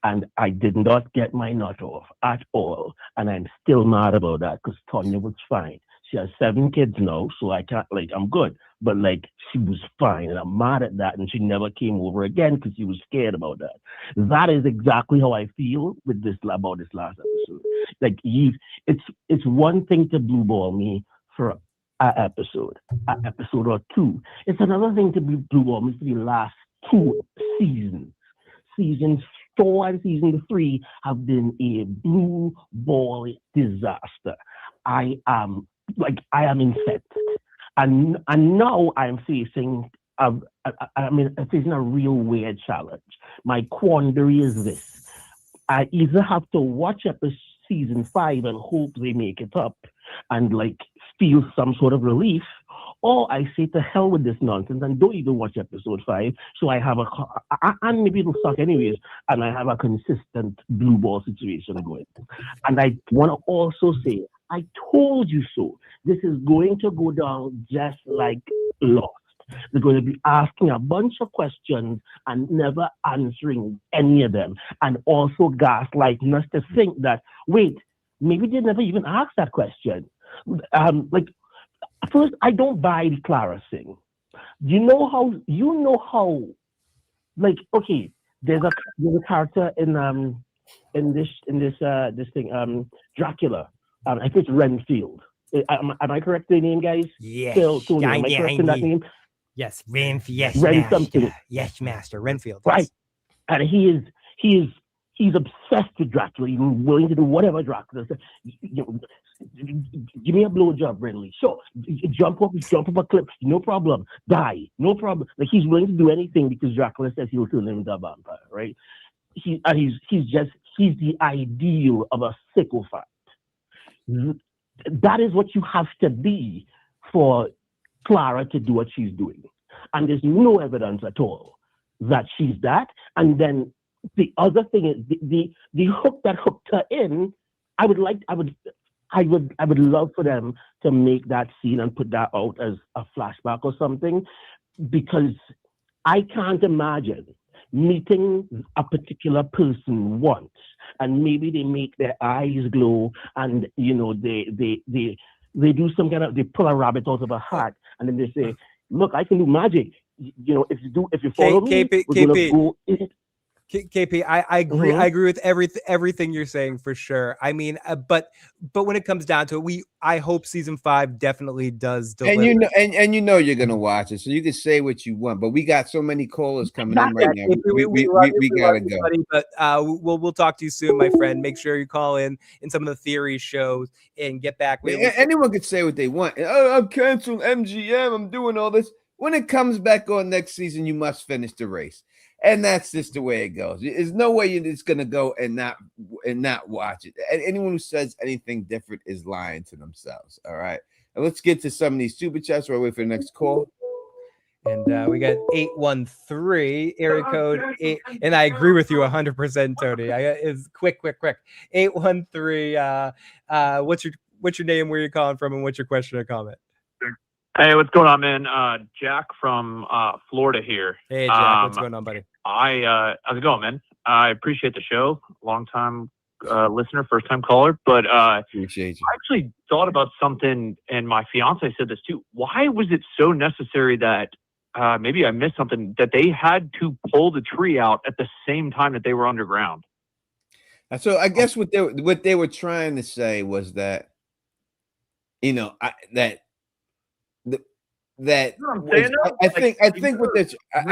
And I did not get my nut off at all. And I'm still mad about that because Tanya was fine. She has 7 kids now, so I can't, I'm good. But, she was fine, and I'm mad at that, and she never came over again because she was scared about that. That is exactly how I feel about this last episode. It's one thing to blue ball me for an episode or 2. It's another thing to be blue ball me for the last 2 seasons. Seasons 4 and season 3 have been a blue ball disaster. I am infected, and now I'm facing facing a real weird challenge. My quandary is this: I either have to watch season 5 and hope they make it up and feel some sort of relief, or I say to hell with this nonsense and don't even watch episode 5. So I have and maybe it'll suck anyways, and I have a consistent blue ball situation going. And I want to also say, I told you so. This is going to go down just like Lost. They're going to be asking a bunch of questions and never answering any of them. And also gaslighting us to think that, wait, maybe they never even asked that question. Like, first, I don't buy the Clara thing. You know how, like, okay, there's a character in this thing, Dracula. I think it's Renfield. Am I correct in the name, guys? Yes. Tony, am I correct in that name? Yes, Renfield. Yes, Ren master. something. Yes, master. Renfield. Right. Yes. And he's obsessed with Dracula. He's willing to do whatever Dracula says. Give me a blowjob, Brinley. Sure. Jump up a cliff, no problem. Die, no problem. Like, he's willing to do anything because Dracula says he'll turn him into a vampire, right? He's the ideal of a psychopath. That is what you have to be for Clara to do what she's doing. And there's no evidence at all that she's that. And then the other thing is the hook that hooked her in. I would love for them to make that scene and put that out as a flashback or something, because I can't imagine meeting a particular person once and maybe they make their eyes glow and they do some kind of, they pull a rabbit out of a hat and then they say, look, I can do magic. If you follow me, we're gonna go in. KP, I agree. Mm-hmm. I agree with everything you're saying for sure. I mean, but when it comes down to it, I hope season 5 definitely does deliver. And you're gonna watch it, so you can say what you want. But we got so many callers coming in right now. We gotta go. But we'll talk to you soon, my friend. Make sure you call in some of the theory shows and get back. Anyone could say what they want. Oh, I'm canceling MGM. I'm doing all this. When it comes back on next season, you must finish the race. And that's just the way it goes. There's no way it's gonna go and not watch it. And anyone who says anything different is lying to themselves. All right. And let's get to some of these super chats while we wait for the next call. And we got 813 area code 8, and I agree with you 100%, Tony. Is quick. 813. What's your name? Where you calling from? And what's your question or comment? Hey, what's going on, man? Jack from Florida here. Hey, Jack, what's going on, buddy? How's it going, man? I appreciate the show. Long time listener, first time caller. But appreciate you. I actually thought about something, and my fiance said this too. Why was it so necessary that maybe I missed something, that they had to pull the tree out at the same time that they were underground? So I guess what they were trying to say was that, I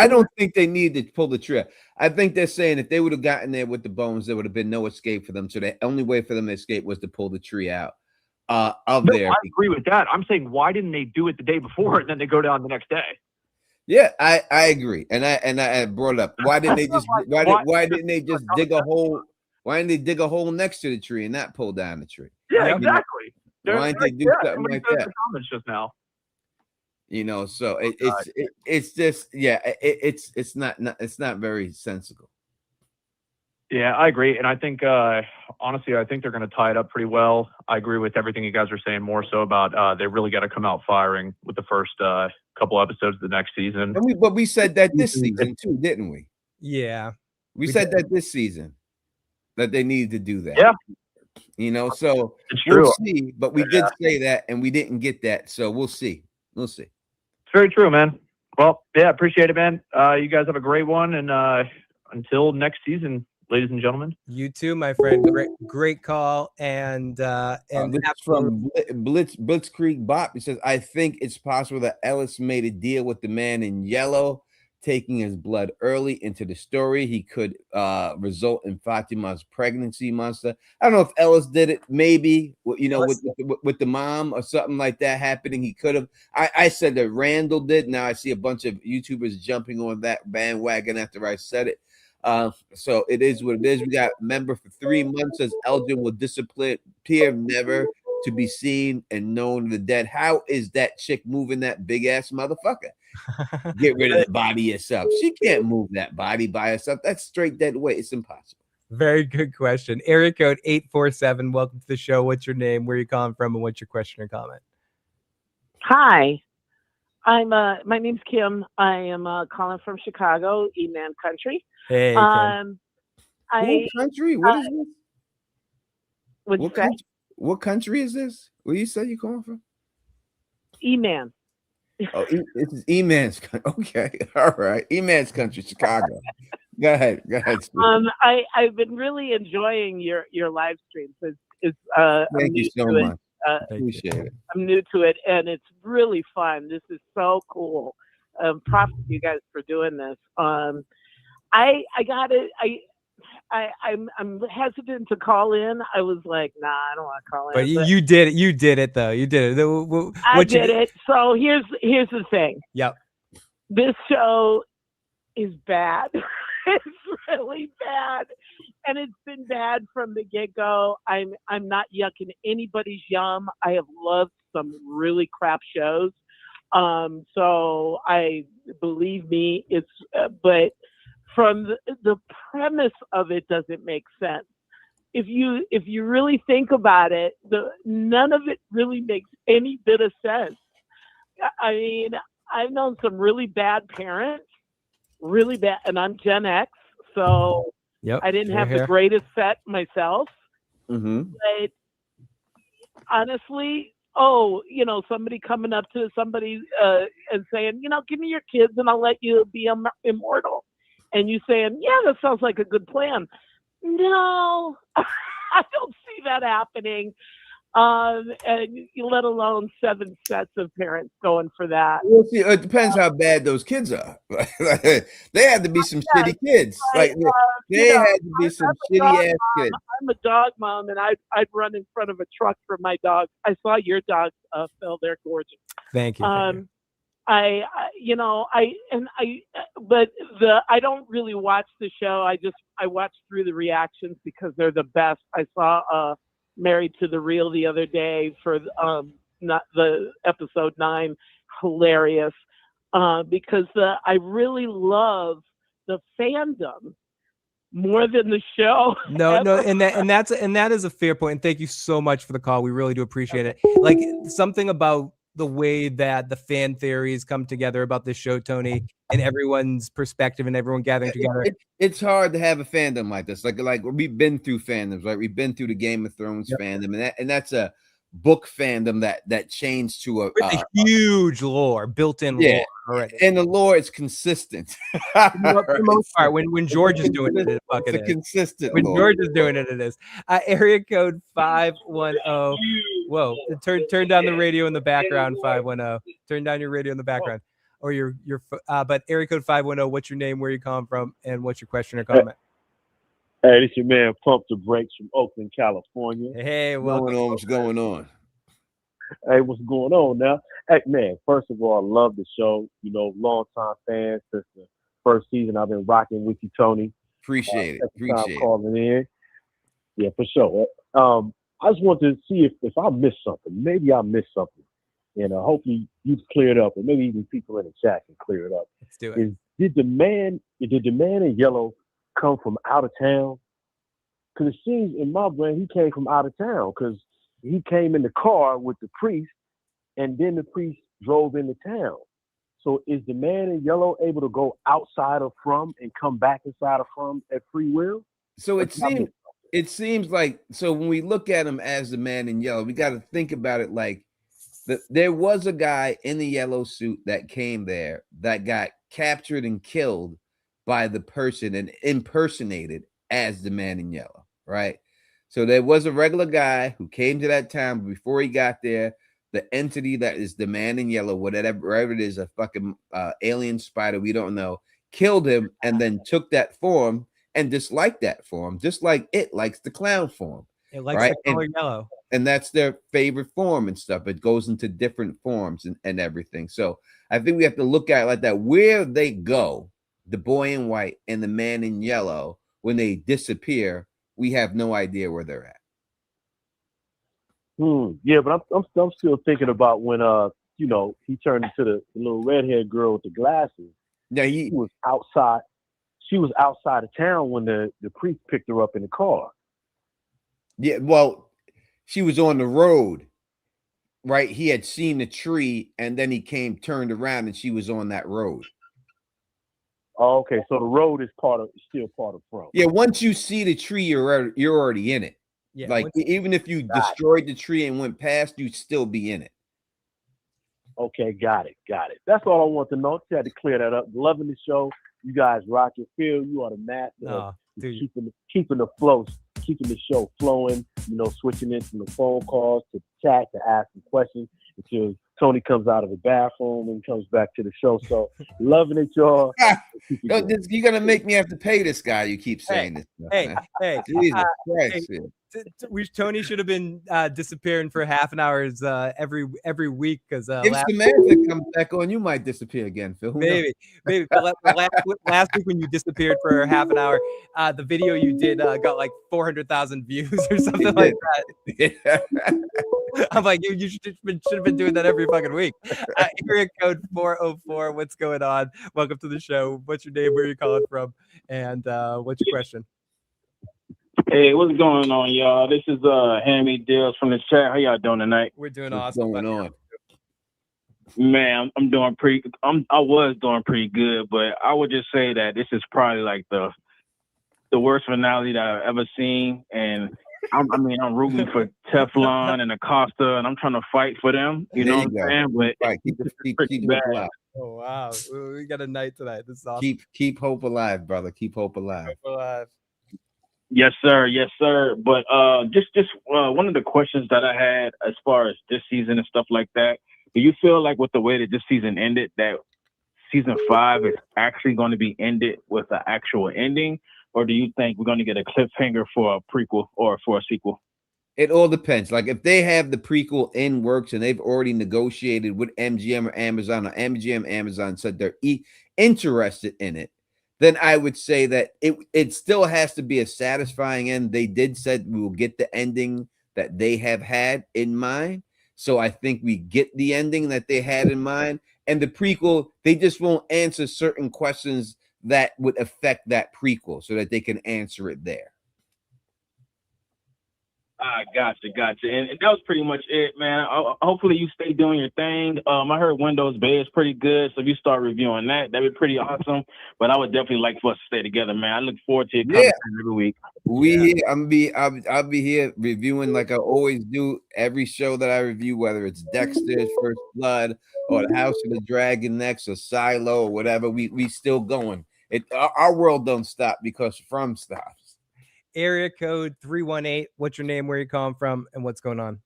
don't think they need to pull the trigger. I think they're saying if they would have gotten there with the bones, there would have been no escape for them. So the only way for them to escape was to pull the tree out there. I agree with that. I'm saying, why didn't they do it the day before and then they go down the next day? Yeah, I agree, and I brought it up. Why didn't they just why didn't they just dig a hole? Why didn't they dig a hole next to the tree and not pull down the tree? Yeah, exactly. Why didn't they do something like that? Comments just now. So it's just it's not very sensible. Yeah, I agree, and I think honestly, I think they're going to tie it up pretty well. I agree with everything you guys are saying. More so about they really got to come out firing with the first couple episodes of the next season. But we said that this season too, didn't we? Yeah, we said that this season that they needed to do that. Yeah, so it's true. We'll see. But we did say that, and we didn't get that. So we'll see. We'll see. It's very true, man. Well, yeah, appreciate it, man. You guys have a great one, and until next season, ladies and gentlemen. You too, my friend. Great call. And this is from Blitzkrieg Bop. He says, I think it's possible that Ellis made a deal with the man in yellow, taking his blood early into the story. He could result in Fatima's pregnancy monster. I don't know if Ellis did it, maybe, with the mom or something like that happening. He could have. I said that Randall did. Now I see a bunch of YouTubers jumping on that bandwagon after I said it. So it is what it is. We got a member for 3 months, says Elgin will disappear never to be seen and known to the dead. How is that chick moving that big ass motherfucker? Get rid of the body yourself. She can't move that body by herself. That's straight dead weight. It's impossible. Very good question. Area code 847. Welcome to the show. What's your name? Where are you calling from? And what's your question or comment? Hi, I'm my name's Kim. I am calling from Chicago, E-Man Country. Hey, Kim. What country? What is this? What country is this? Where you say you calling from? E-Man. Oh, this is E-Man's country. Okay, all right. E-Man's country, Chicago. Go ahead. Steve. I've been really enjoying your live streams. Thank you so much. Appreciate it. I'm new to it, and it's really fun. This is so cool. Props to you guys for doing this. I got it. I'm hesitant to call in. I was like, nah, I don't want to call in. But you did it. You did it, though. You did it. I did it. So here's the thing. Yep. This show is bad. It's really bad, and it's been bad from the get-go. I'm not yucking anybody's yum. I have loved some really crap shows. So believe me, it's but from the premise of it doesn't make sense. If you really think about it, none of it really makes any bit of sense. I mean, I've known some really bad parents, really bad, and I'm Gen X, so I didn't have the greatest set myself. Mm-hmm. But honestly, somebody coming up to somebody and saying, give me your kids and I'll let you be immortal. And you saying, yeah, that sounds like a good plan. No, I don't see that happening. And let alone 7 sets of parents going for that. Well, see, it depends how bad those kids are. They had to be some shitty kids. They had to be some shitty ass kids. I'm a dog mom, and I'd run in front of a truck for my dog. I saw your dog, Phil. They're gorgeous. Thank you. I don't really watch the show. I watch through the reactions because they're the best. I saw Married to the Real the other day for not the episode 9, hilarious, because I really love the fandom more than the show. No, and that is a fair point. And thank you so much for the call. We really do appreciate it. Like something about the way that the fan theories come together about this show, Tony, and everyone's perspective and everyone gathering together. It's hard to have a fandom like this. Like we've been through fandoms, right? We've been through the Game of Thrones fandom, and that's a book fandom that changed to a huge lore, built-in lore. Already. And the lore is consistent. For the most part, when George is doing it, it's consistent. When George is doing it, it is. Area code 510. Whoa! Turn down the radio in the background. 510. Turn down your radio in the background, or your. But area code 510. What's your name? Where you come from? And what's your question or comment? Hey, this your man Pump the Brakes from Oakland, California. Hey, what's going on? Hey, what's going on now? Hey, man, first of all, I love the show. Long-time fan since the first season. I've been rocking with you, Tony. Appreciate it. Calling in. Yeah, for sure. I just want to see if I missed something. Maybe I missed something. Hopefully you've cleared up, and maybe even people in the chat can clear it up. Let's do it. Did the man in yellow come from out of town? Because it seems in my brain he came from out of town because he came in the car with the priest, and then the priest drove into town. So is the man in yellow able to go outside of From and come back inside of From at free will? So it seems like, so when we look at him as the man in yellow, we got to think about it like there was a guy in the yellow suit that came there that got captured and killed by the person and impersonated as the man in yellow, right? So there was a regular guy who came to that town, but before he got there, the entity that is the man in yellow, whatever it is, a fucking alien spider, we don't know, killed him and then took that form and disliked that form, just like it likes the clown form. It likes the color yellow. And that's their favorite form and stuff. It goes into different forms and everything. So I think we have to look at it like that. Where they go, the boy in white and the man in yellow, when they disappear, we have no idea where they're at. Yeah, but I'm still thinking about when he turned into the little redhead girl with the glasses. Yeah, she was outside. She was outside of town when the priest picked her up in the car. Yeah, well, she was on the road, right? He had seen the tree, and then he turned around, and she was on that road. Oh, okay, so the road is still part of front. Yeah, once you see the tree, you're already in it. Yeah, like even if you destroyed the tree and went past, you'd still be in it. Okay, got it. That's all I want to know. Just had to clear that up. Loving the show. You guys rock it. Phil, you are the master of keeping the flow, keeping the show flowing. Switching it from the phone calls to chat to asking questions until Tony comes out of the bathroom and comes back to the show. So loving it, y'all. You're gonna make me have to pay this guy. You keep saying this stuff, man. Jesus Christ. Tony should have been disappearing for half an hour every week because if Samantha comes back on, you might disappear again, Phil. Maybe. But last week when you disappeared for half an hour, the video you did got like 400,000 views or something like that. Yeah. I'm like, you should have been doing that every fucking week. Area code 404. What's going on? Welcome to the show. What's your name? Where are you calling from? And what's your question? Hey, what's going on, y'all? This is Hammy Deals from the chat. How y'all doing tonight? We're doing awesome. What's going on? Man, I was doing pretty good, but I would just say that this is probably like the worst finale that I've ever seen. And I'm rooting for Teflon and Acosta, and I'm trying to fight for them. You know what I'm saying? But right. Keep hope alive. Oh wow, we got a night tonight. This is awesome. Keep hope alive, brother. Keep hope alive. Hope alive. Yes, sir. Yes, sir. But just one of the questions that I had as far as this season and stuff like that, do you feel like with the way that this season ended, that season 5 is actually going to be ended with an actual ending? Or do you think we're going to get a cliffhanger for a prequel or for a sequel? It all depends. Like if they have the prequel in works and they've already negotiated with MGM or Amazon said they're interested in it, then I would say that it still has to be a satisfying end. They did said we will get the ending that they have had in mind. So I think we get the ending that they had in mind. And the prequel, they just won't answer certain questions that would affect that prequel so that they can answer it there. Gotcha. And that was pretty much it, man. Hopefully you stay doing your thing. I heard Windows Bay is pretty good, so if you start reviewing that, that'd be pretty awesome. But I would definitely like for us to stay together, man. I look forward to it coming every week. I'll be here reviewing like I always do every show that I review, whether it's Dexter's First Blood or the House of the Dragon next or Silo or whatever. We still going. Our world don't stop because From stops. Area code 318. What's your name? Where you calling from? And what's going on?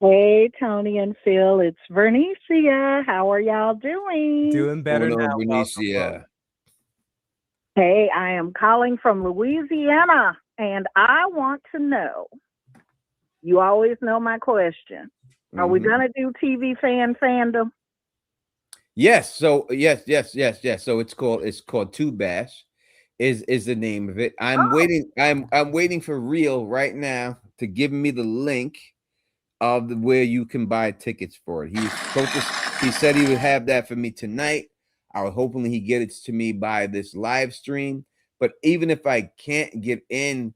Hey, Tony and Phil. It's Vernicia. How are y'all doing? Doing better now. Vernicia. Hey, I am calling from Louisiana, and I want to know. You always know my question. Are we gonna do TV fandom? Yes. So yes. So it's called Tube Bash. Is the name of it. I'm waiting for Real right now to give me the link of where you can buy tickets for it. He said he would have that for me tonight. Hopefully he get it to me by this live stream. But even if I can't get it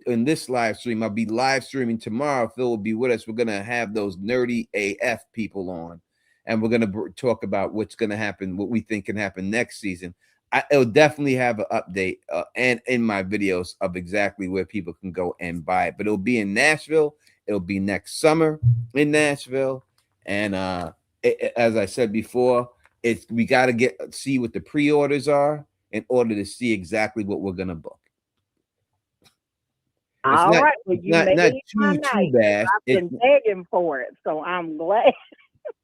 in this live stream, I'll be live streaming tomorrow. Phil will be with us. We're gonna have those nerdy AF people on, and we're gonna talk about what's gonna happen, what we think can happen next season. It'll definitely have an update and in my videos of exactly where people can go and buy it. But it'll be in Nashville. It'll be next summer in Nashville. And as I said before, we got to see what the pre-orders are in order to see exactly what we're gonna book. All right, well, you made my too night. bad. I've been begging for it, so I'm glad.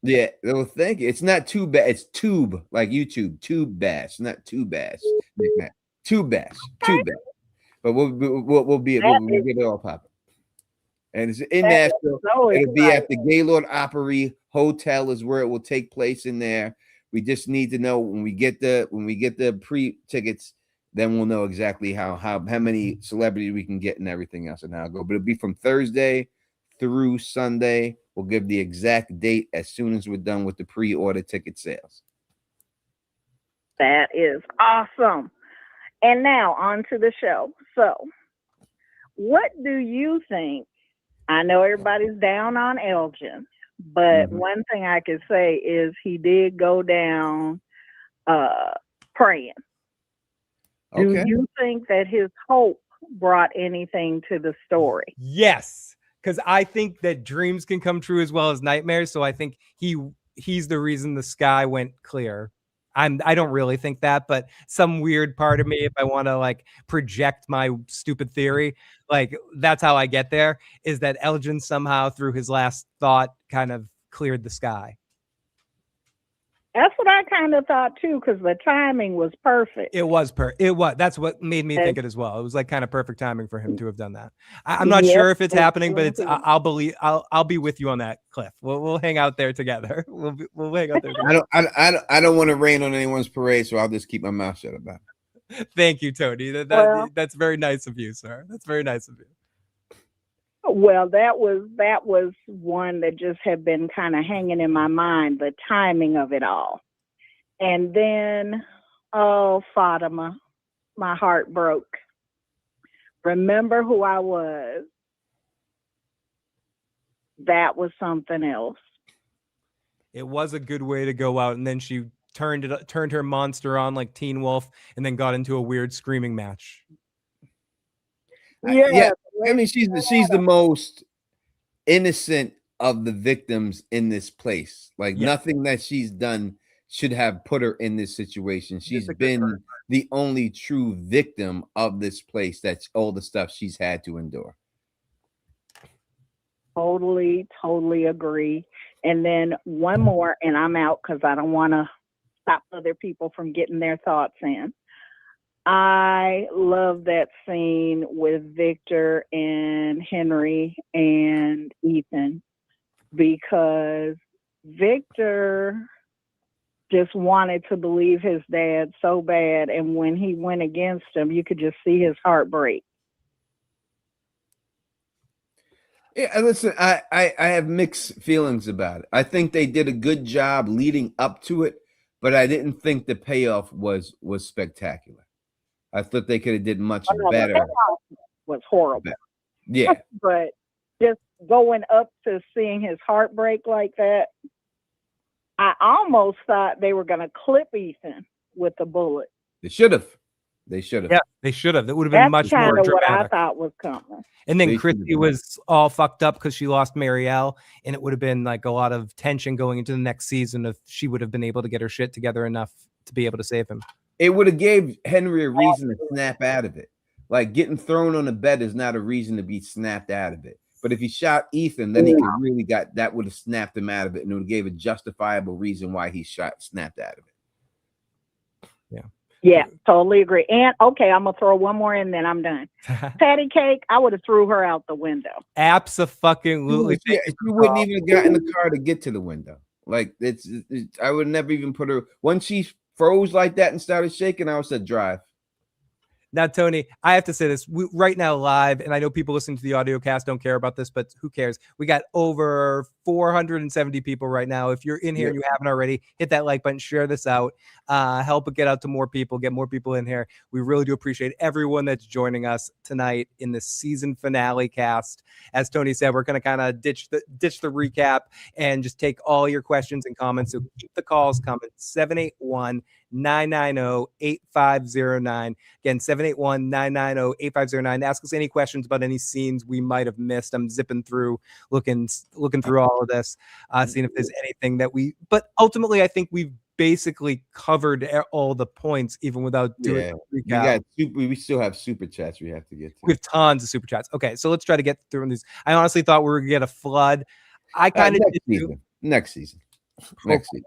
Yeah, well, thank you. It's not too bad. It's Tube, like YouTube. Tube Bash, not Tube Bash. Tube Bash, Tube Bash. But we'll get it all popping. And it's in Nashville. It'll be at the Gaylord Opry Hotel is where it will take place in there. We just need to know when we get the pre-tickets then we'll know exactly how many celebrities we can get and everything else and how it go. But it'll be from Thursday through Sunday. We'll give the exact date as soon as we're done with the pre-order ticket sales. That is awesome. And now on to the show. So, what do you think? I know everybody's down on Elgin, but one thing I could say is he did go down praying. Okay. Do you think that his hope brought anything to the story? Yes, because I think that dreams can come true as well as nightmares. So I think he's the reason the sky went clear. I don't really think that, but some weird part of me, if I want to like project my stupid theory, like that's how I get there, is that Elgin somehow through his last thought kind of cleared the sky. That's what I kind of thought too, because the timing was perfect. It was. That's what made me think it as well. It was like kind of perfect timing for him to have done that. I'm not sure if it's happening, but it's. I'll be with you on that, Cliff. We'll hang out there together. We'll hang out there together. I don't want to rain on anyone's parade, so I'll just keep my mouth shut about it. Thank you, Tony. That's very nice of you, sir. That's very nice of you. Well, that was one that just had been kind of hanging in my mind, the timing of it all. And then, oh, Fatima, my heart broke. Remember who I was. That was something else. It was a good way to go out, and then she turned her monster on like Teen Wolf, and then got into a weird screaming match. Yeah. I mean, she's the most innocent of the victims in this place. Like nothing that she's done should have put her in this situation. She's been the only true victim of this place. That's all the stuff she's had to endure. Totally agree. And then one more, and I'm out because I don't want to stop other people from getting their thoughts in. I love that scene with Victor and Henry and Ethan, because Victor just wanted to believe his dad so bad, and when he went against him, you could just see his heart break. Yeah, listen, I have mixed feelings about it. I think they did a good job leading up to it, but I didn't think the payoff was spectacular. I thought they could have did much better. The payoff was horrible. Yeah. But just going up to seeing his heart break like that, I almost thought they were going to clip Ethan with the bullet. They should have. Yeah, they should have. That would have been much more dramatic. What I thought was coming. And then Christy was all fucked up because she lost Marielle, and it would have been like a lot of tension going into the next season if she would have been able to get her shit together enough to be able to save him. It would have gave Henry a reason to snap out of it. Like getting thrown on the bed is not a reason to be snapped out of it. But if he shot Ethan, then he could really that would have snapped him out of it, and it would have gave a justifiable reason why he snapped out of it. Yeah, totally agree. And okay, I'm gonna throw one more in, then I'm done. Patty Cake, I would have threw her out the window. Absolutely. She wouldn't even have got in the car to get to the window. Like it's I would never even put her. Once she froze like that and started shaking, I would say drive. Now, Tony, I have to say this right now live, and I know people listening to the audio cast don't care about this, but who cares? We got over 470 people right now. If you're in here and you haven't already, hit that like button, share this out, help it get out to more people, get more people in here. We really do appreciate everyone that's joining us tonight in the season finale cast. As Tony said, we're going to kind of ditch the recap and just take all your questions and comments. So keep the calls coming. 781-990-8509. Again, 781-990-8509. Ask us any questions about any scenes we might have missed. I'm zipping through, looking through all of this, seeing if there's anything that but ultimately I think we've basically covered all the points, even without doing recap. We still have super chats we have to get to. We have tons of super chats. Okay, so let's try to get through these. I honestly thought we were gonna get a flood. I kind of next season. That's too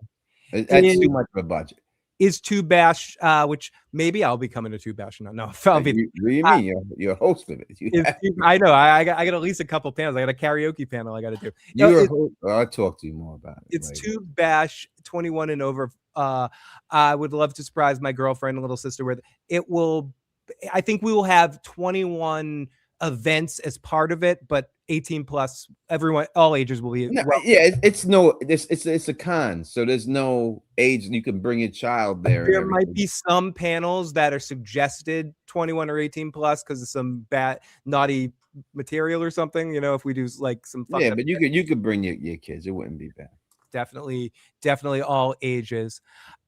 much of a budget. Is Two Bash, which maybe I'll be coming to Two Bash. No, I'll be. What do you mean? You're a host of it. I know. I got at least a couple panels. I got a karaoke panel I got to do. I'll talk to you more about it. It's later. Two Bash 21 and over. I would love to surprise my girlfriend and little sister with it. Will I think we will have 21 events as part of it, but 18 plus, everyone, all ages will be. No, Well, yeah, it's a con, so there's no age, and you can bring your child there. there and might everything. be some panels that are suggested 21 or 18 plus because of some bad, naughty material or something. You know, if we do like some fucked Yeah, up but you could bring your kids. It wouldn't be bad. definitely all ages.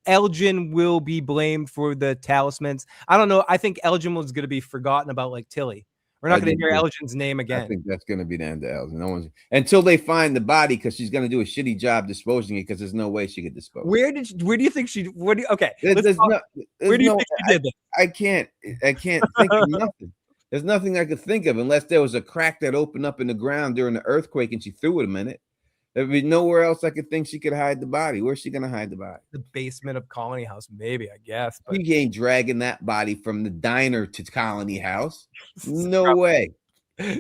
Elgin will be blamed for the talismans. I don't know. I think Elgin was going to be forgotten about like Tilly. We're not going to hear Elgin's name I again. think that's going to be the end of Elgin. No one's until they find the body, because she's going to do a shitty job disposing it, because there's no way she could dispose. Where do you think she? Okay, Where do you think she did this? I can't think of nothing. There's nothing I could think of unless there was a crack that opened up in the ground during the earthquake and she threw it a minute. There'd be nowhere else I could think she could hide the body. Where's she gonna hide the body? The basement of Colony House, maybe, I guess. But You ain't dragging that body from the diner to Colony House. No way.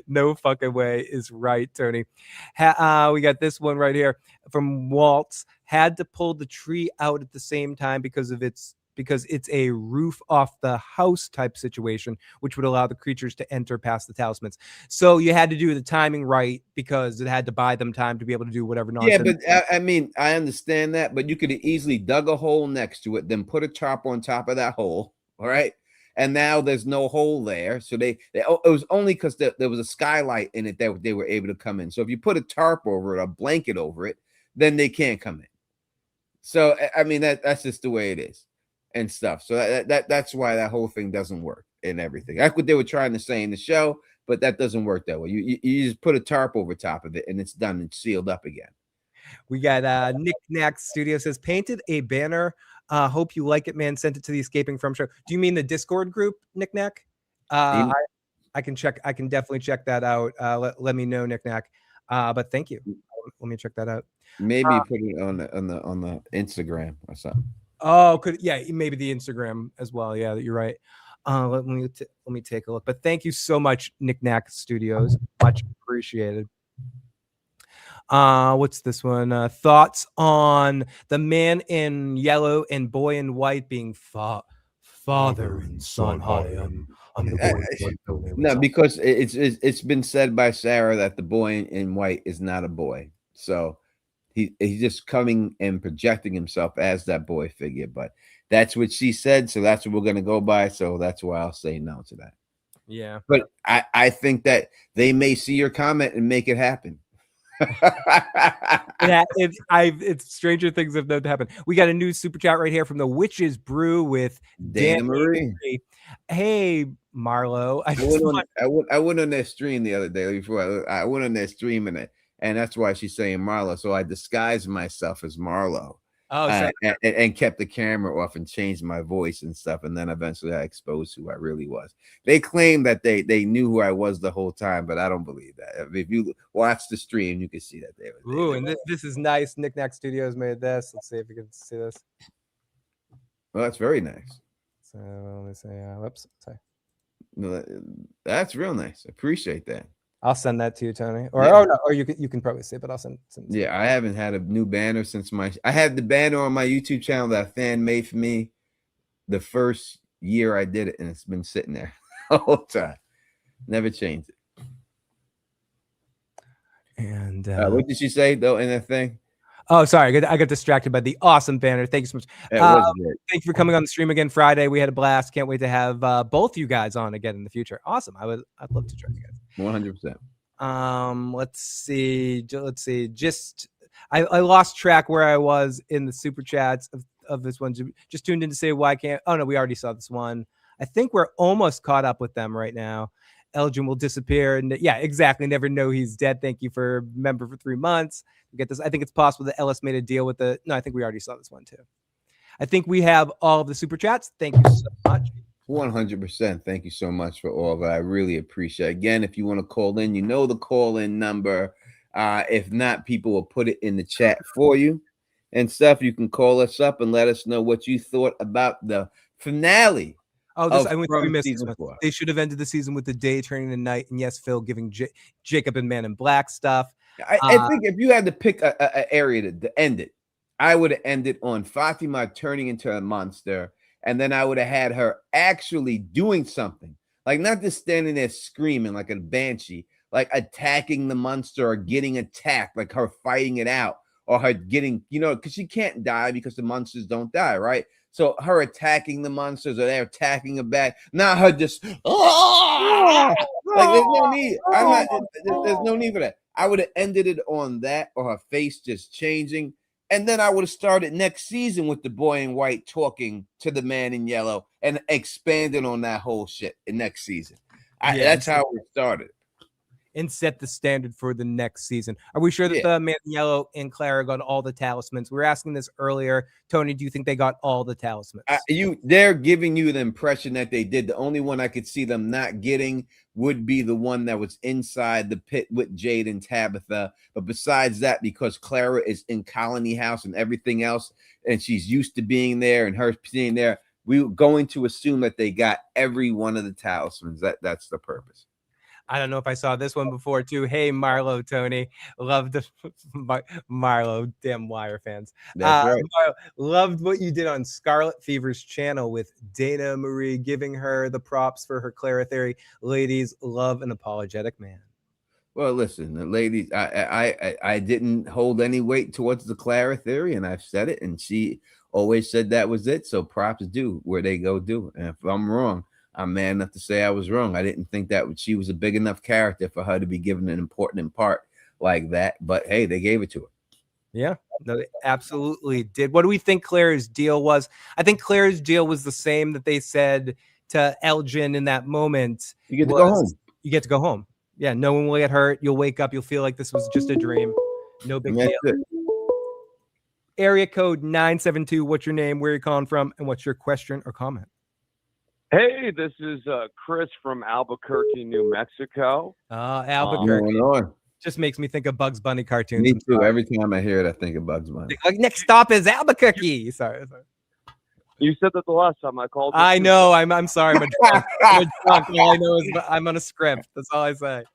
No fucking way is right, Tony. We got this one right here from Waltz. Had to pull the tree out at the same time because it's a roof off the house type situation, which would allow the creatures to enter past the talismans. So you had to do the timing right because it had to buy them time to be able to do whatever nonsense. Yeah, but I mean, I understand that, but you could have easily dug a hole next to it, then put a tarp on top of that hole. All right. And now there's no hole there. So it was only because there was a skylight in it that they were able to come in. So if you put a tarp over it, a blanket over it, then they can't come in. So, I mean, that's just the way it is and stuff. So that's why that whole thing doesn't work and everything. That's what they were trying to say in the show, but that doesn't work that way. You just put a tarp over top of it and it's done and sealed up again. We got Nick Knack Studio says, painted a banner. Hope you like it, man. Sent it to the Escaping From show. Do you mean the Discord group, Nick Knack? I can check. I can definitely check that out. Let me know, Nick Knack. But thank you. Let me check that out. Maybe put it on the Instagram or something. Oh, maybe the Instagram as well. Yeah, you're right. Let me take a look. But thank you so much, Nick Knack Studios. Much appreciated. What's this one? Thoughts on the man in yellow and boy in white being father and son. Hi, I'm the boy. No, because it's been said by Sarah that the boy in white is not a boy. So he's just coming and projecting himself as that boy figure. But that's what she said, so that's what we're gonna go by. So that's why I'll say no to that. Yeah. But I think that they may see your comment and make it happen. It's stranger things have known to happen. We got a new super chat right here from the Witch's Brew with Dan Marie. Hey, Marlo. I went on their stream the other day before I went on their stream and that's why she's saying Marlo. So I disguised myself as Marlo. And kept the camera off and changed my voice and stuff. And then eventually I exposed who I really was. They claim that they knew who I was the whole time, but I don't believe that. If you watch the stream, you can see that they were. Ooh, and this is nice. Nick Knack Studios made this. Let's see if you can see this. Well, that's very nice. So let me say, whoops. Sorry. No, that's real nice. Appreciate that. I'll send that to you, Tony. Or or you can probably see it, but I'll send it. Yeah, I haven't had a new banner since I had the banner on my YouTube channel that a fan made for me the first year I did it, and it's been sitting there the whole time. Never changed it. And what did she say though in that thing? Oh, sorry, I got distracted by the awesome banner. Thank you so much. Thank you for coming on the stream again Friday. We had a blast. Can't wait to have both you guys on again in the future. Awesome. I'd love to join you guys. 100%. Let's see. Just I lost track where I was in the super chats of this one. Just tuned in to say why can't. Oh no, we already saw this one. I think we're almost caught up with them right now. Elgin will disappear, and yeah, exactly. Never know he's dead. Thank you for member for 3 months. We get this. I think it's possible that Ellis made a deal with the. No, I think we already saw this one too. I think we have all of the super chats. Thank you so much. 100%. Thank you so much for all of it. I really appreciate it. Again, if you want to call in, you know the call-in number. If not, people will put it in the chat for you and stuff. You can call us up and let us know what you thought about the finale. Oh, we missed this one. They should have ended the season with the day turning to night, and yes, Phil giving Jacob and Man in Black stuff. I think if you had to pick a area to end it, I would have ended on Fatima turning into a monster and then I would have had her actually doing something, like not just standing there screaming like a banshee, like attacking the monster or getting attacked, like her fighting it out, or her getting, because she can't die because the monsters don't die, right? So her attacking the monsters, or they're attacking her back. Not her just like there's no need. There's no need for that. I would have ended it on that, or her face just changing. And then I would have started next season with the boy in white talking to the man in yellow and expanding on that whole shit in next season. That's how it started. And set the standard for the next season. Are we sure that the man in yellow and Clara got all the talismans? We were asking this earlier. Tony, do you think they got all the talismans? They're giving you the impression that they did. The only one I could see them not getting would be the one that was inside the pit with Jade and Tabitha. But besides that, because Clara is in Colony House and everything else, and she's used to being there and her being there, we were going to assume that they got every one of the talismans. That's the purpose. I don't know if I saw this one before too. Hey, Marlo, Tony, loved Marlo, damn Wire fans. That's right. Marlo, loved what you did on Scarlet Fever's channel with Dana Marie giving her the props for her Clara theory. Ladies love an apologetic man. Well, listen, the ladies, I didn't hold any weight towards the Clara theory, and I've said it, and she always said that was it. So props due where they go do. And if I'm wrong, I'm man enough to say I was wrong. I didn't think that she was a big enough character for her to be given an important part like that. But hey, they gave it to her. Yeah, no, they absolutely did. What do we think Claire's deal was? I think Claire's deal was the same that they said to Elgin in that moment. You get to go home. You get to go home. Yeah, no one will get hurt. You'll wake up. You'll feel like this was just a dream. No big deal. Area code 972. What's your name? Where are you calling from? And what's your question or comment? Hey, this is Chris from Albuquerque, New Mexico. Albuquerque. Just makes me think of Bugs Bunny cartoons. Me too. Every time I hear it, I think of Bugs Bunny. Like, next stop is Albuquerque. Sorry. You said that the last time I called. I know. I'm sorry. I'm a drunk. All I know is I'm on a script. That's all I say.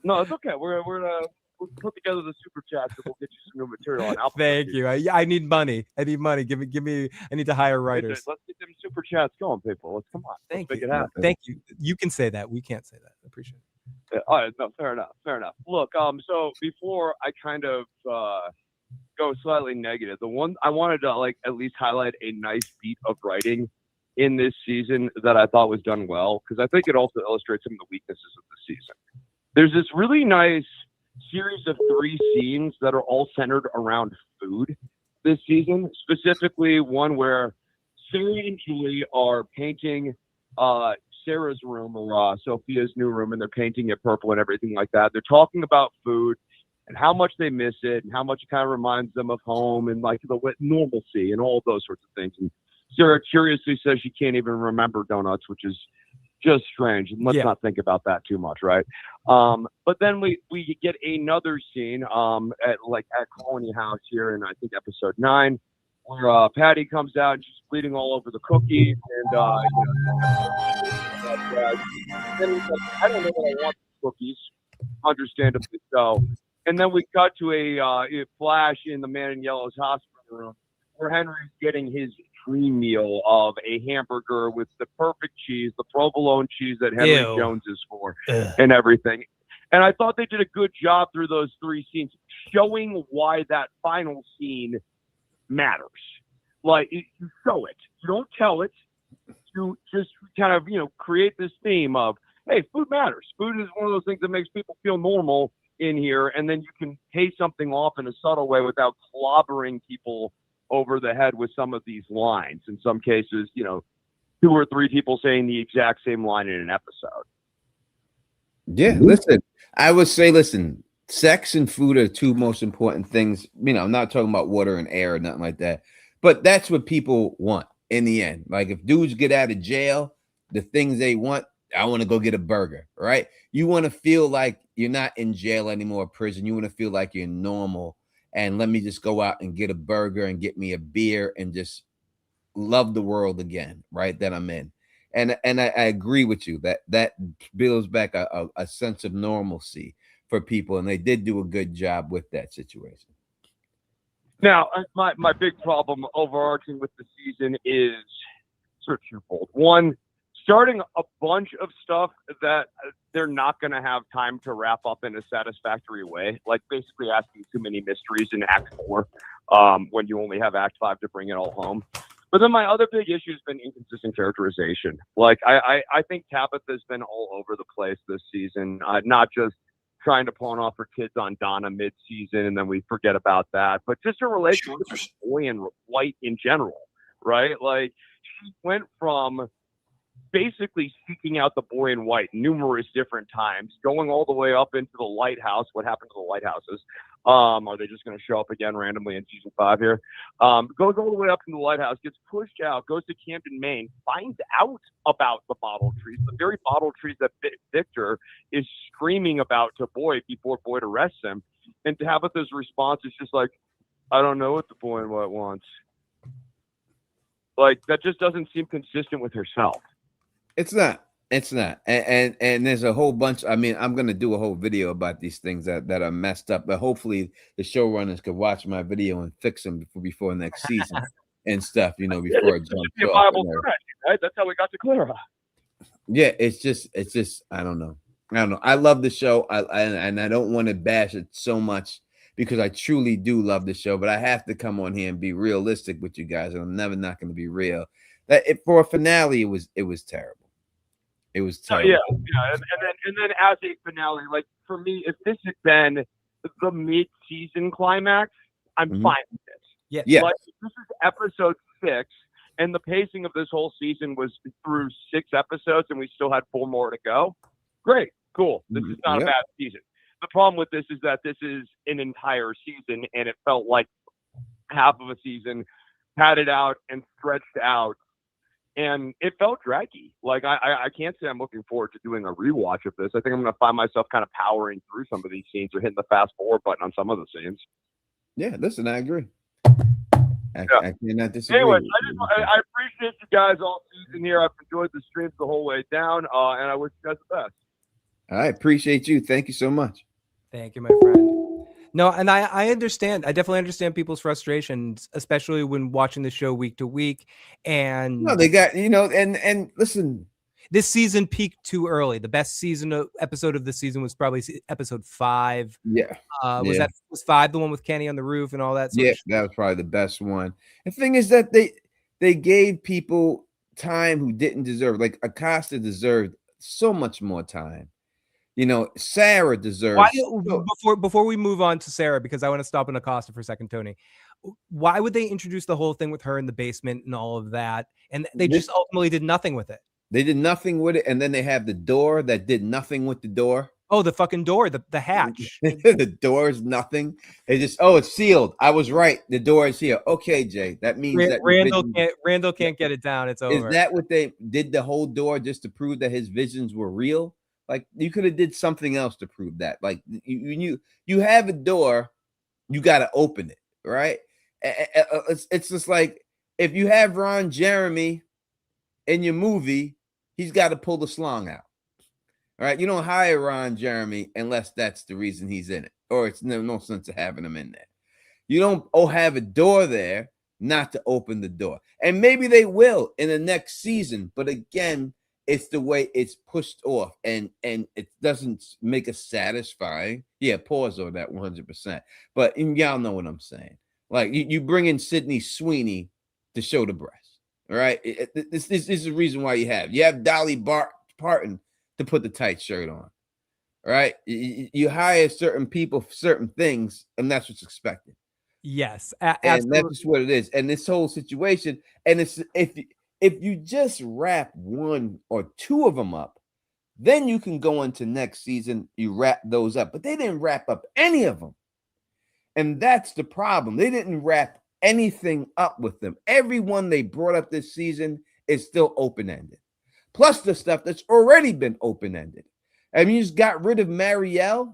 No, it's okay. We'll put together the super chats and we'll get you some new material on Albuquerque. Thank you. I need money. Give me. I need to hire writers. Let's get them super chats going, people. Let's come on. Thank Let's you. make it happen. Thank you. You can say that. We can't say that. I appreciate it. All right. No, fair enough. Look, so before I kind of go slightly negative, the one I wanted to at least highlight a nice beat of writing in this season that I thought was done well, because I think it also illustrates some of the weaknesses of the season. There's this really nice series of 3 scenes that are all centered around food this season, specifically one where Sarah and Julie are painting Sarah's room, or Sophia's new room, and they're painting it purple and everything like that. They're talking about food and how much they miss it and how much it kind of reminds them of home and like the normalcy and all of those sorts of things. And Sarah curiously says she can't even remember donuts, which is just strange. And let's not think about that too much, right? But then we get another scene at Colony House here in I think episode 9, where Patty comes out and she's bleeding all over the cookie, and I don't know what I want for cookies, understandably so. And then we cut to a flash in the Man in Yellow's hospital room where Henry's getting his dream meal of a hamburger with the perfect cheese, the provolone cheese that Henry Jones is for, and everything. And I thought they did a good job through those 3 scenes showing why that final scene matters. Like, you show it. You don't tell it. You just kind of, create this theme of, hey, food matters. Food is one of those things that makes people feel normal in here, and then you can pay something off in a subtle way without clobbering people over the head with some of these lines. In some cases, 2 or 3 people saying the exact same line in an episode. Yeah, listen, I would say, sex and food are 2 most important things. I'm not talking about water and air or nothing like that, but that's what people want in the end. Like, if dudes get out of jail, the things they want, I want to go get a burger, right? You want to feel like you're not in jail anymore, prison. You want to feel like you're normal. And let me just go out and get a burger and get me a beer and just love the world again, right? That I'm in. And I agree with you that builds back a sense of normalcy for people. And they did do a good job with that situation. Now, my big problem overarching with the season is are twofold. One, starting a bunch of stuff that they're not going to have time to wrap up in a satisfactory way, like basically asking too many mysteries in Act 4 when you only have Act 5 to bring it all home. But then my other big issue has been inconsistent characterization. Like, I think Tabitha's been all over the place this season, not just trying to pawn off her kids on Donna mid-season and then we forget about that, but just her relationship with Boy and White in general, right? Like, she went from basically seeking out the Boy in White numerous different times, going all the way up into the lighthouse. What happened to the lighthouses? Are they just going to show up again randomly in season 5 here? Goes all the way up into the lighthouse, gets pushed out, goes to Camden, Maine, finds out about the bottle trees, the very bottle trees that Victor is screaming about to Boyd before Boyd arrests him. And Tabitha's response is just like, I don't know what the Boy in White wants. Like, that just doesn't seem consistent with herself. It's not. And there's a whole bunch. I mean, I'm gonna do a whole video about these things that are messed up, but hopefully the showrunners could watch my video and fix them before next season and stuff, before it jumps off. Bible threat, right? That's how we got to Clara. Yeah, it's just I don't know. I love the show. And I don't want to bash it so much because I truly do love the show, but I have to come on here and be realistic with you guys, and I'm never not going to be real. For a finale, it was terrible. It was terrible. And then as a finale, like for me, if this had been the mid-season climax, I'm fine with this. Yeah. Like, if this is episode 6, and the pacing of this whole season was through 6 episodes, and we still had 4 more to go. Great, cool. This is not a bad season. The problem with this is that this is an entire season, and it felt like half of a season padded out and stretched out. And it felt draggy. Like, I can't say I'm looking forward to doing a rewatch of this. I think I'm going to find myself kind of powering through some of these scenes or hitting the fast forward button on some of the scenes. Yeah, listen, I agree. I cannot disagree. Anyway, I appreciate you guys all season here. I've enjoyed the streams the whole way down, and I wish you guys the best. I appreciate you. Thank you so much. Thank you, my friend. No, and I understand. I definitely understand people's frustrations, especially when watching the show week to week. And no, they got and listen, this season peaked too early. The best episode of the season was probably episode 5. Yeah, was 5 the one with Kenny on the roof and all that? That was probably the best one. The thing is that they gave people time who didn't deserve. Like Acosta deserved so much more time. Sarah deserves. Before we move on to Sarah, because I want to stop in Acosta for a second, Tony. Why would they introduce the whole thing with her in the basement and all of that? And they just ultimately did nothing with it. They did nothing with it, and then they have the door that did nothing with the door. Oh, the fucking door, the hatch. The door is nothing. It just it's sealed. I was right. The door is here. Okay, Jay. That means that Randall can't get it down. It's over. Is that what they did? The whole door just to prove that his visions were real? Like, you could have did something else to prove that. Like, you have a door, you got to open it, right? It's just like if you have Ron Jeremy in your movie, he's got to pull the slong out. All right, you don't hire Ron Jeremy unless that's the reason he's in it, or it's no sense of having him in there. You don't have a door there not to open the door, and maybe they will in the next season. But again, it's the way it's pushed off, and it doesn't make us satisfying. Yeah, pause on that 100%. But y'all know what I'm saying. Like you bring in Sydney Sweeney to show the breast. All right, this is the reason why you have Dolly Parton to put the tight shirt on. All right, you hire certain people for certain things, and that's what's expected. Yes, and that's just what it is. And this whole situation, and it's if you just wrap 1 or 2 of them up, then you can go into next season. You wrap those up, but they didn't wrap up any of them, and that's the problem. They didn't wrap anything up with them. Everyone they brought up this season is still open-ended. Plus the stuff that's already been open-ended. I mean, you just got rid of Marielle.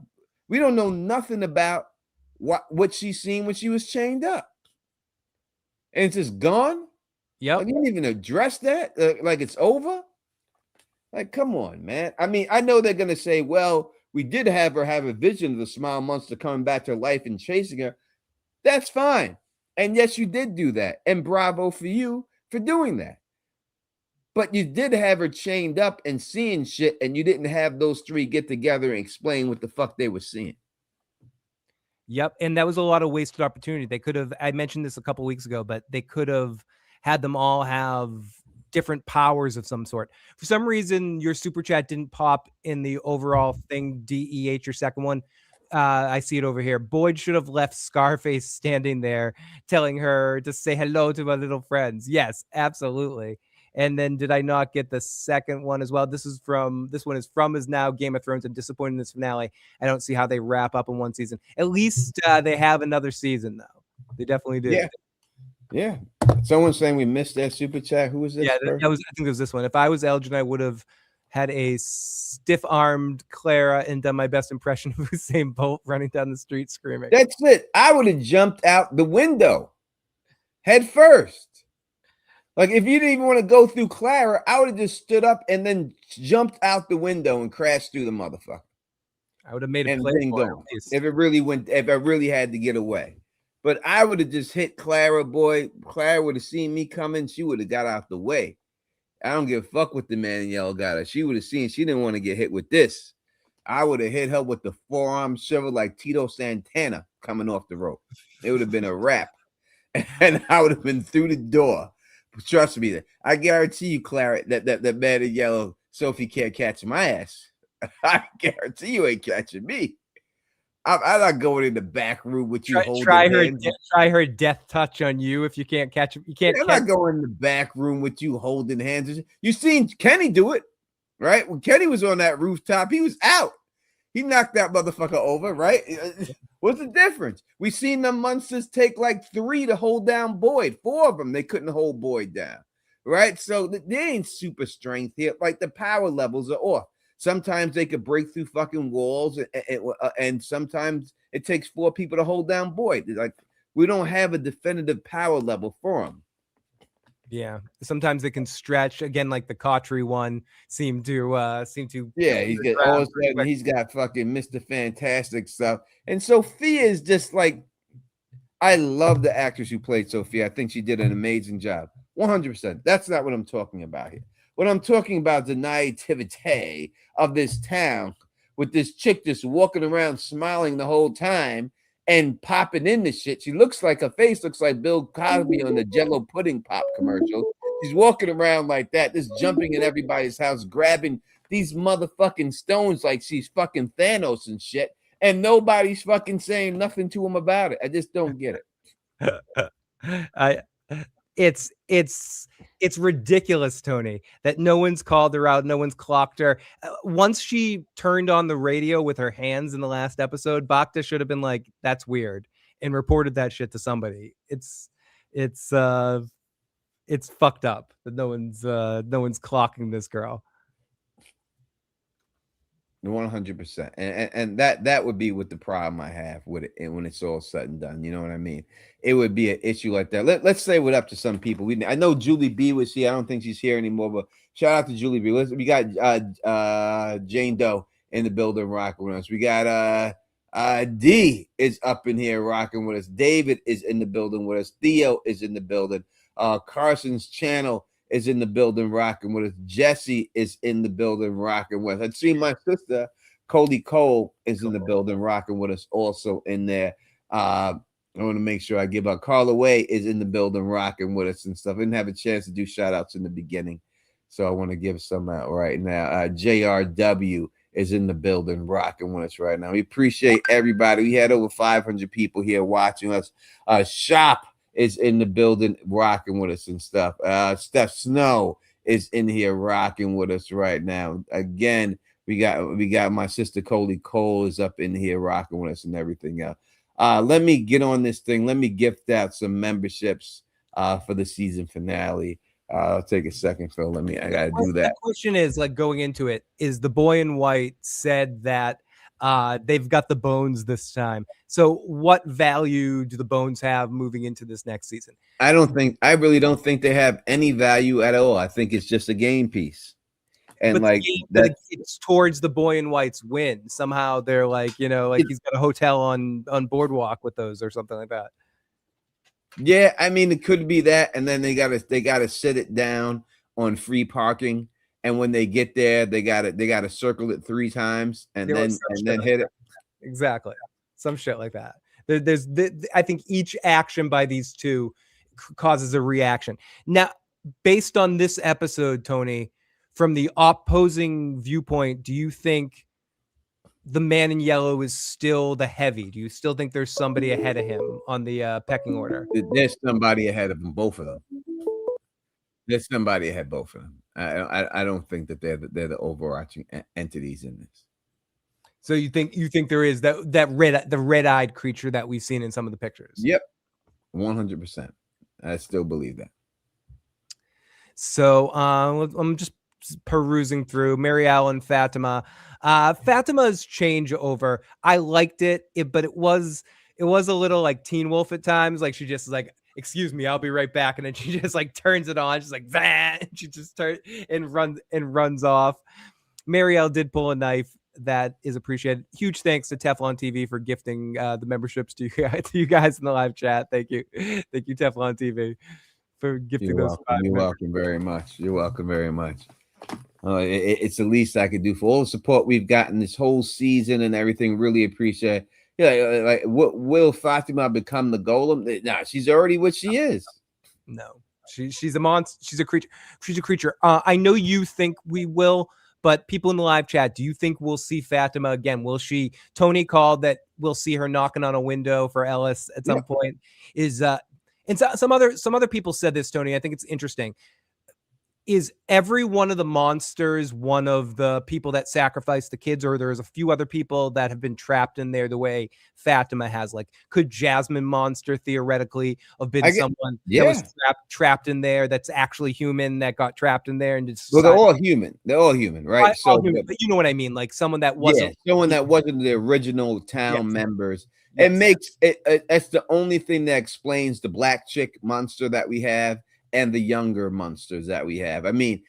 We don't know nothing about what she's seen when she was chained up. And it's just gone? Yep. Like, you didn't even address that? Like it's over? Like, come on, man. I mean, I know they're going to say, well, we did have her have a vision of the Smile Monster coming back to life and chasing her. That's fine. And yes, you did do that. And bravo for you for doing that. But you did have her chained up and seeing shit, and you didn't have those three get together and explain what the fuck they were seeing. Yep, and that was a lot of wasted opportunity. They could have, I mentioned this a couple weeks ago, but they could have had them all have different powers of some sort. For some reason, your super chat didn't pop in the overall thing, DEH, your second one. I see it over here. Boyd should have left Scarface standing there telling her to say hello to my little friends. Yes, absolutely. And then did I not get the second one as well? This one is from is now Game of Thrones and disappointed in this finale. I don't see how they wrap up in one season. At least they have another season though. They definitely do. Yeah. Yeah. Someone's saying we missed that super chat. Who was this? Yeah, I think it was this one. If I was Elgin, I would have had a stiff-armed Clara and done my best impression of Usain Bolt running down the street screaming. That's it. I would have jumped out the window head first. Like, if you didn't even want to go through Clara, I would have just stood up and then jumped out the window and crashed through the motherfucker. I would have made a and play then for go. If I really had to get away. But I would have just hit Clara, boy. Clara would have seen me coming. She would have got out the way. I don't give a fuck what the man in yellow got her. She would have seen she didn't want to get hit with this. I would have hit her with the forearm shiver like Tito Santana coming off the rope. It would have been a wrap. And I would have been through the door. Trust me, I guarantee you, Clara, that man in yellow, Sophie can't catch my ass. I guarantee you ain't catching me. I'm not going in the back room with you holding hands. Try her death touch on you if you can't catch him. You can't. I'm not going in the back room with you holding hands. You seen Kenny do it, right? When Kenny was on that rooftop, he was out. He knocked that motherfucker over, right? What's the difference? We seen them monsters take like 3 to hold down Boyd. 4 of them, they couldn't hold Boyd down, right? So they ain't super strength here. Like, the power levels are off. Sometimes they could break through fucking walls, and sometimes it takes 4 people to hold down Boyd. Like, we don't have a definitive power level for them. Yeah, sometimes they can stretch again, like the Cautry one seemed to. Yeah, he's got fucking Mr. Fantastic stuff, and Sophia is just like, I love the actress who played Sophia. I think she did an amazing job. 100%. That's not what I'm talking about here. What I'm talking about is the naivete of this town with this chick just walking around smiling the whole time and popping in the shit. She looks like, her face looks like Bill Cosby on the Jell-O pudding pop commercial. She's walking around like that, just jumping in everybody's house, grabbing these motherfucking stones like she's fucking Thanos and shit. And nobody's fucking saying nothing to him about it. I just don't get it. It's ridiculous, Tony, that no one's called her out, no one's clocked her. Once she turned on the radio with her hands in the last episode, Bacta should have been like, "That's weird," and reported that shit to somebody. It's fucked up that no one's clocking this girl. 100%, and that would be what the problem I have with it, and when it's all said and done, you know what I mean? It would be an issue like that. Let's say what up to some people. I know Julie B was here. I don't think she's here anymore, but shout out to Julie B. We got Jane Doe in the building rocking with us. We got D is up in here rocking with us. David is in the building with us. Theo is in the building. Carson's channel is in the building rocking with us. Jesse is in the building rocking with us. I'd see my sister, Cody Cole, is in the building rocking with us also in there. I want to make sure I give out. Carla Way is in the building rocking with us and stuff. I didn't have a chance to do shout outs in the beginning, so I want to give some out right now. JRW is in the building rocking with us right now. We appreciate everybody. We had over 500 people here watching us. Shop is in the building rocking with us and stuff. Steph Snow is in here rocking with us right now. Again, we got my sister Cody Cole is up in here rocking with us and everything else. Let me get on this thing. Let me gift out some memberships for the season finale. I'll take a second, Phil. I gotta do that. The question is, like, going into it, is the boy in white said that they've got the bones this time. So what value do the bones have moving into this next season? I really don't think they have any value at all. I think it's just a game piece. And but it's towards the boy in white's win. Somehow they're like, he's got a hotel on Boardwalk with those or something like that. Yeah, I mean, it could be that, and then they gotta sit it down on free parking, and when they get there, they gotta circle it 3 times and There then was some shit then like hit that. it. Exactly. Some shit like that. I think each action by these two causes a reaction. Now, based on this episode, Tony, from the opposing viewpoint, do you think the man in yellow is still the heavy? Do you still think there's somebody ahead of him on the pecking order? There's somebody ahead of them, both of them. There's somebody ahead, both of them. I don't think that they're the overarching entities in this. So you think there is the red-eyed creature that we've seen in some of the pictures? Yep, 100%. I still believe that. So I'm just perusing through Mary Ellen, Fatima. Fatima's changeover, I liked it, but it was a little like Teen Wolf at times. Like she just is like, excuse me, I'll be right back, and then she just like turns it on. She's like, bah! And she just turns and runs off. Marielle did pull a knife. That is appreciated. Huge thanks to Teflon TV for gifting the memberships to you guys in the live chat. Thank you, Teflon TV, for gifting You're those. welcome. You're welcome very much. You're welcome very much. It's the least I could do for all the support we've gotten this whole season and everything. Really appreciate. Yeah, like will Fatima become the golem? Nah, she's already what she is. No, she's a monster. She's a creature. She's a creature. I know you think we will. But people in the live chat, do you think we'll see Fatima again? Will she? Tony called that we'll see her knocking on a window for Ellis at some point. And some other people said this, Tony. I think it's interesting. Is every one of the monsters one of the people that sacrificed the kids, or there's a few other people that have been trapped in there the way Fatima has? Like, could Jasmine Monster theoretically have been someone that was trapped in there that's actually human that got trapped in there? And well, they're all human. They're all human, right? So, but you know what I mean? Like someone that wasn't someone that wasn't the original town members. It makes it. That's the only thing that explains the black chick monster that we have and the younger monsters that we have. I mean,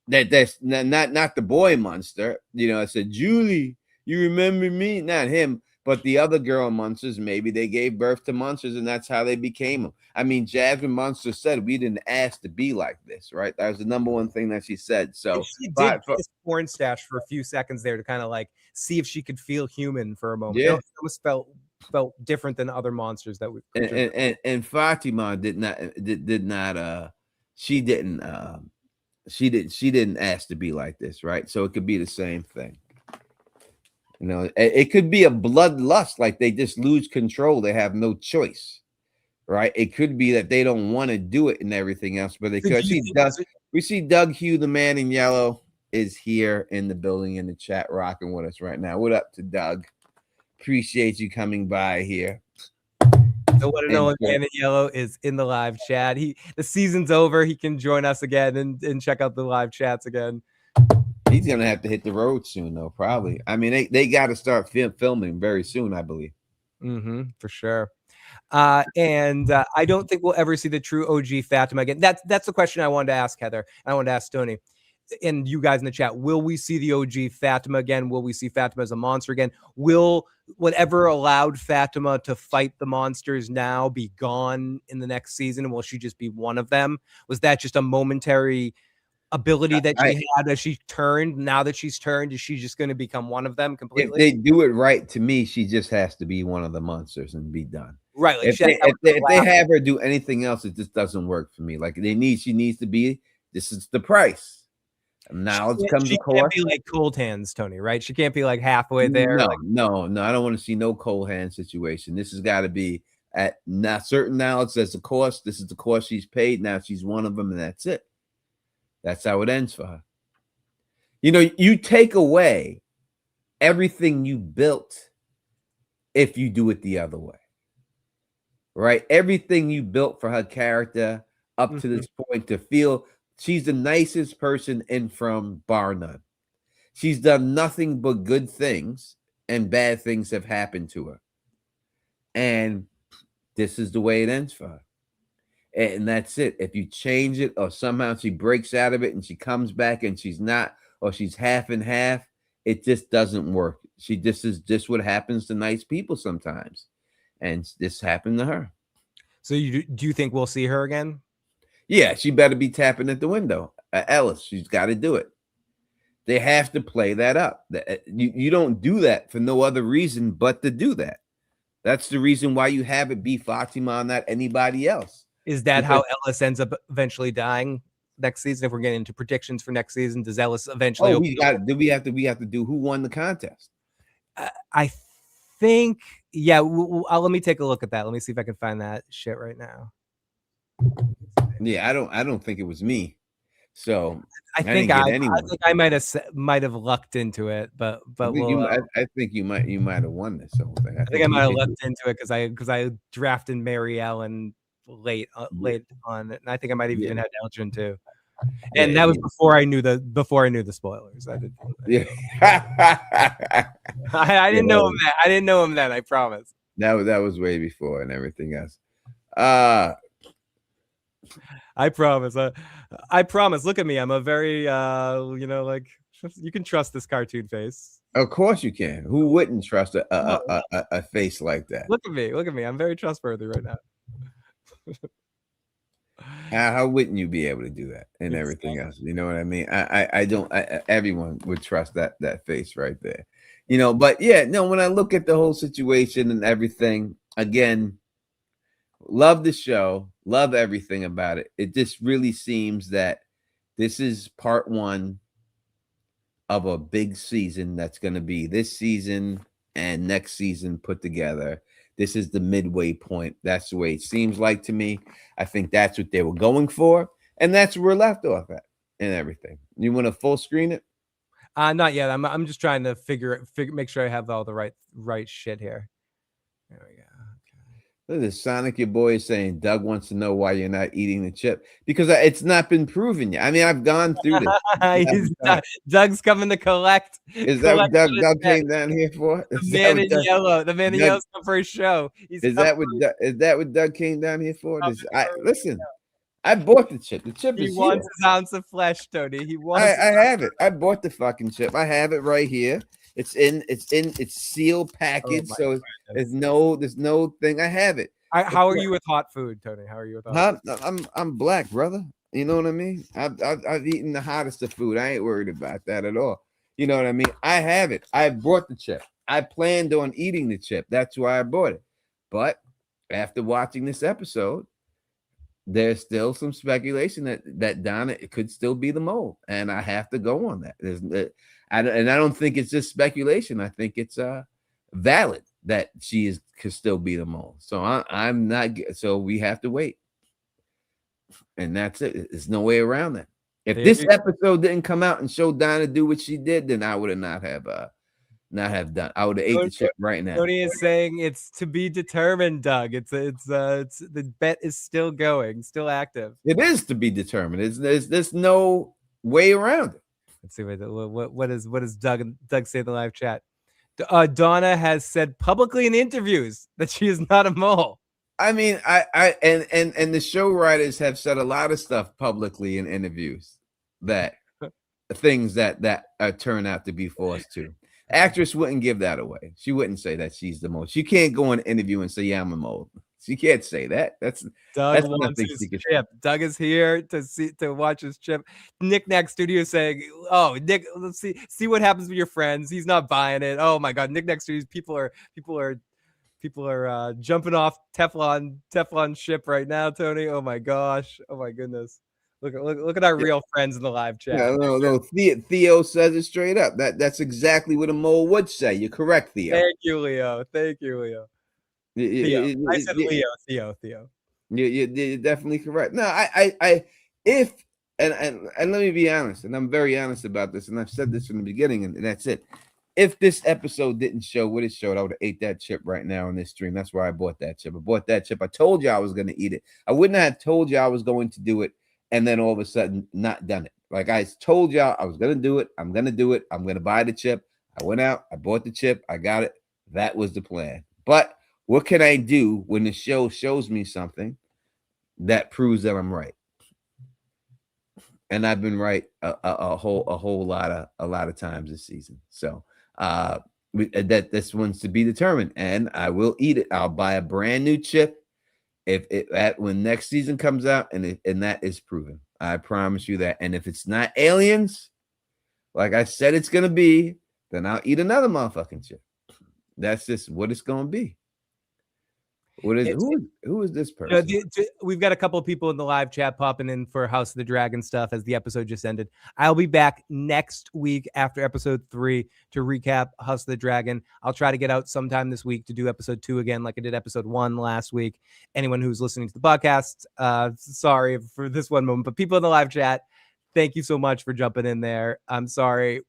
that's not the boy monster. You know, I said, Julie, you remember me? Not him, but the other girl monsters. Maybe they gave birth to monsters, and that's how they became them. I mean, Jasmine Monster said we didn't ask to be like this, right? That was the number one thing that she said. So and she did kiss porn stash for a few seconds there to kind of like see if she could feel human for a moment. Yeah, it almost felt different than other monsters that we. And Fatima did not she didn't ask to be like this, right? So it could be the same thing. You know, it could be a bloodlust, like they just lose control. They have no choice, right? It could be that they don't want to do it and everything else, but they could. We see Doug Hugh, the man in yellow, is here in the building in the chat, rocking with us right now. What up to Doug? Appreciate you coming by here. The one and only man in yellow is in the live chat. The season's over. He can join us again and check out the live chats again. He's gonna have to hit the road soon, though. Probably. I mean, they got to start filming very soon, I believe. For sure. And I don't think we'll ever see the true OG Fatima again. That's the question I wanted to ask Heather. I wanted to ask Tony and you guys in the chat. Will we see the OG Fatima again? Will we see Fatima as a monster again? Will whatever allowed Fatima to fight the monsters now be gone in the next season? And will she just be one of them? Was that just a momentary ability that she had as she turned? Now that she's turned, is she just going to become one of them completely? If they do it right, to me, she just has to be one of the monsters and be done. Right. Like if they have her do anything else, it just doesn't work for me. Like she needs to be. This is the price. Knowledge comes she can't be like cold hands, Tony, right? She can't be like halfway there. No, I don't want to see no cold hand situation. This has got to be at certain knowledge. That's the cost. This is the cost she's paid. Now she's one of them, and that's it. That's how it ends for her. You know, you take away everything you built if you do it the other way, right? Everything you built for her character up to this point to feel she's the nicest person in from bar none. She's done nothing but good things, and bad things have happened to her. And this is the way it ends for her. And that's it. If you change it, or somehow she breaks out of it and she comes back and she's not, or she's half and half, it just doesn't work. This is just what happens to nice people sometimes. And this happened to her. So do you think we'll see her again? Yeah, she better be tapping at the window. Ellis. She's got to do it. They have to play that up. You don't do that for no other reason but to do that. That's the reason why you have it be Fatima, not anybody else. Is that how Ellis ends up eventually dying next season? If we're getting into predictions for next season, does Ellis eventually? Oh, we have to do who won the contest. I think, yeah. Let me take a look at that. Let me see if I can find that shit right now. Yeah, I don't think it was me. So I think I might have lucked into it, but I think you might have won this whole thing. I think I might have lucked into it because I drafted Mary Ellen late on it, and I think I might have even had Elgin too. And that was before I knew the spoilers. I did. Yeah. I didn't know him then. I didn't know him then. I promise. That was way before and everything else. I promise. I promise. Look at me. I'm a very you can trust this cartoon face. Of course you can. Who wouldn't trust a face like that? Look at me. Look at me. I'm very trustworthy right now. How wouldn't you be able to do that and everything else? You know what I mean? I don't. Everyone would trust that face right there. But yeah, no. When I look at the whole situation and everything, again, love the show, love everything about it. It just really seems that this is part one of a big season that's going to be this season and next season put together. This is the midway point. That's the way it seems like to me. I think that's what they were going for, and that's where we're left off at and everything. You want to full screen it? Not yet. I'm just trying to make sure I have all the right shit here. There we go. Look at this. Sonic, your boy, is saying Doug wants to know why you're not eating the chip because it's not been proven yet. I mean, I've gone through this. Doug's coming to collect. Is that what Doug came down here for? The man in yellow. The man in yellow's come for his show. Is that what Doug came down here for? Listen, I bought the chip. The chip is He wants here. his ounce of flesh, Tony. He wants. I have it. I bought the fucking chip. I have it right here. It's sealed package, so there's no thing. I have it. How are you with hot food, Tony? How are you with hot food? I'm black, brother. You know what I mean? I've eaten the hottest of food. I ain't worried about that at all. You know what I mean? I have it. I bought the chip. I planned on eating the chip. That's why I bought it. But after watching this episode, there's still some speculation that Donna could still be the mole, and I have to go on that. I don't think it's just speculation. I think it's valid that she could still be the mole. So I'm not. So we have to wait, and that's it. There's no way around that. If this episode didn't come out and show Donna do what she did, then I would not have done. I would have ate the chip right now. Tony is saying it's to be determined, Doug. It's the bet is still going, still active. It is to be determined. There's no way around it. Let's see what does Doug say in the live chat? Donna has said publicly in interviews that she is not a mole. I mean, and the show writers have said a lot of stuff publicly in interviews that things that turn out to be false too. Actress wouldn't give that away. She wouldn't say that she's the mole. She can't go in an interview and say, "Yeah, I'm a mole." She can't say that. Doug wants his chip. Doug is here to watch his chip. Nick Nack Studio saying, "Oh, Nick, let's see what happens with your friends." He's not buying it. Oh my God, Nick Nack Studios. People are jumping off Teflon ship right now, Tony. Oh my gosh. Oh my goodness. Look at our real friends in the live chat. No. Theo says it straight up. That's exactly what a mole would say. You're correct, Theo. Thank you, Leo. Theo. I said Leo. Theo. You're definitely correct. No, if let me be honest, and I'm very honest about this, and I've said this from the beginning, and that's it. If this episode didn't show what it showed, I would have ate that chip right now in this stream. That's why I bought that chip. I bought that chip. I told you I was going to eat it. I wouldn't have told you I was going to do it and then all of a sudden not done it. Like I told y'all I was going to do it. I'm going to do it. I'm going to buy the chip. I went out. I bought the chip. I got it. That was the plan. But what can I do when the show shows me something that proves that I'm right? And I've been right a whole lot of times this season. So this one's to be determined, and I will eat it. I'll buy a brand new chip when next season comes out, and that is proven. I promise you that. And if it's not aliens, like I said it's gonna be, then I'll eat another motherfucking chip. That's just what it's gonna be. What is who is this person? We've got a couple of people in the live chat popping in for House of the Dragon stuff as the episode just ended. I'll be back next week after episode 3 to recap House of the Dragon. I'll try to get out sometime this week to do episode 2 again, like I did episode 1 last week. Anyone who's listening to the podcast, sorry for this one moment, but people in the live chat, thank you so much for jumping in there. I'm sorry.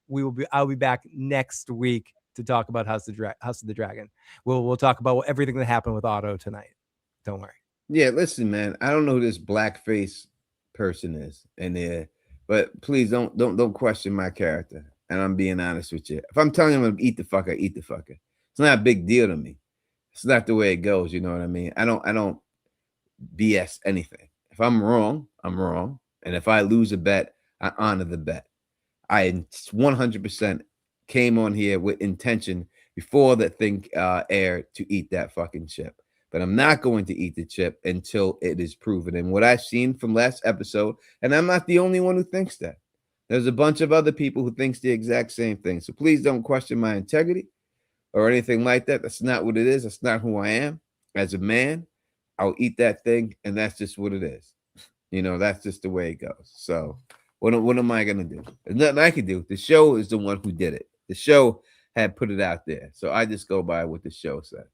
I'll be back next week to talk about House of the Dragon. We'll talk about everything that happened with Otto tonight. Don't worry. Yeah, listen, man. I don't know who this blackface person is in there, but please don't question my character. And I'm being honest with you. If I'm telling you I'm gonna eat the fucker, eat the fucker. It's not a big deal to me. It's not the way it goes. You know what I mean? I don't BS anything. If I'm wrong, I'm wrong. And if I lose a bet, I honor the bet. I 100% came on here with intention before that thing aired to eat that fucking chip. But I'm not going to eat the chip until it is proven. And what I've seen from last episode, and I'm not the only one who thinks that. There's a bunch of other people who thinks the exact same thing. So please don't question my integrity or anything like that. That's not what it is. That's not who I am. As a man, I'll eat that thing, and that's just what it is. You know, that's just the way it goes. So what am I going to do? There's nothing I can do. The show is the one who did it. The show had put it out there. So I just go by what the show said.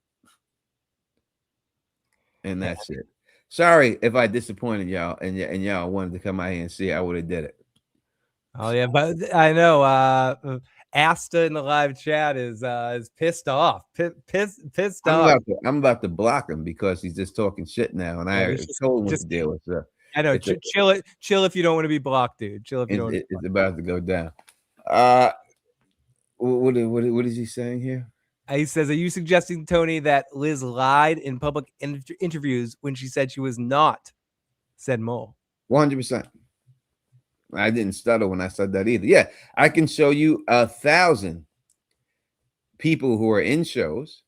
And that's it. Sorry if I disappointed y'all and y'all wanted to come out here and see. I would have did it. Oh yeah, but I know Asta in the live chat is pissed off. Pissed off. I'm about to block him because he's just talking shit now, and I told him what to deal with. So I know. Chill if you don't want to be blocked, dude. Chill if you don't. It's about to go down. What is he saying here? He says, "Are you suggesting, Tony, that Liz lied in public interviews when she said she was not said mole?" 100%. I didn't stutter when I said that either. Yeah, I can show you 1,000 people who are in shows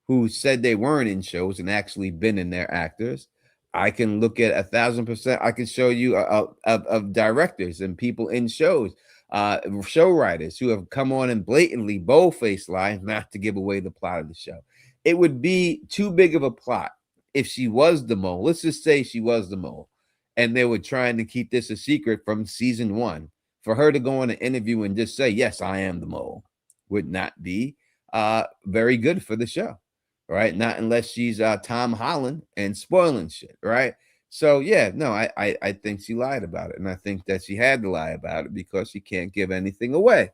who said they weren't in shows and actually been in their actors. I can look at 1,000%. I can show you of directors and people in shows. Show writers who have come on and blatantly bold-faced lie not to give away the plot of the show. It would be too big of a plot if she was the mole. Let's just say she was the mole and they were trying to keep this a secret from season 1. For her to go on an interview and just say, yes, I am the mole, would not be very good for the show, right? Not unless she's Tom Holland and spoiling shit, right? So yeah, no, I think she lied about it, and I think that she had to lie about it because she can't give anything away.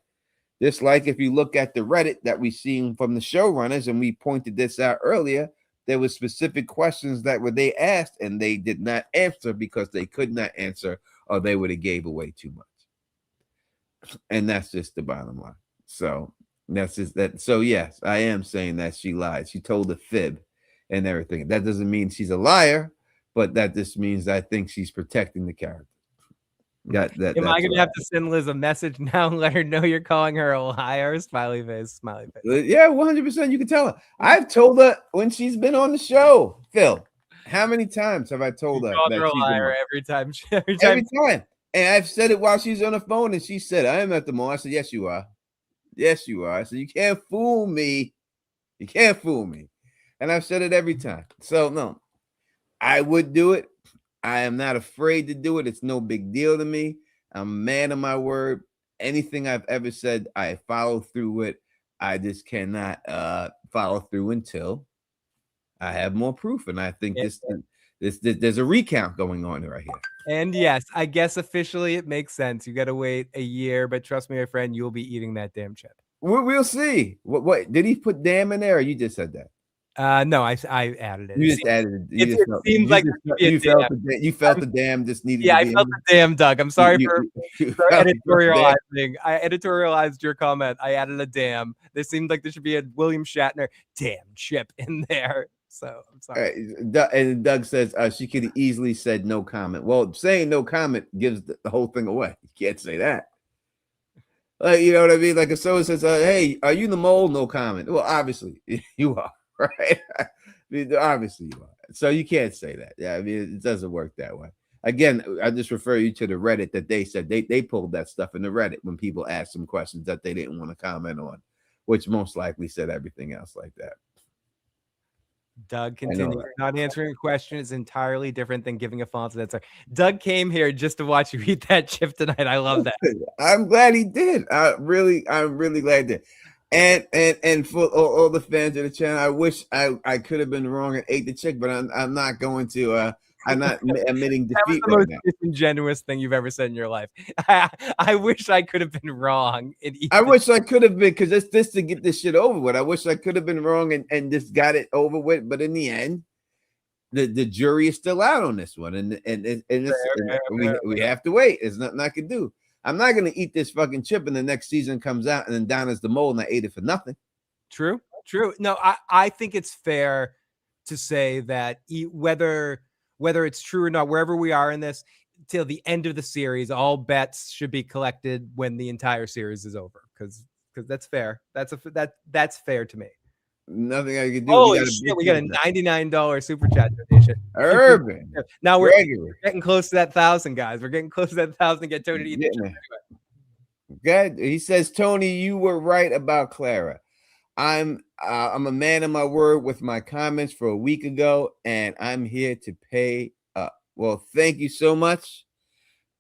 Just like if you look at the Reddit that we've seen from the showrunners, and we pointed this out earlier, there were specific questions that they asked, and they did not answer because they could not answer, or they would have gave away too much. And that's just the bottom line. So that's just that. So yes, I am saying that she lied. She told a fib and everything. That doesn't mean she's a liar. But that just means I think she's protecting the character. Am I gonna have to send Liz a message now and let her know you're calling her a liar? Smiley face, smiley face. Yeah, 100%. You can tell her. I've told her when she's been on the show. Phil, how many times have I told her that her a she's liar every time? Every time. And I've said it while she's on the phone, and she said, "I am at the mall." I said, "Yes, you are. Yes, you are." I said, "You can't fool me. You can't fool me." And I've said it every time. So no. I would do it. I am not afraid to do it. It's no big deal to me. I'm a man of my word. Anything I've ever said, I follow through with. I just cannot follow through until I have more proof. And I think there's a recount going on right here. And yes, I guess officially it makes sense. You got to wait a year, but trust me, my friend, you'll be eating that damn chip. We'll see. What did he put damn in there, or you just said that? No, I added it. You just added it. It seems like you felt the dam just needed. Yeah, to be I felt the damn, Doug. I'm sorry for editorializing. I editorialized your comment. I added a damn. There seemed like there should be a William Shatner damn chip in there. So I'm sorry. And Doug says she could have easily said no comment. Well, saying no comment gives the whole thing away. You can't say that. You know what I mean? Like if someone says, "Hey, are you the mole?" No comment. Well, obviously you are. Right? I mean, obviously you are. So you can't say that. Yeah, I mean, it doesn't work that way. Again, I just refer you to the Reddit that they said they pulled that stuff in the Reddit when people asked them questions that they didn't want to comment on, which most likely said everything else like that. Doug I know continues. that. Not answering a question is entirely different than giving a false answer. Doug came here just to watch you eat that chip tonight. I love that. I'm glad he did. I'm really glad that. And for all the fans of the channel, I wish I could have been wrong and ate the chick, but I'm not going to. I'm not admitting That was defeat the right most now. disingenuous thing you've ever said in your life. I wish I could have been wrong. I wish I could have been, because this to get this shit over with. I wish I could have been wrong and just got it over with. But in the end, the jury is still out on this one, we have to wait. There's nothing I can do. I'm not gonna eat this fucking chip and the next season comes out and then Donna's the mole and I ate it for nothing. True. No, I think it's fair to say that whether it's true or not, wherever we are in this, till the end of the series, all bets should be collected when the entire series is over. Because that's fair. That's fair to me. Nothing I can do. Holy shit, we got a $99 super chat donation. Urban. Now we're Gregory. getting close to that 1,000, guys. We're getting close to that 1,000 to get Tony to eat the chip anyway. Good. He says, Tony, you were right about Clara. I'm a man of my word with my comments for a week ago, and I'm here to pay up. Well, thank you so much.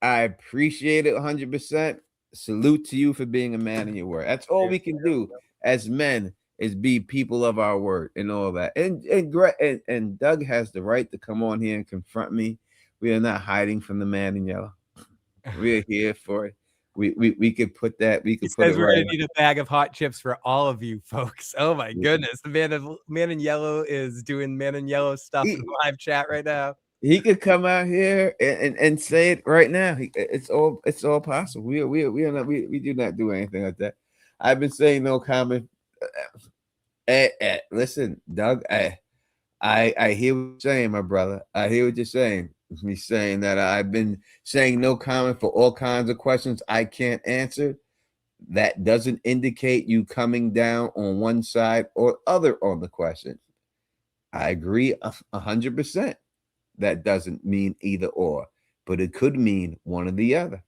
I appreciate it 100%. Salute to you for being a man of your word. That's all we can do as men, is be people of our word and all that. And Doug has the right to come on here and confront me. We are not hiding from the man in yellow. We are here for it. We could put that. We could He put says it we're right. gonna need a bag of hot chips for all of you folks. Oh my goodness, the man in yellow is doing man in yellow stuff in the live chat right now. He could come out here and say it right now. It's all possible. We do not do anything like that. I've been saying no comment. Listen, Doug. I hear what you're saying, my brother. I hear what you're saying. Me saying that I've been saying no comment for all kinds of questions I can't answer. That doesn't indicate you coming down on one side or other on the question. I agree 100%. That doesn't mean either or, but it could mean one or the other.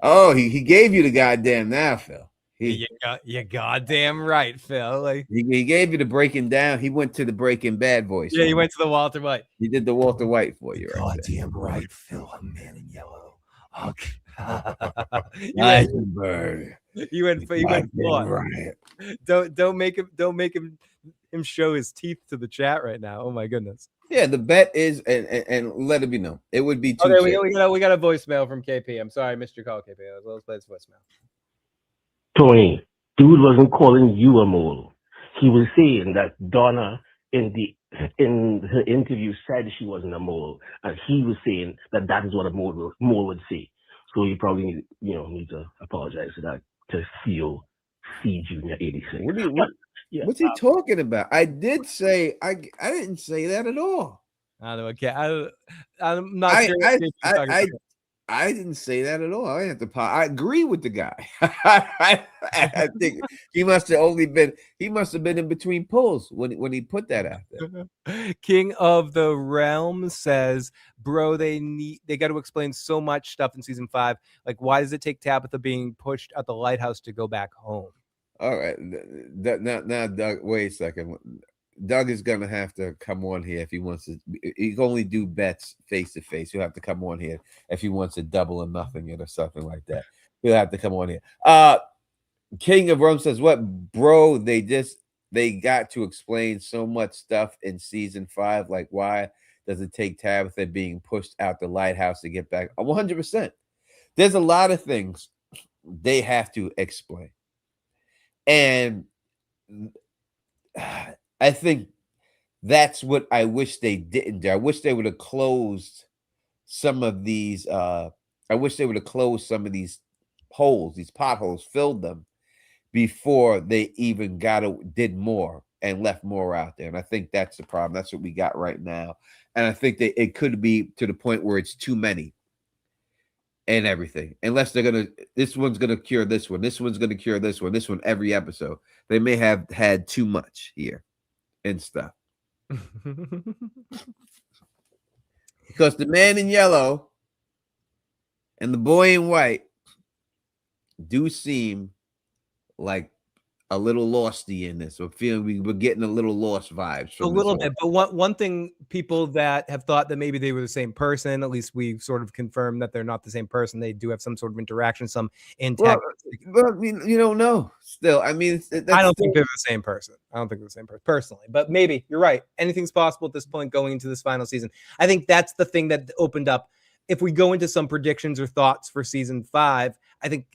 Oh, he gave you the goddamn now, Phil. You're goddamn right, Phil. Like, he gave you the Breaking Down. He went to the Breaking Bad voice. yeah, he went to the Walter White. He did the Walter White for you. Goddamn right, Phil. I'm man in yellow. Okay. You went full on. Right. Don't make him show his teeth to the chat right now. Oh my goodness. Yeah, the bet is and let it be known. It would be two. Okay, we got a voicemail from KP. I'm sorry I missed your call, KP. Let's play this voicemail. Tony, dude wasn't calling you a mole. He was saying that Donna in her interview said she wasn't a mole, and he was saying that is what a mole would say. So you probably need to apologize for that to Theo C Junior 86. What's he talking about? I did say I didn't say that at all. I don't know. Okay, I'm not sure. I didn't say that at all. I have to. I agree with the guy. I think he must have been in between pulls when he put that out there. King of the Realm says, bro, they got to explain so much stuff in season 5. Like, why does it take Tabitha being pushed at the lighthouse to go back home? All right, now, Doug. Wait a second. Doug is gonna have to come on here if he wants to. He can only do bets face to face. He'll have to come on here if he wants to double or nothing it or something like that. He'll have to come on here. King of Rome says, "What, bro? They got to explain so much stuff in season 5. Like, why does it take Tabitha being pushed out the lighthouse to get back? 100%. There's a lot of things they have to explain, and I think that's what I wish they didn't do. I wish they would have closed some of these. I wish they would have closed some of these holes, these potholes, filled them before they even did more and left more out there. And I think that's the problem. That's what we got right now. And I think that it could be to the point where it's too many and everything. Unless this one's gonna cure this one. This one's gonna cure this one. This one every episode. They may have had too much here and stuff. Because the man in yellow and the boy in white do seem like a little losty in this. We're feeling we're getting a little lost vibes from A little this bit, but one thing people that have thought that maybe they were the same person, at least we sort of confirmed that they're not the same person. They do have some sort of interaction, some Well, antagonistic. I mean, you don't know. Still, I mean, I don't think they're the same person. I don't think they're the same person personally, but maybe you're right. Anything's possible at this point going into this final season. I think that's the thing that opened up. If we go into some predictions or thoughts for season 5, I think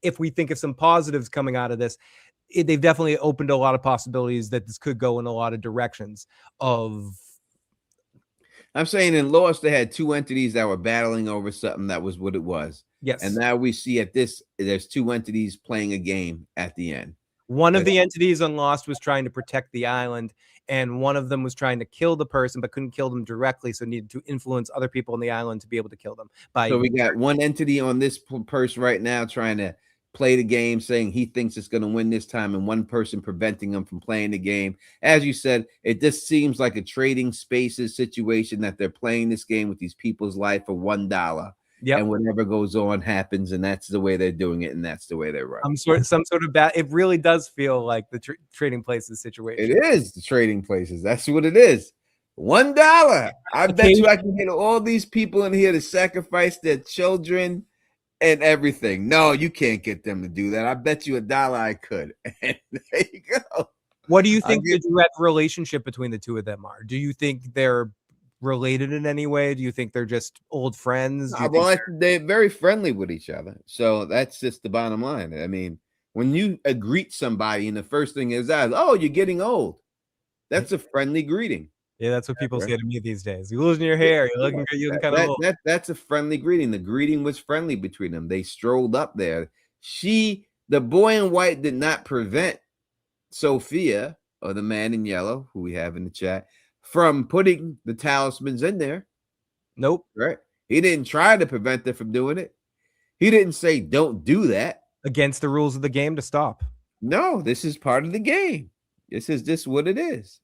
if we think of some positives coming out of this, they've definitely opened a lot of possibilities that this could go in a lot of directions of. I'm saying in Lost, they had 2 entities that were battling over something that was what it was. Yes. And now we see at this, there's 2 entities playing a game at the end. One of the entities on Lost was trying to protect the island, and one of them was trying to kill the person, but couldn't kill them directly, so needed to influence other people on the island to be able to kill them. So we got one entity on this person right now trying to play the game, saying he thinks it's going to win this time, and one person preventing him from playing the game. As you said, it just seems like a trading spaces situation that they're playing this game with these people's life for $1. Yep. And whatever goes on happens, and that's the way they're doing it, and that's the way they're running. Some sort of bad. It really does feel like the trading places situation. It is the trading places. That's what it is. $1. I bet you I can get all these people in here to sacrifice their children and everything. No, you can't get them to do that. I bet you $1 I could. And there you go. What do you think the direct relationship between the two of them are? Do you think they're related in any way? Do you think they're just old friends? Well, they're very friendly with each other. So that's just the bottom line. I mean, when you greet somebody and the first thing is, oh, you're getting old. That's a friendly greeting. Yeah, that's what people say to me these days. You're losing your hair. You're looking good. You're kind of old. That's a friendly greeting. The greeting was friendly between them. They strolled up there. The boy in white did not prevent Sophia or the man in yellow, who we have in the chat, from putting the talismans in there. Nope. Right? He didn't try to prevent her from doing it. He didn't say, don't do that. Against the rules of the game to stop. No, this is part of the game. This is just what it is.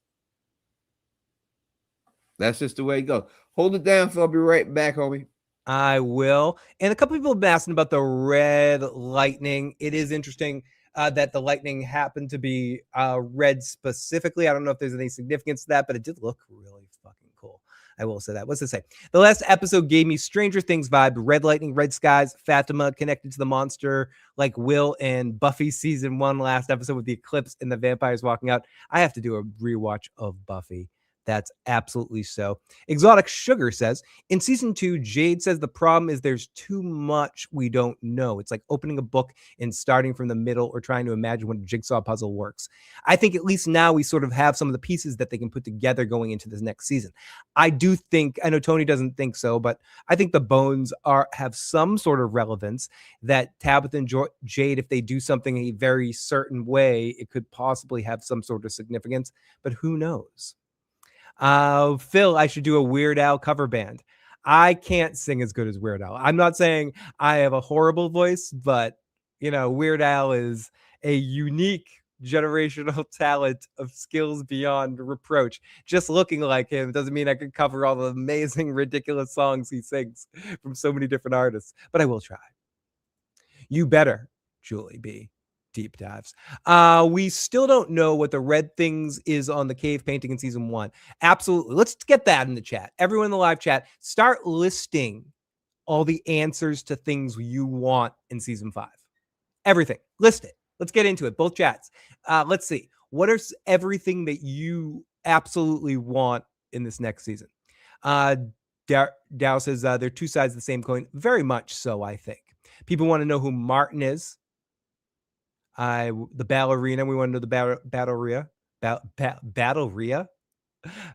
That's just the way it goes. Hold it down, Phil. I'll be right back, homie. I will. And a couple people have been asking about the red lightning. It is interesting that the lightning happened to be red specifically. I don't know if there's any significance to that, but it did look really fucking cool. I will say that. What's it say? The last episode gave me Stranger Things vibe. Red lightning, red skies, Fatima connected to the monster like Will and Buffy season 1 last episode with the eclipse and the vampires walking out. I have to do a rewatch of Buffy. That's absolutely so. Exotic Sugar says, in season 2, Jade says the problem is there's too much we don't know. It's like opening a book and starting from the middle or trying to imagine what a jigsaw puzzle works. I think at least now we sort of have some of the pieces that they can put together going into this next season. I do think, I know Tony doesn't think so, but I think the bones have some sort of relevance that Tabitha and Jade, if they do something a very certain way, it could possibly have some sort of significance, but who knows? Phil, I should do a Weird Al cover band. I can't sing as good as Weird Al. I'm not saying I have a horrible voice, but Weird Al is a unique generational talent of skills beyond reproach. Just looking like him doesn't mean I could cover all the amazing, ridiculous songs he sings from so many different artists, but I will try. You better, Julie B. Deep dives. We still don't know what the red things is on the cave painting in season 1. Absolutely. Let's get that in the chat. Everyone in the live chat, start listing all the answers to things you want in season 5. Everything. List it. Let's get into it. Both chats. Let's see. What is everything that you absolutely want in this next season? Dow says they're two sides of the same coin. Very much so, I think. People want to know who Martin is. The ballerina. We want to know the ballerina. Ballerina.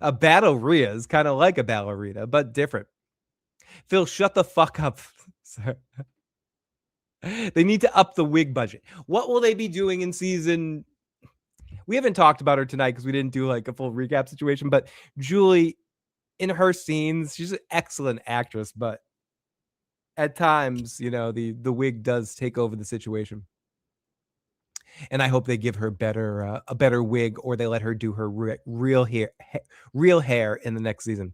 A ballerina is kind of like a ballerina, but different. Phil, shut the fuck up. They need to up the wig budget. What will they be doing in season? We haven't talked about her tonight because we didn't do like a full recap situation, but Julie, in her scenes, she's an excellent actress, but at times, the wig does take over the situation. and I hope they give her a better wig, or they let her do her real hair in the next season.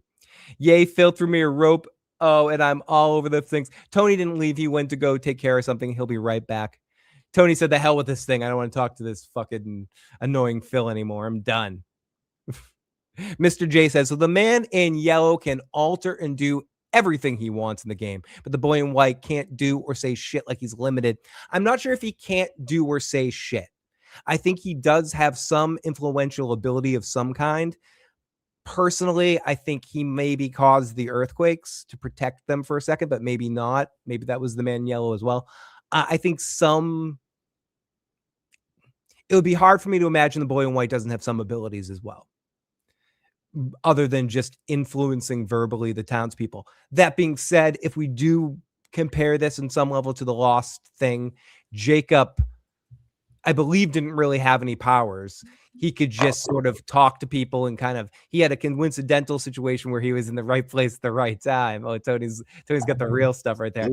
Yay, Phil threw me a rope. Oh, and I'm all over the things. Tony didn't leave. He went to go take care of something. He'll be right back. Tony said, the hell with this thing. I don't want to talk to this fucking annoying Phil anymore. I'm done. Mr. J says, so the man in yellow can alter and do everything he wants in the game, but the boy in white can't do or say shit, like he's limited. I'm not sure if he can't do or say shit. I think he does have some influential ability of some kind. Personally, I think he maybe caused the earthquakes to protect them for a second, but maybe not. Maybe that was the man in yellow as well. I think it would be hard for me to imagine the boy in white doesn't have some abilities as well, other than just influencing verbally the townspeople. That being said, if we do compare this in some level to the Lost thing, Jacob, I believe, didn't really have any powers. He could just sort of talk to people and he had a coincidental situation where he was in the right place at the right time. Oh, Tony's got the real stuff right there.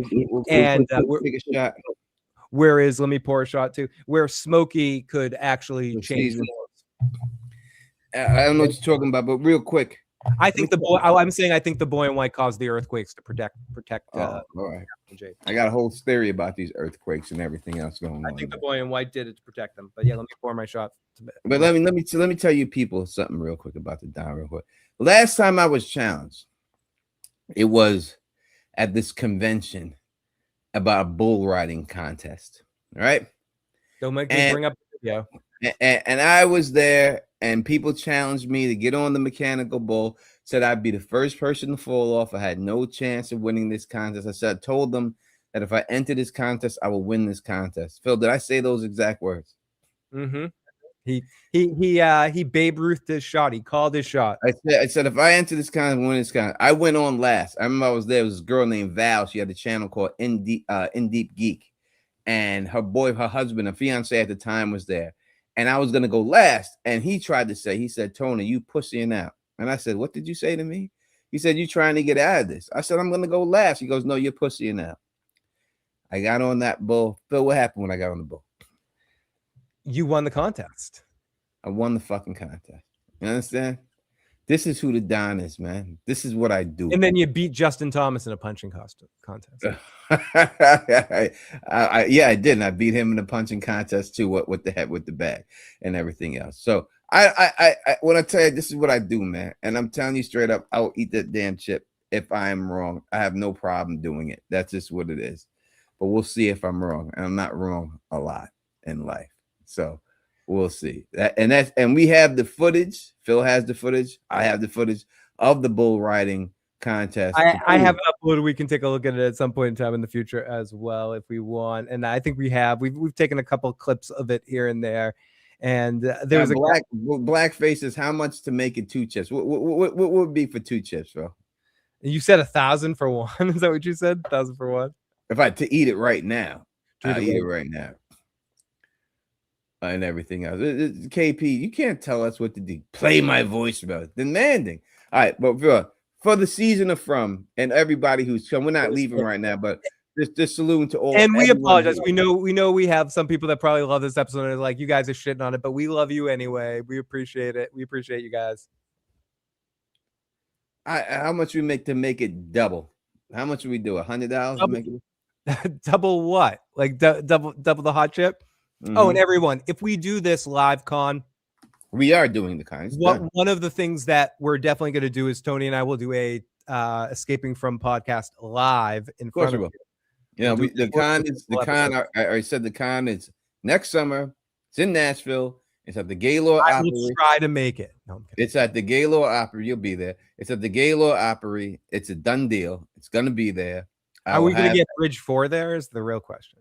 And take a shot. Whereas, let me pour a shot too, where Smokey could actually change. I don't know what you're talking about, but real quick. I think I think the boy in white caused the earthquakes to protect. All right. I got a whole theory about these earthquakes and everything else going on. I think the boy in white did it to protect them. But yeah, let me pour my shot. But let me tell you people something real quick about the Don real quick. Last time I was challenged, it was at this convention about a bull riding contest. All right. Don't make me bring up the video. And I was there, and people challenged me to get on the mechanical bull, said I'd be the first person to fall off. I had no chance of winning this contest. I told them that if I enter this contest, I will win this contest. Phil, did I say those exact words? Mm-hmm. He Babe Ruthed his shot. He called his shot. I said if I enter this contest, win this contest. I went on last. I remember I was there. It was a girl named Val. She had a channel called In Deep Geek, and her husband, her fiance at the time, was there. And I was going to go last. And he tried to say, he said, Tony, you pussying out. And I said, what did you say to me? He said, you trying to get out of this. I said, I'm going to go last. He goes, no, you're pussying out. I got on that bull. Phil, what happened when I got on the bull? You won the contest. I won the fucking contest. You understand? This is who the Don is, man. This is what I do. And then you beat Justin Thomas in a punching contest. Yeah, I did. And I beat him in a punching contest too. With the head, with the bag, and everything else. So I when I tell you, this is what I do, man. And I'm telling you straight up, I'll eat that damn chip if I am wrong. I have no problem doing it. That's just what it is. But we'll see if I'm wrong, and I'm not wrong a lot in life. So we'll see. And we have the footage. Phil has the footage. I have the footage of the bull riding contest. I have it uploaded. We can take a look at it at some point in time in the future as well if we want. And I think we've taken a couple of clips of it here and there. And there's black faces. How much to make it 2 chips? What would be for 2 chips, bro? You said 1,000 for one. Is that what you said? 1,000 for one? If I to eat it right now, I eat it right now. And everything else. KP, you can't tell us what to do. Play my voice, bro. Demanding. All right, but for the season of From and everybody who's come, we're not leaving right now, but just saluting to all. And we apologize. We know we have some people that probably love this episode and are like, you guys are shitting on it, but we love you anyway. We appreciate it. We appreciate you guys. How much we make to make it double? How much do we do? $100 to make it? Double what? Like double the hot chip? Mm-hmm. Oh, and everyone, if we do this live con, we are doing the con. One of the things that we're definitely going to do is Tony and I will do a Escaping From podcast live in front of you. Yeah, the con. I said the con is next summer. It's in Nashville. It's at the Gaylord Opry. I will try to make it. No, it's at the Gaylord Opry. You'll be there. It's at the Gaylord Opry. It's a done deal. It's going to be there. Are we going to get Bridge 4 there? Is the real question.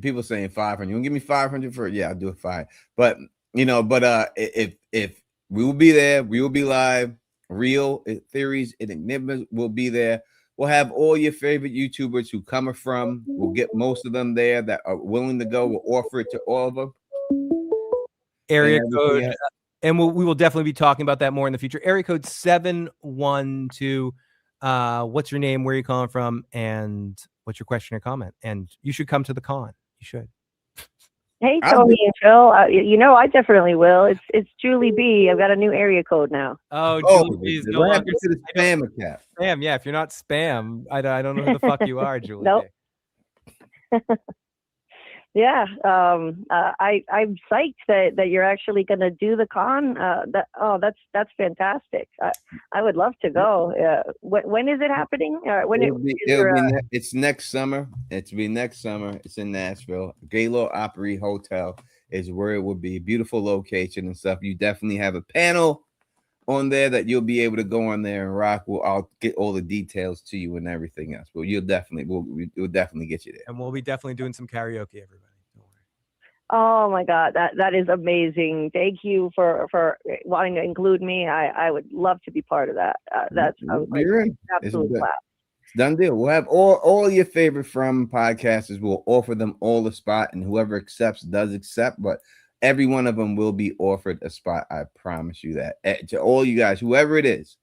People saying 500. You want to give me 500 for it? Yeah, I'll do it. Fine. But if we will be there, we will be live. Real Theories and Enigmas will be there. We'll have all your favorite YouTubers who come from. We'll get most of them there that are willing to go. We'll offer it to all of them. Area code, and we will definitely be talking about that more in the future. Area code 712. What's your name? Where are you calling from? And what's your question or comment? And you should come to the con. You should. Hey, I'll Tony be- and Phil. You know, I definitely will. It's Julie B. I've got a new area code now. Oh, Oh, Julie B is no what longer happened to the spam account? spam. Yeah, if you're not spam, I don't know who the fuck you are, Julie Nope. B. Yeah, I'm psyched that you're actually going to do the con. That's fantastic. I would love to go. When is it happening? It's next summer. It's be next summer. It's in Nashville. Gaylord Opry Hotel is where it will be. Beautiful location and stuff. You definitely have a panel on there that you'll be able to go on there and rock. I'll get all the details to you and everything else. But we'll definitely get you there. And we'll be definitely doing some karaoke, everybody. Oh my God, that is amazing. Thank you for wanting to include me. I would love to be part of that. That's You're in. absolute It's blast. done deal. We'll have all your favorite from podcasters. We'll offer them all a spot, and whoever accepts does accept. But every one of them will be offered a spot. I promise you that. To all you guys, whoever it is,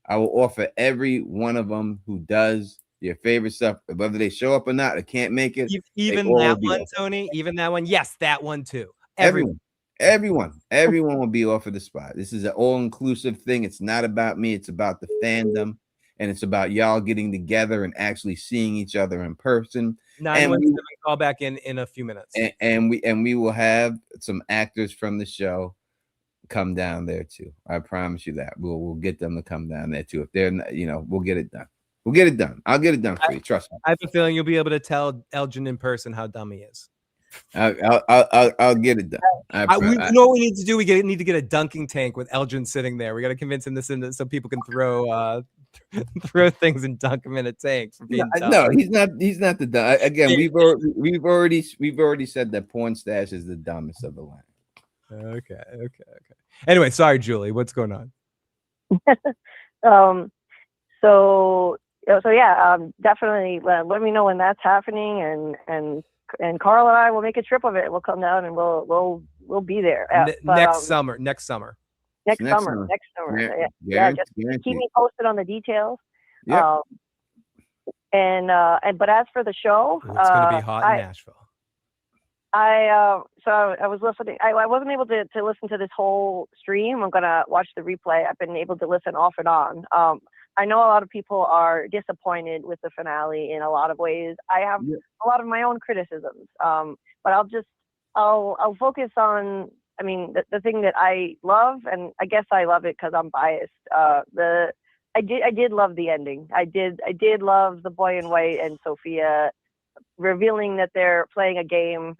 I will offer every one of them who does your favorite stuff, whether they show up or not, or can't make it. Even they all that be one, offered. Tony. Even that one. Yes, that one too. Everyone will be offered the spot. This is an all-inclusive thing. It's not about me. It's about the fandom, and it's about y'all getting together and actually seeing each other in person. 917 call back in a few minutes. And we will have some actors from the show come down there too. I promise you that we'll get them to come down there too. If they're not, we'll get it done. We'll get it done. I'll get it done for you. Trust me. I have a feeling you'll be able to tell Elgin in person how dumb he is. I'll get it done. You know what we need to do? We need to get a dunking tank with Elgin sitting there. We got to convince him to send it so people can throw throw things and dunk them in a tank for being dumb. No, he's not. He's not the dumb. Again, we've already said that Porn Stash is the dumbest of the line. Okay. Anyway, sorry, Julie. What's going on? So yeah, definitely let me know when that's happening, and Carl and I will make a trip of it. We'll come down and we'll be there. Next summer. Next summer. Yeah. Yeah, just keep me posted on the details. Yeah. But as for the show, it's going to be hot in Nashville. I was listening. I wasn't able to listen to this whole stream. I'm gonna watch the replay. I've been able to listen off and on. I know a lot of people are disappointed with the finale in a lot of ways. I have a lot of my own criticisms, but I'll focus on. I mean, the thing that I love, and I guess I love it because I'm biased. I did love the ending. I did love the boy in white and Sophia revealing that they're playing a game.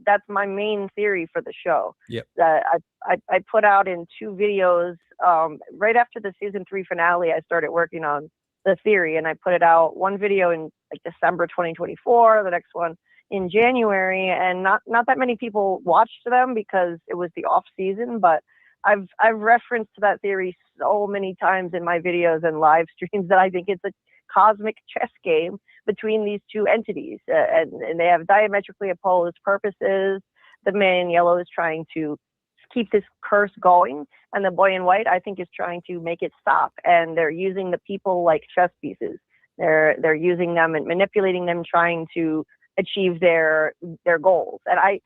That's my main theory for the show. Yep. I put out in 2 videos right after the season 3 finale. I started working on the theory, and I put it out, one video in like December 2024, the next one in January, and not that many people watched them because it was the off season, but I've referenced that theory so many times in my videos and live streams that I think it's a cosmic chess game between these 2 entities, and they have diametrically opposed purposes. The man in yellow is trying to keep this curse going, and the boy in white, I think, is trying to make it stop. And they're using the people like chess pieces. They're using them and manipulating them, trying to achieve their goals. And I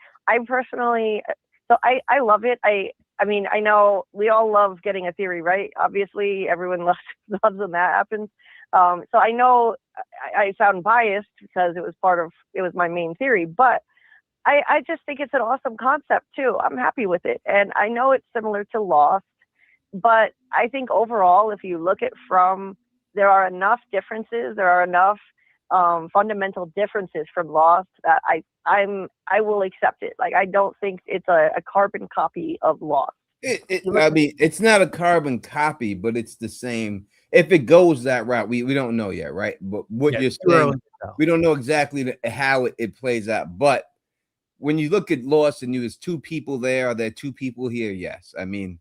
personally, so I love it. I mean, I know we all love getting a theory right. Obviously, everyone loves when that happens. So I know I sound biased because it was my main theory, but I just think it's an awesome concept too. I'm happy with it. And I know it's similar to Lost, but I think overall, if you look at there are enough differences, there are enough fundamental differences from Lost that I will accept it. Like, I don't think it's a carbon copy of Lost. I mean, it's not a carbon copy, but it's the same. If it goes that route, we don't know yet, right? But what you're saying, we don't know exactly how it plays out. But when you look at Lost and there's 2 people there, are there 2 people here? Yes. I mean,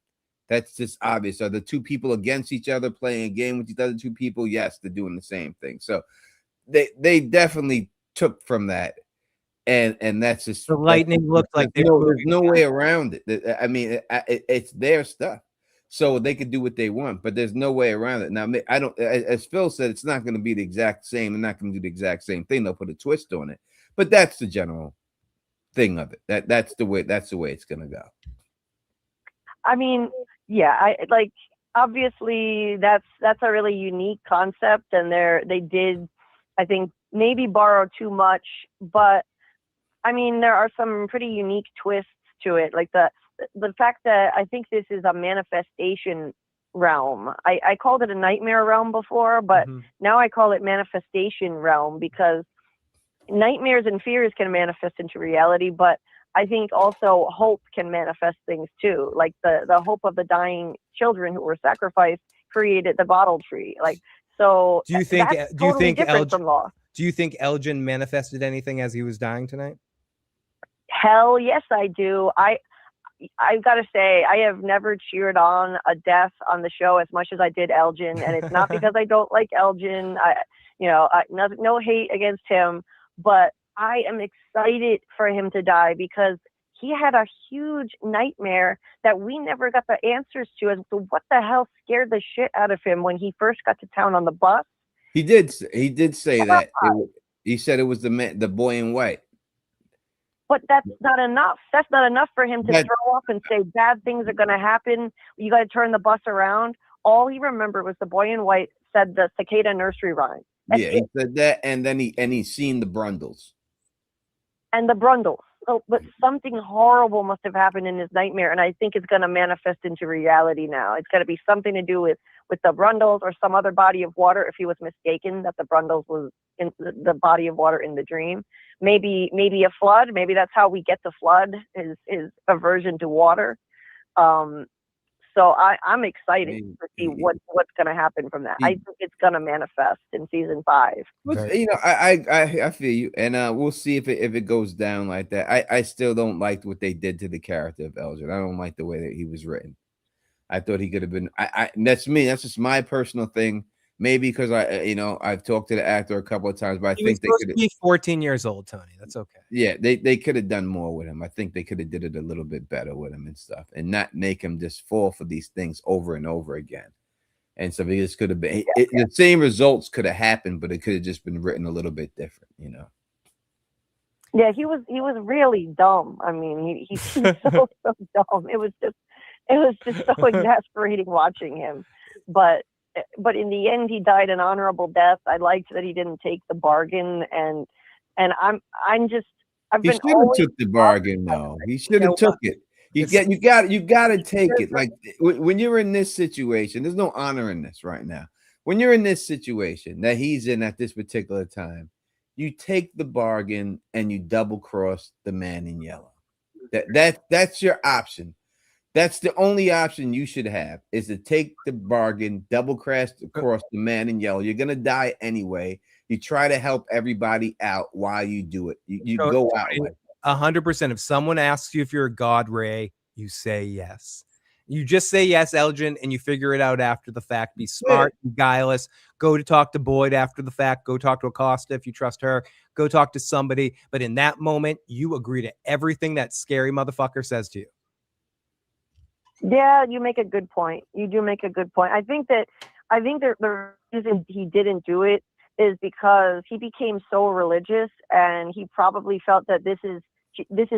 that's just obvious. Are the 2 people against each other playing a game with the other 2 people? Yes, they're doing the same thing. So they definitely took from that. And that's just the lightning looked like there's no way around it. I mean, it's their stuff, so they could do what they want, but there's no way around it. Now, I don't, as Phil said, it's not going to be the exact same. They're not going to do the exact same thing. They'll put a twist on it, but that's the general thing of it. That's the way it's gonna go. I mean, yeah, I like obviously that's a really unique concept, and they did, I think, maybe borrow too much, but I mean there are some pretty unique twists to it, like the fact that I think this is a manifestation realm. I called it a nightmare realm before, but now I call it manifestation realm, because nightmares and fears can manifest into reality, but I think also hope can manifest things too. Like the hope of the dying children who were sacrificed created the bottle tree. Like, so Do you think? that's Do you totally think different from Lost? Do you think Elgin manifested anything as he was dying tonight? Hell yes, I do. I've got to say, I have never cheered on a death on the show as much as I did Elgin, and it's not because I don't like Elgin. No hate against him, but I am excited for him to die because he had a huge nightmare that we never got the answers to as to what the hell scared the shit out of him when he first got to town on the bus. He did say that. He said it was the boy in white. But that's not enough. That's not enough for him to throw up and say bad things are going to happen. You got to turn the bus around. All he remembered was the boy in white said the cicada nursery rhyme. That's He said that, and then he's seen the Brundles. And the Brundles. So, but something horrible must have happened in his nightmare, and I think it's going to manifest into reality now. It's going to be something to do with the Brundles or some other body of water. If he was mistaken that the Brundles was in the body of water in the dream, maybe a flood. Maybe that's how we get the flood, is aversion to water. So I'm excited to see what's going to happen from that. I think it's going to manifest in season 5. I feel you, and we'll see if it goes down like that. I still don't like what they did to the character of Elgin. I don't like the way that he was written. I thought he could have been. That's me. That's just my personal thing. Maybe because I've talked to the actor a couple of times, but I think they could be 14 years old, Tony. That's okay. Yeah, they could have done more with him. I think they could have did it a little bit better with him and stuff, and not make him just fall for these things over and over again. And so this could have been the same results could have happened, but it could have just been written a little bit different, Yeah, he was really dumb. I mean, he's so dumb. It was just so exasperating watching him. But in the end, he died an honorable death. I liked that he didn't take the bargain, and I've he been should have took the bargain though. He should have took it. You got to take it. Like when you're in this situation, there's no honor in this right now. When you're in this situation that he's in at this particular time, you take the bargain and you double cross the man in yellow. That's your option. That's the only option you should have, is to take the bargain, double cross the man in yellow. You're gonna die anyway. You try to help everybody out while you do it. You go out like 100%. If someone asks you if you're a god, Ray, you say yes. You just say yes, Elgin, and you figure it out after the fact. Be smart, be guileless. Go to talk to Boyd after the fact. Go talk to Acosta if you trust her. Go talk to somebody. But in that moment, you agree to everything that scary motherfucker says to you. Yeah, you make a good point. You do make a good point. I think the reason he didn't do it is because he became so religious, and he probably felt that this is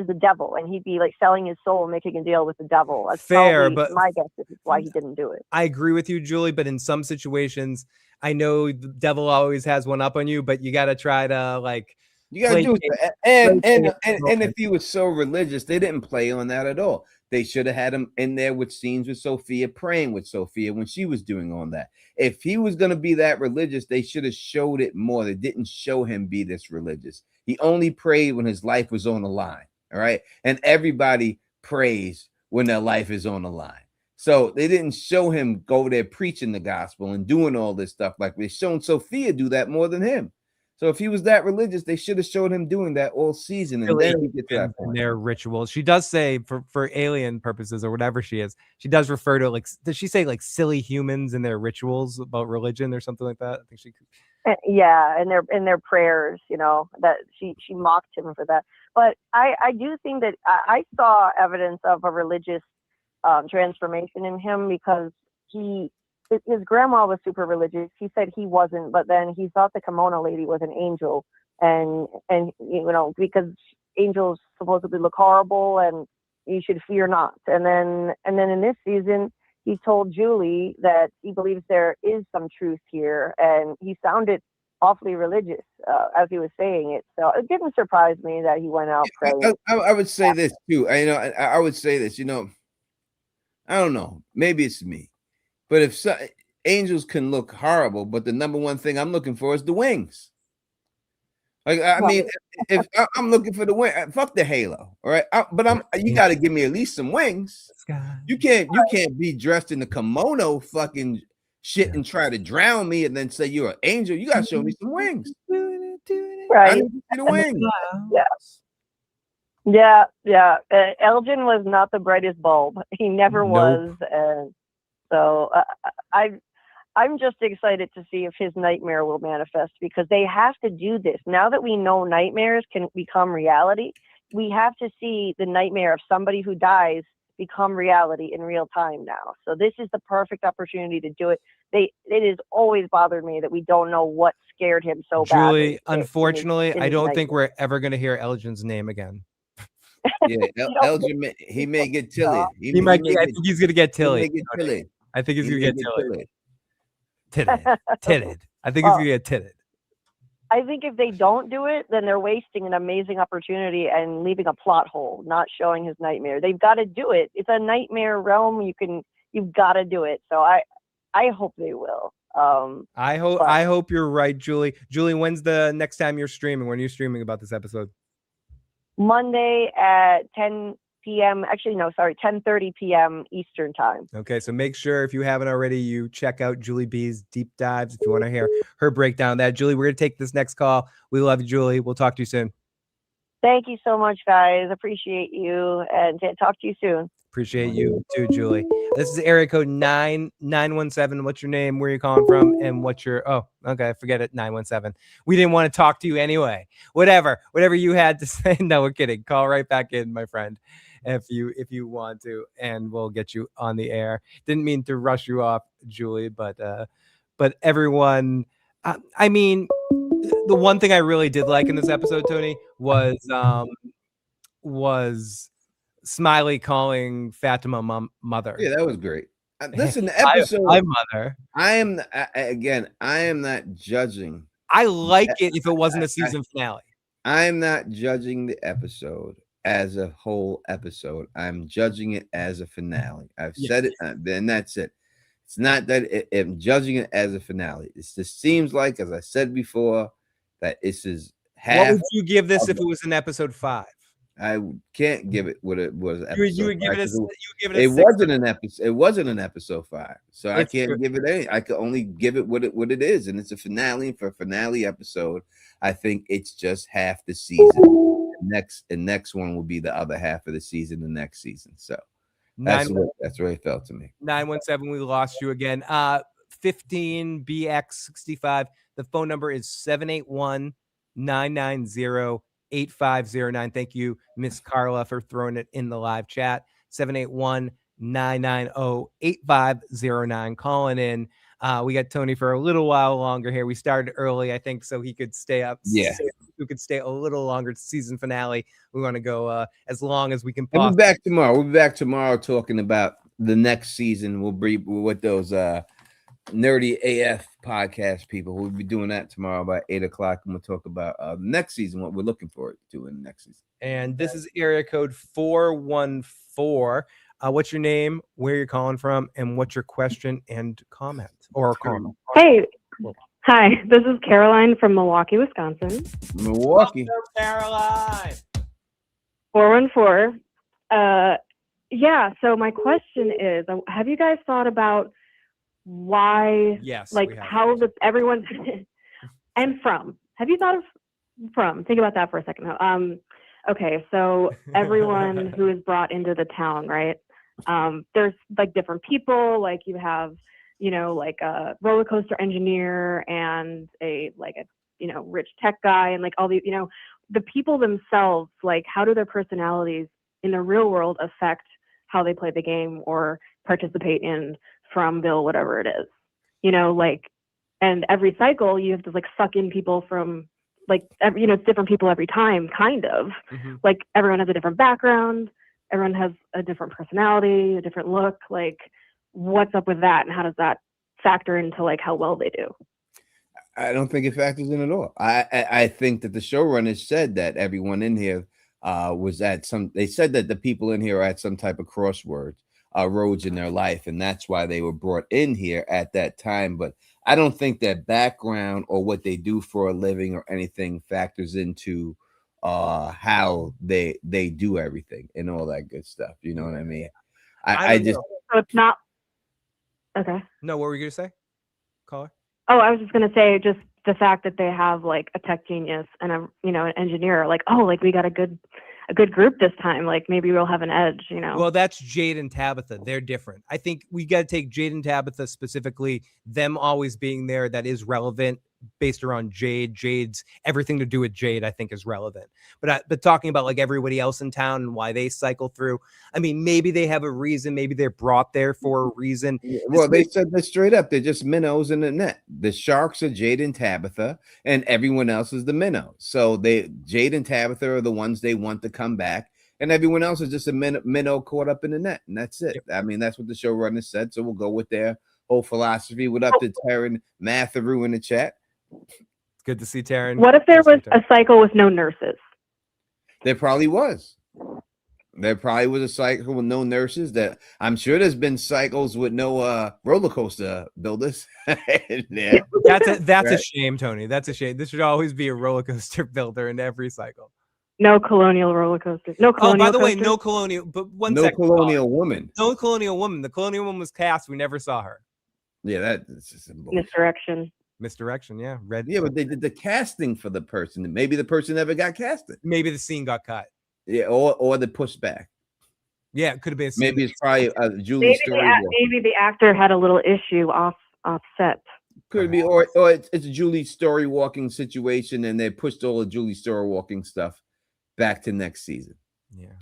the devil, and he'd be like selling his soul and making a deal with the devil. That's fair, but my guess is why he didn't do it. I agree with you, Julie, but in some situations, I know the devil always has one up on you, but you got to try to you got to do it. And if he was so religious, they didn't play on that at all. They should have had him in there with scenes with Sophia, praying with Sophia when she was doing all that. If he was going to be that religious, they should have showed it more. They didn't show him be this religious. He only prayed when his life was on the line. All right. And everybody prays when their life is on the line. So they didn't show him go there preaching the gospel and doing all this stuff. Like they've shown Sophia do that more than him. So if he was that religious, they should have showed him doing that all season, and then we get to that point. Their rituals. She does say for alien purposes or whatever she does refer to does she say silly humans in their rituals about religion or something like that? I think she could. Yeah, in their prayers, that she mocked him for that. But I do think that I saw evidence of a religious transformation in him, because his grandma was super religious. He said he wasn't, but then he thought the kimono lady was an angel, and because angels supposedly look horrible and you should fear not. And then in this season, he told Julie that he believes there is some truth here, and he sounded awfully religious as he was saying it. So it didn't surprise me that he went out praying. I would say this too. I would say this. I don't know. Maybe it's me, but if angels can look horrible, but the number one thing I'm looking for is the wings. Like, I mean, if I'm looking for the wing, fuck the halo, all right. But you got to give me at least some wings. You can't be dressed in the kimono, fucking shit, and try to drown me, and then say you're an angel. You got to show me some wings. Right. I need to see the wings. Yeah. Elgin was not the brightest bulb. He never was, and so I'm just excited to see if his nightmare will manifest, because they have to do this. Now that we know nightmares can become reality, we have to see the nightmare of somebody who dies become reality in real time now. So this is the perfect opportunity to do it. It has always bothered me that we don't know what scared him so badly. Julie, unfortunately, I don't think we're ever going to hear Elgin's name again. Yeah, Elgin, he may get Tilly. He might. I think he's going to get Tilly. I think he's going to get Tilly. Titted. I think he's going to get titted. I think if they don't do it, then they're wasting an amazing opportunity and leaving a plot hole, not showing his nightmare. They've got to do it. It's a nightmare realm. You've got to do it. So I hope they will. I hope you're right, Julie. Julie, when's the next time you're streaming? When are you streaming about this episode? Monday at 10 p.m. Actually, no, sorry, 10:30 p.m. Eastern time. Okay, so make sure, if you haven't already, you check out Julie B's deep dives if you want to hear her breakdown of that. Julie, we're going to take this next call. We love you, Julie. We'll talk to you soon. Thank you so much, guys. Appreciate you, and talk to you soon. Appreciate you too, Julie. This is area code 9917. What's your name? Where are you calling from? And what's your... Oh, okay, forget it. 917. We didn't want to talk to you anyway. Whatever you had to say. No, we're kidding. Call right back in, my friend, if you want to, and we'll get you on the air. Didn't mean to rush you off, Julie, but everyone... I mean, the one thing I really did like in this episode, Tony, was Smiley calling Fatima mother. Yeah, that was great. Listen, the episode. My mother. I am not judging. I like it if it wasn't a season finale. I am not judging the episode as a whole episode. I'm judging it as a finale. I've said it, then that's it. It's not that I'm judging it as a finale. It just seems like, as I said before, that this is half. What would you give this if it was in episode 5? I can't give it what it was. You would give it a it wasn't an episode. It wasn't an episode 5, so I can't give it any. I could only give it what it is, and it's a finale. For a finale episode, I think it's just half the season. The next one will be the other half of the season. The next season. So that's what it felt to me. 917. We lost you again. 15BX65. The phone number is 781-990-8509. Thank you, Miss Carla, for throwing it in the live chat. 781-990-8509. Calling in. We got Tony for a little while longer here. We started early, I think, so he could stay up. Yeah. We could stay a little longer. Season finale. We want to go as long as we can. We'll be back tomorrow. We'll be back tomorrow talking about the next season. We'll be with those Nerdy AF podcast people. We'll be doing that tomorrow by 8:00, and we'll talk about the next season, what we're looking forward to in the next season. And this is area code 414. What's your name, where you're calling from, and what's your question and comment or comment? Hey, hi, this is Caroline from Milwaukee, Wisconsin. Milwaukee. Caroline. 414. Yeah, so my question is, have you guys thought about why, yes, like how everyone and from, have you thought of from? Think about that for a second. Okay, so everyone who is brought into the town, right? There's like different people, like you have, like a roller coaster engineer and a rich tech guy, and like all the, the people themselves, like how do their personalities in the real world affect how they play the game or participate in Fromville, whatever it is, and every cycle you have to like suck in people from it's different people every time, kind of. Like everyone has a different background, everyone has a different personality, a different look. Like, what's up with that, and how does that factor into like how well they do? I don't think it factors in at all. I think that the showrunners said that everyone in here was at some. They said that the people in here are at some type of roads in their life, and that's why they were brought in here at that time. But I don't think their background or what they do for a living or anything factors into how they do everything and all that good stuff. You know what I mean? I just So it's not okay. No, what were you gonna say, caller? Oh, I was just gonna say just the fact that they have like a tech genius and an engineer. Like, oh, like we got a good group this time. Like maybe we'll have an edge. Well, that's Jade and Tabitha. They're different. I think we got to take Jade and Tabitha specifically. Them always being there, that is relevant based around Jade. Jade's everything to do with Jade, I think, is relevant. But talking about like everybody else in town and why they cycle through. I mean, maybe they have a reason. Maybe they're brought there for a reason. Well, they said that straight up. They're just minnows in the net. The sharks are Jade and Tabitha, and everyone else is the minnows. So Jade and Tabitha are the ones they want to come back, and everyone else is just a minnow caught up in the net, and that's it. I mean, that's what the showrunners said. So we'll go with their whole philosophy. What up to Taryn Matheru in the chat? Good to see Taryn. What if there was a cycle with no nurses? There probably was. There probably was a cycle with no nurses. That I'm sure there's been cycles with no roller coaster builders. Yeah. That's a shame, Tony. That's a shame. This should always be a roller coaster builder in every cycle. No colonial roller coasters. No colonial. Oh, by the way, coasters? no colonial. But No colonial woman. No colonial woman. The colonial woman was cast. We never saw her. Yeah, that's just Misdirection. Misdirection, yeah. Red. Yeah, but they did the casting for the person. Maybe the person never got casted. Maybe the scene got cut. Yeah, or the pushback. Yeah, it could have been. Maybe it's probably Julie Maybe story. maybe the actor had a little issue off set. Could be, or it's a Julie story walking situation, and they pushed all the Julie story walking stuff back to next season. Yeah.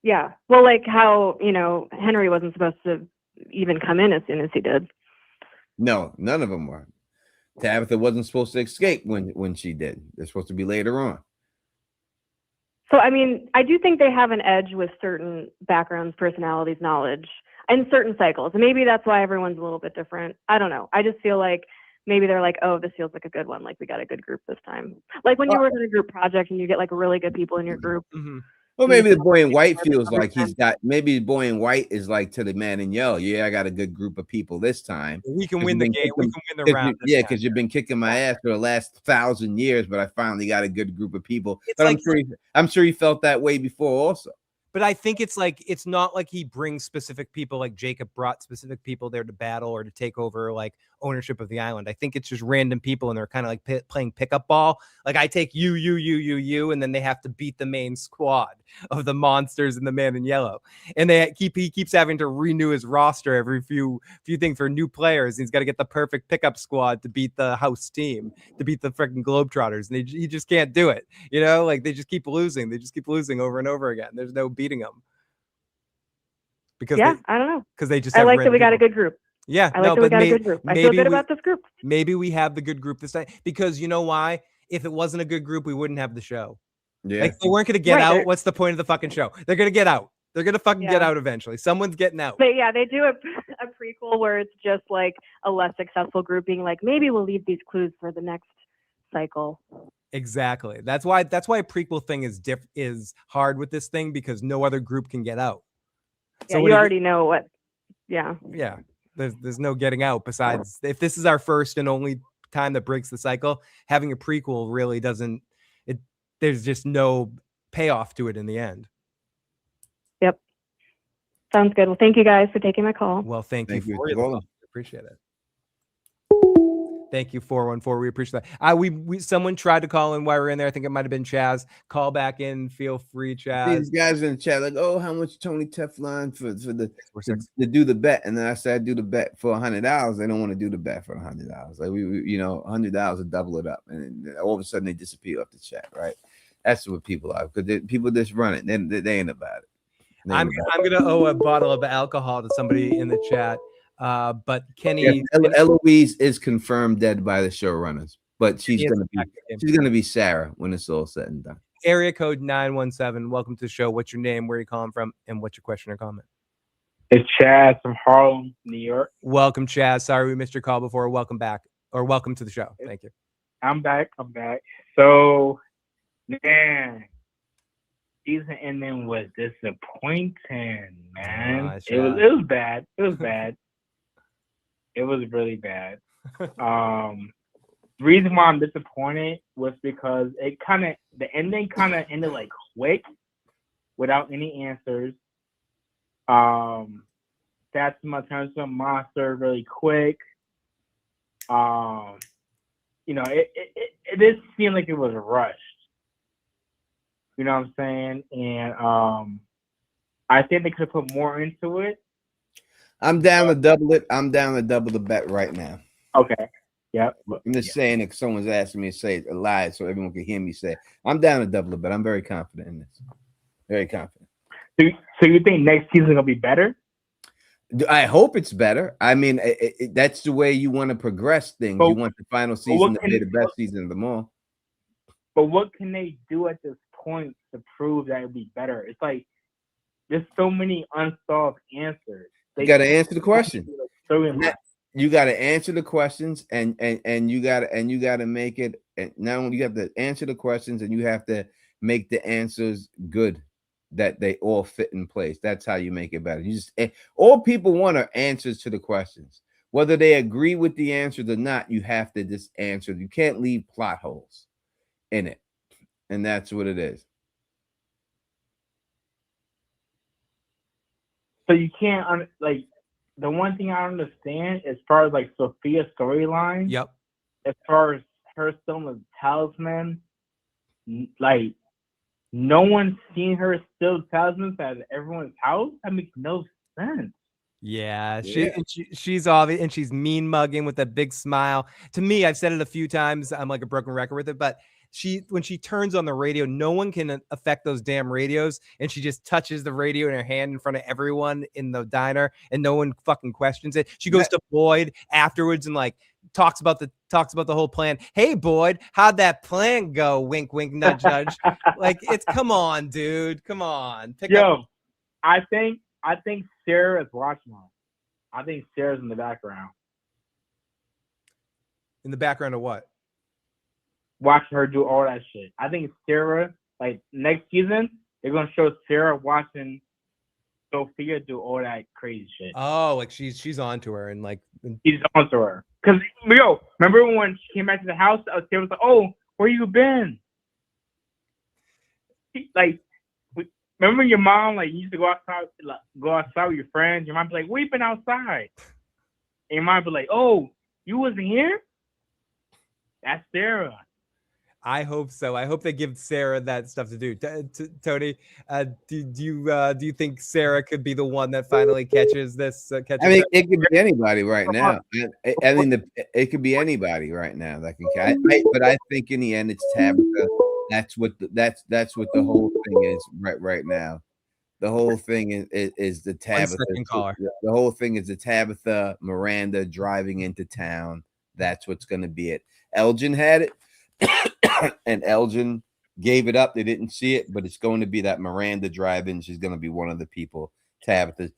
Yeah. Well, like how Henry wasn't supposed to even come in as soon as he did. No, none of them were. Tabitha wasn't supposed to escape when she did. They're supposed to be later on. So, I mean, I do think they have an edge with certain backgrounds, personalities, knowledge, and certain cycles. And maybe that's why everyone's a little bit different. I don't know. I just feel like maybe they're like, oh, this feels like a good one. Like we got a good group this time. Like when you work on a group project and you get like really good people in your group. Well, maybe the boy in white feels like he's got. Maybe the boy in white is like to the man in yellow. Yeah, I got a good group of people this time. We can win the game. We can win the round. Yeah, because you've been kicking my ass for the last 1,000 years, but I finally got a good group of people. It's But like- I'm sure he felt that way before also. But I think it's like it's not like he brings specific people, like Jacob brought specific people there to battle or to take over like ownership of the island. I think it's just random people and they're kind of like playing pickup ball. Like I take you, and then they have to beat the main squad of the monsters and the man in yellow. And he keeps having to renew his roster every few things for new players. He's got to get the perfect pickup squad to beat the house team, to beat the freaking Globetrotters. And he just can't do it. Like they just keep losing. They just keep losing over and over again. There's no beating them. Because I don't know. Because they just I like that we got a good group. Yeah, I like that we got a good group. I feel good about this group. Maybe we have the good group this time because you know why? If it wasn't a good group, we wouldn't have the show. Yeah, like they weren't going to get Right, out. they're- What's the point of the fucking show? They're going to get out. They're going to fucking get Yeah. out eventually. Someone's getting out. They do a prequel where it's just like a less successful group being like, maybe we'll leave these clues for the next cycle. Exactly. That's why a prequel thing is hard with this thing because no other group can get out. Yeah, what you do already know what. Yeah. Yeah. There's no getting out besides if this is our first and only time that breaks the cycle, having a prequel really doesn't there's just no payoff to it in the end. Yep. Sounds good. Well, thank you guys for taking my call. Well, thank you you for for it. calling. Appreciate it. Thank you, 414. We appreciate that. We someone tried to call in while we were in there. I think it might have been Chaz. Call back in. Feel free, Chaz. These guys in the chat like, oh, how much Tony Teflon for to do the bet? And then I said, I do the bet for $100. They don't want to do the bet for $100. Like we $100 to double it up, and then all of a sudden they disappear off the chat. Right? That's what people are because people just run it. They ain't about it. I'm gonna owe a bottle of alcohol to somebody in the chat. But Kenny, Yes, Eloise is confirmed dead by the showrunners. but she's He is gonna be back in. she's gonna be Sarah when it's all said and done. Area code 917. Welcome to the show. What's your name? Where are you calling from? And what's your question or comment? It's Chad from Harlem, New York. Welcome, Chaz. Sorry we missed your call before. Welcome back, or welcome to the show. Thank you. I'm back. So, man, season ending was disappointing, man. Aw, It was bad. It was bad. It was really bad. The reason why I'm disappointed was because the ending kind of ended like quick, without any answers. That's my turn to a monster really quick. You know, it did seem like it was rushed. You know what I'm saying? And I think they could have put more into it. I'm down to double it. I'm down to double the bet right now. Okay. Yep. I'm just saying it. Someone's asking me to say it live so everyone can hear me say it. I'm down to double the bet. I'm very confident in this. Very confident. So you think next season gonna be better? I hope it's better. I mean, that's the way you want to progress things. You want the final season to be the best season of them all. But what can they do at this point to prove that it'll be better? It's like there's so many unsolved answers. You got to answer the question. Like, you got to answer the questions, and you got to make it. And not only you have to answer the questions, and you have to make the answers good, that they all fit in place. That's how you make it better. You just all people want are answers to the questions, whether they agree with the answers or not. You have to just answer. You can't leave plot holes in it, and that's what it is. So you can't like the one thing I understand as far as like Sophia's storyline. Yep. As far as her stealing the talisman, like no one's seen her steal talismans at everyone's house. That makes no sense. Yeah, she's obvious, and she's mean mugging with that big smile. To me, I've said it a few times. I'm like a broken record with it, but when she turns on the radio, no one can affect those damn radios, and she just touches the radio in her hand in front of everyone in the diner, and no one fucking questions it. She goes to Boyd afterwards and like talks about the whole plan. Hey Boyd, how'd that plan go? Wink, wink, nudge, nudge. Like it's come on, dude, come on. Pick up. I think Sarah is watching her. I think Sarah's in the background. In the background of what? Watching her do all that shit. I think Sarah, like next season, they're gonna show Sarah watching Sophia do all that crazy shit. Oh, like she's onto her and like He's onto her. Cause remember when she came back to the house? Sarah was like, "Oh, where you been?" Remember your mom like used to go outside with your friends. Your mom be like, "Where you been outside?" And your mom be like, "Oh, you wasn't here." That's Sarah. I hope so. I hope they give Sarah that stuff to do. Tony, do you think Sarah could be the one that finally catches this? I mean, it could be anybody right now. I mean, it could be anybody right now that can catch. But I think in the end, it's Tabitha. That's what the whole thing is right now. The whole thing is the Tabitha. The whole thing is the Tabitha Miranda driving into town. That's what's going to be it. Elgin had it. And Elgin gave it up. They didn't see it, but it's going to be that Miranda drive-in. She's going to be one of the people. Tabitha's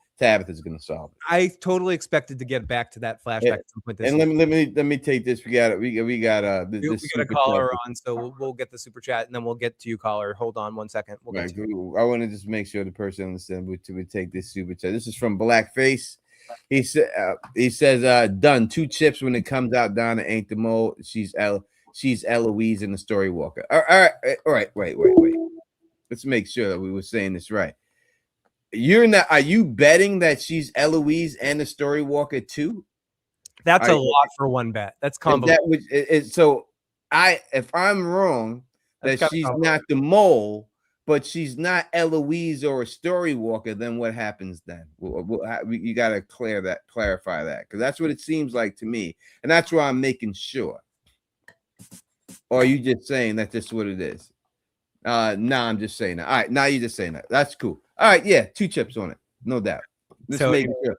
going to solve it. I totally expected to get back to that flashback at some point. And let me take this. We got a caller on, so we'll get the super chat, and then we'll get to you, caller. Hold on 1 second. We'll get to you. I want to just make sure the person understands. We take this super chat. This is from Blackface. He says, done 2 chips when it comes out. Donna ain't the mole. She's Eloise in the Story Walker. All right. Wait. Let's make sure that we were saying this right. Are you betting that she's Eloise and the Story Walker too? That's a lot for one bet. That's convoluted. So if I'm wrong that she's not the mole, but she's not Eloise or a Story Walker, then what happens then? You got to clarify that, because that's what it seems like to me, and that's why I'm making sure. Or are you just saying that this is what it is? I'm just saying that. All right, now you're just saying that. That's cool. All right, yeah, 2 chips on it, no doubt. Just making sure.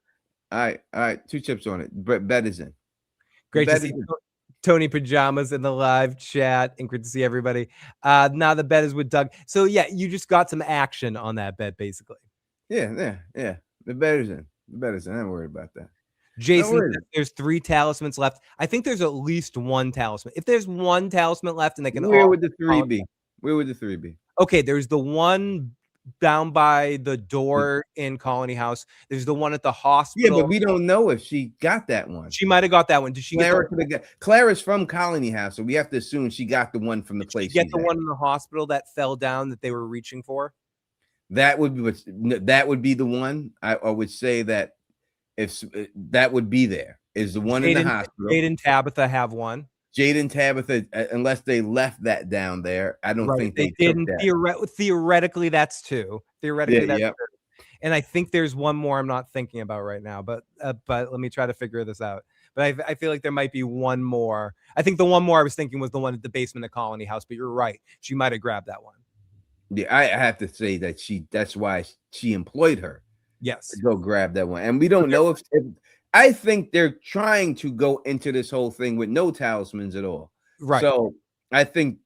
All right, 2 chips on it. Bet is in. Great to see Tony Pajamas in the live chat. And good to see everybody. Now the bet is with Doug. So yeah, you just got some action on that bet, basically. Yeah. The better's in. I'm worried about that. Jason says there's 3 talismans left. I think there's at least 1 talisman. If there's 1 talisman left and they can Where would the 3 be? Where would the 3 be? Okay, there's the one down by the door in Colony House. There's the one at the hospital. Yeah, but we don't know if she got that one. She might have got that one. Did she Clara's from Colony House, so we have to assume she got the one from the place. get the one in the hospital that fell down that they were reaching for? That would be the one. I would say that if that would be there is the one in the hospital. Jade and Tabitha have one. Jade and Tabitha, unless they left that down there, I don't think they didn't. took that. Theoretically, that's 2. Theoretically, that's 2. Yep. And I think there's one more I'm not thinking about right now, but let me try to figure this out. But I feel like there might be one more. I think the one more I was thinking was the one at the basement of Colony House, but you're right. She might have grabbed that one. Yeah, I have to say that that's why she employed her. Yes. To go grab that one. And we don't know if I think they're trying to go into this whole thing with no talismans at all. Right. So I think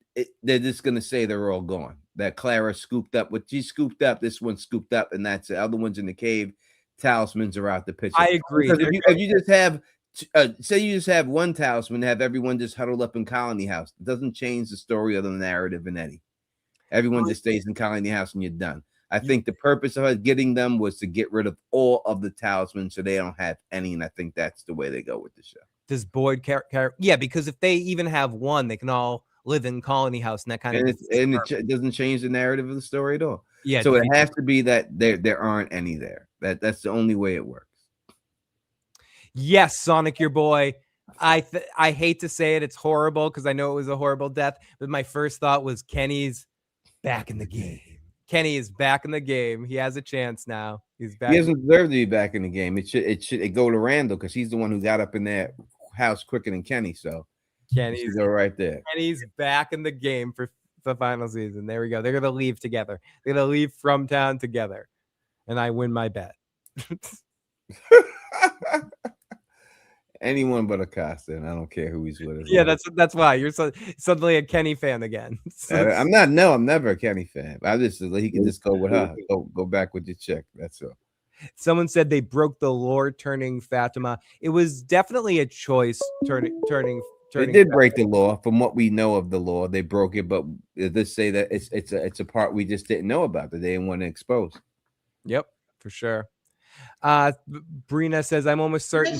they're just going to say they're all gone. That Clara scooped up what she scooped up, this one scooped up, and that's the other ones in the cave. Talismans are out the picture. I agree. If you just have, say you just have one talisman, have everyone just huddled up in Colony House, it doesn't change the story of the narrative in any. Everyone just stays in Colony House and you're done. I think the purpose of us getting them was to get rid of all of the talismans so they don't have any, and I think that's the way they go with the show. Does Boyd care? Yeah, because if they even have one, they can all live in Colony House, and that kind of it doesn't change the narrative of the story at all. Yeah, so it has to be that there aren't any there. That's the only way it works. Yes, Sonic, your boy. I hate to say it, it's horrible because I know it was a horrible death, but my first thought was Kenny's back in the game. Kenny is back in the game. He has a chance now. He's back. He doesn't deserve to be back in the game. It should go to Randall because he's the one who got up in that house quicker than Kenny. So Kenny's go right there. Kenny's back in the game for the final season. There we go. They're gonna leave together. They're gonna leave from town together, and I win my bet. Anyone but Acosta, and I don't care who he's with. Yeah, that's why you're suddenly a Kenny fan again. I'm not. No, I'm never a Kenny fan. I just he can just go with her. Go back with your chick. That's all. Someone said they broke the lore turning Fatima. It was definitely a choice turning. They did break the law. From what we know of the law, they broke it. But they say that it's a part we just didn't know about that they didn't want to expose. Yep, for sure. Brina says I'm almost certain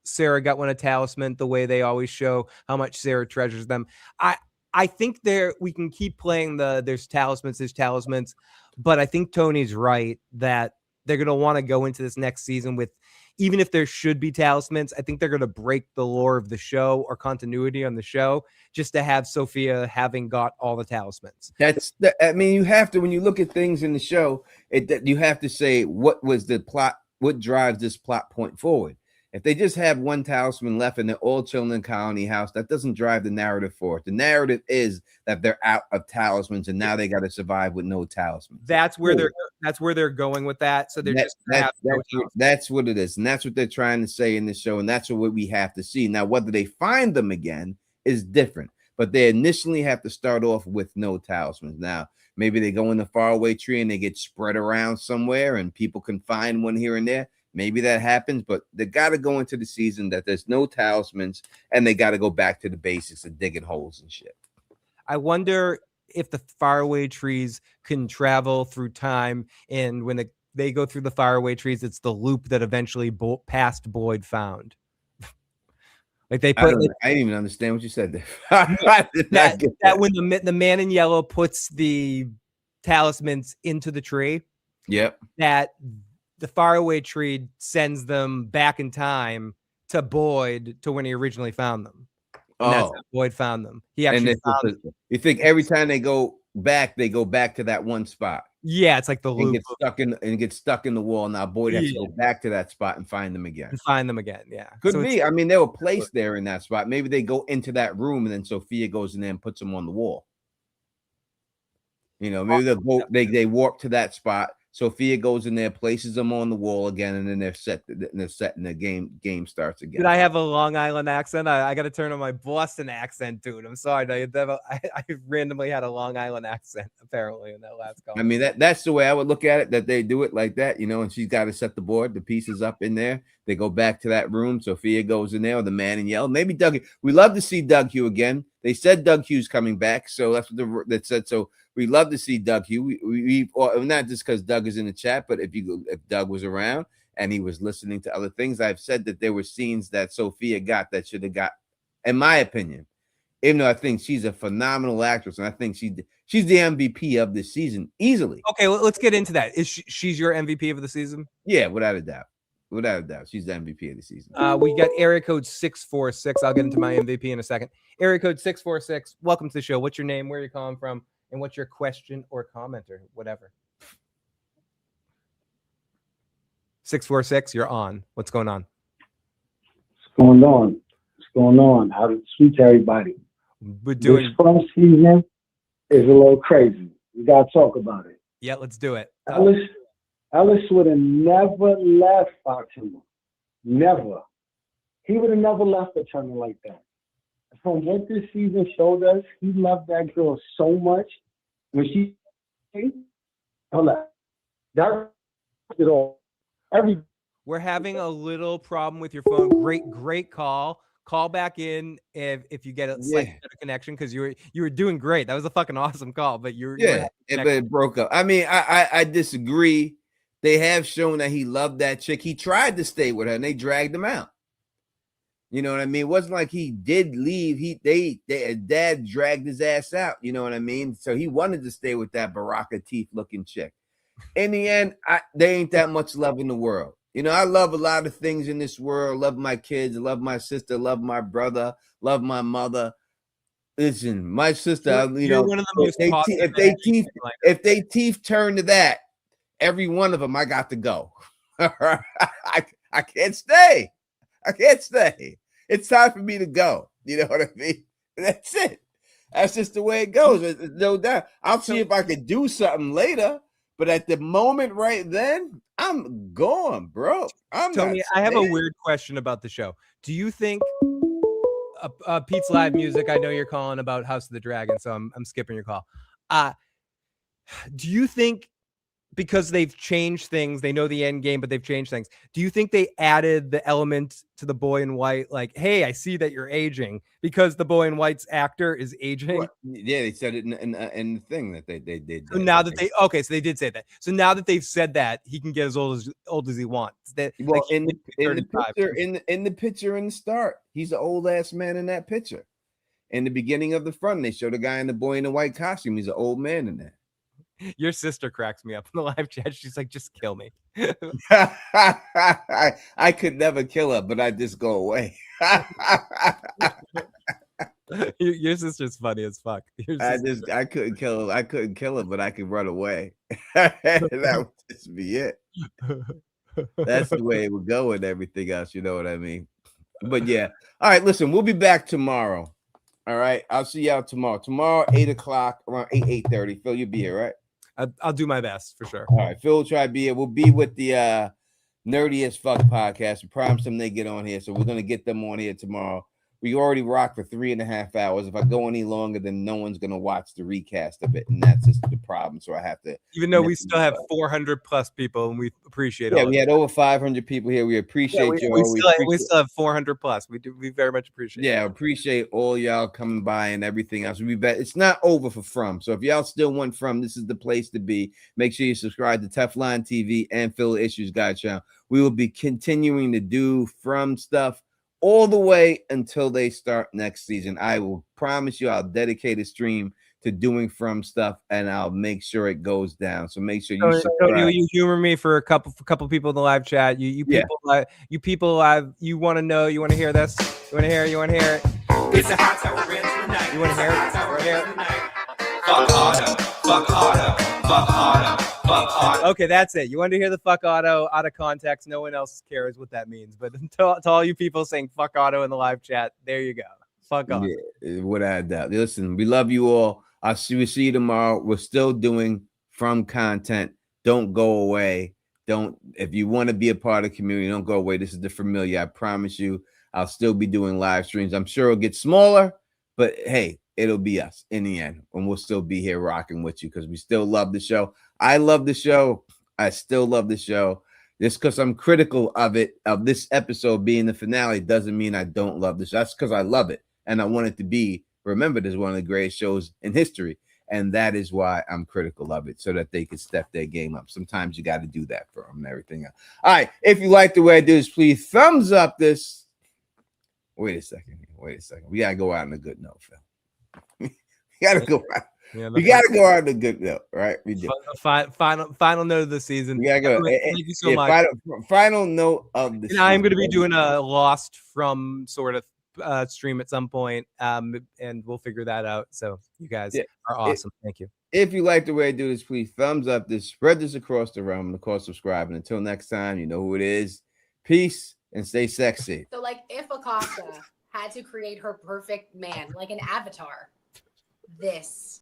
Sarah got one a talisman the way they always show how much Sarah treasures them. I think we can keep playing there's talismans, but I think Tony's right that they're going to want to go into this next season with, even if there should be talismans, I think they're going to break the lore of the show or continuity on the show just to have Sophia having got all the talismans. I mean, you have to, when you look at things in the show, you have to say, what was the plot? What drives this plot point forward? If they just have one talisman left and they're all chilling in Colony House, that doesn't drive the narrative forward. The narrative is that they're out of talismans and now they got to survive with no talismans. That's where they're going with that. So that's what it is, and that's what they're trying to say in the show, and that's what we have to see. Now, whether they find them again is different, but they initially have to start off with no talismans. Now, maybe they go in the faraway tree and they get spread around somewhere, and people can find one here and there. Maybe that happens, but they got to go into the season that there's no talismans, and they got to go back to the basics of digging holes and shit. I wonder if the faraway trees can travel through time, and when they go through the faraway trees, it's the loop that eventually past Boyd found. Like they put, I didn't even understand what you said there. that when the man in yellow puts the talismans into the tree, yep, that the faraway tree sends them back in time to Boyd to when he originally found them. And that's how Boyd found them. He actually found them. You think every time they go back to that one spot. Yeah, it's like the loop. And get stuck in the wall. Now Boyd has to go back to that spot and find them again. Yeah. Could be. I mean, they were placed there in that spot. Maybe they go into that room and then Sophia goes in there and puts them on the wall. You know, maybe they warp to that spot. Sophia goes in there, places them on the wall again, and then they're set. They're set, and the game starts again. Did I have a Long Island accent? I got to turn on my Boston accent, dude. I'm sorry. I randomly had a Long Island accent apparently in that last comment. I mean, that's the way I would look at it, that they do it like that, and she's got to set the board, the pieces up in there. They go back to that room. Sophia goes in there, or the man in yellow. Maybe Doug. We love to see Doug Hugh again. They said Doug Hugh's coming back, so that's what that said. So we love to see Doug Hugh. Or not just because Doug is in the chat, but if Doug was around and he was listening to other things, I've said that there were scenes that Sophia got that should have got, in my opinion. Even though I think she's a phenomenal actress, and I think she's the MVP of this season easily. Okay, well, let's get into that. Is she's your MVP of the season? Yeah, without a doubt. Without a doubt, she's the MVP of the season. We got area code 646. I'll get into my MVP in a second. Area code 646. Welcome to the show. What's your name? Where are you calling from? And what's your question or comment or whatever? 646. You're on. What's going on? What's going on? What's going on? How to speak to everybody? We're doing. This first season is a little crazy. We gotta talk about it. Yeah, let's do it. Ellis would have never left Fatima. Never. He would have never left a Turner like that. From what this season showed us, he loved that girl so much. When she, hold on, that it all. We're having a little problem with your phone. Great call. Call back in if you get a slightly better connection, because you were doing great. That was a fucking awesome call, but it broke up. I mean, I disagree. They have shown that he loved that chick. He tried to stay with her, and they dragged him out. You know what I mean? It wasn't like he did leave. Dad dragged his ass out. You know what I mean? So he wanted to stay with that Baraka teeth looking chick. In the end, there ain't that much love in the world. I love a lot of things in this world. Love my kids, love my sister, love my brother, love my mother. Listen, my sister, you're one of the most if they teeth turn to that, every one of them, I got to go. I can't stay. I can't stay. It's time for me to go. You know what I mean? That's it. That's just the way it goes. There's no doubt. I'll see if I can do something later. But at the moment right then, I'm gone, bro. Tony, I have a weird question about the show. Do you think Pete's live music? I know you're calling about House of the Dragon, so I'm skipping your call. Do you think, because they've changed things, they know the end game, but they've changed things, do you think they added the element to the Boy in White, like, hey, I see that you're aging, because the Boy in White's actor is aging? Well, yeah, they said it in the thing that they did. So now that so they did say that. So now that they've said that, he can get as old as he wants. Well, in the picture in the start, he's an old ass man in that picture. In the beginning of the front, they show the guy in the Boy in the White costume. He's an old man in that. Your sister cracks me up in the live chat. She's like, just kill me. I could never kill her, but I just go away. Your sister's funny as fuck. I couldn't kill her. I couldn't kill her, but I could run away. That would just be it. That's the way it would go and everything else. You know what I mean? But yeah. All right, listen, we'll be back tomorrow. All right. I'll see y'all tomorrow. Tomorrow, 8:00, around 8:30. Phil, you'll be here, right? I'll do my best for sure. All right, Phil will try to be here. We'll be with the Nerdy as Fuck podcast. We promise them they get on here, so we're gonna get them on here tomorrow. We already rocked for 3.5 hours. If I go any longer, then no one's gonna watch the recast of it, and that's just the problem. So I have to. Even though we still have 400 plus people, and we appreciate it. Yeah, we had over 500 people here. We appreciate you. We still have 400 plus. We very much appreciate. Yeah, appreciate all y'all coming by and everything else. It's not over for From. So if y'all still want From, this is the place to be. Make sure you subscribe to Teflon TV and Phil Issues Guide Channel. We will be continuing to do From stuff all the way until they start next season. I will promise you I'll dedicate a stream to doing From stuff, and I'll make sure it goes down. So make sure you subscribe. You humor me for a couple people in the live chat. You people you want to know, you want to hear this, you want to hear it. It's a hot tower tonight. You want to hear it? Fuck auto, fuck auto, fuck auto, fuck auto. Okay, that's it. You want to hear the fuck auto out of context? No one else cares what that means. But to all you people saying fuck auto in the live chat, there you go. Fuck off. Yeah, without a doubt. Listen, we love you all. We'll see you tomorrow. We're still doing From content Don't go away. Don't, if you want to be a part of the community, don't go away. This is the familiar. I promise you, I'll still be doing live streams. I'm sure it'll get smaller, but hey, it'll be us in the end. And we'll still be here rocking with you because we still love the show. I love the show. I still love the show. Just because I'm critical of it, of this episode being the finale, doesn't mean I don't love this. That's because I love it. And I want it to be remembered as one of the greatest shows in history. And that is why I'm critical of it, so that they can step their game up. Sometimes you got to do that for them and everything else. All right. If you like the way I do this, please thumbs up this. Wait a second. We got to go out on a good note, Phil. We got to go out. Yeah, We got to go out on a good note, right? We do. Final note of the season. We got to go. Thank you so much. Final note of the season. I'm going to be doing a Lost from sort of stream at some point, and we'll figure that out. So you guys are awesome. Thank you. If you like the way I do this, please thumbs up this, spread this across the realm, and of course subscribe. And until next time, you know who it is. Peace and stay sexy. So, like, if Akasha had to create her perfect man, like an avatar, this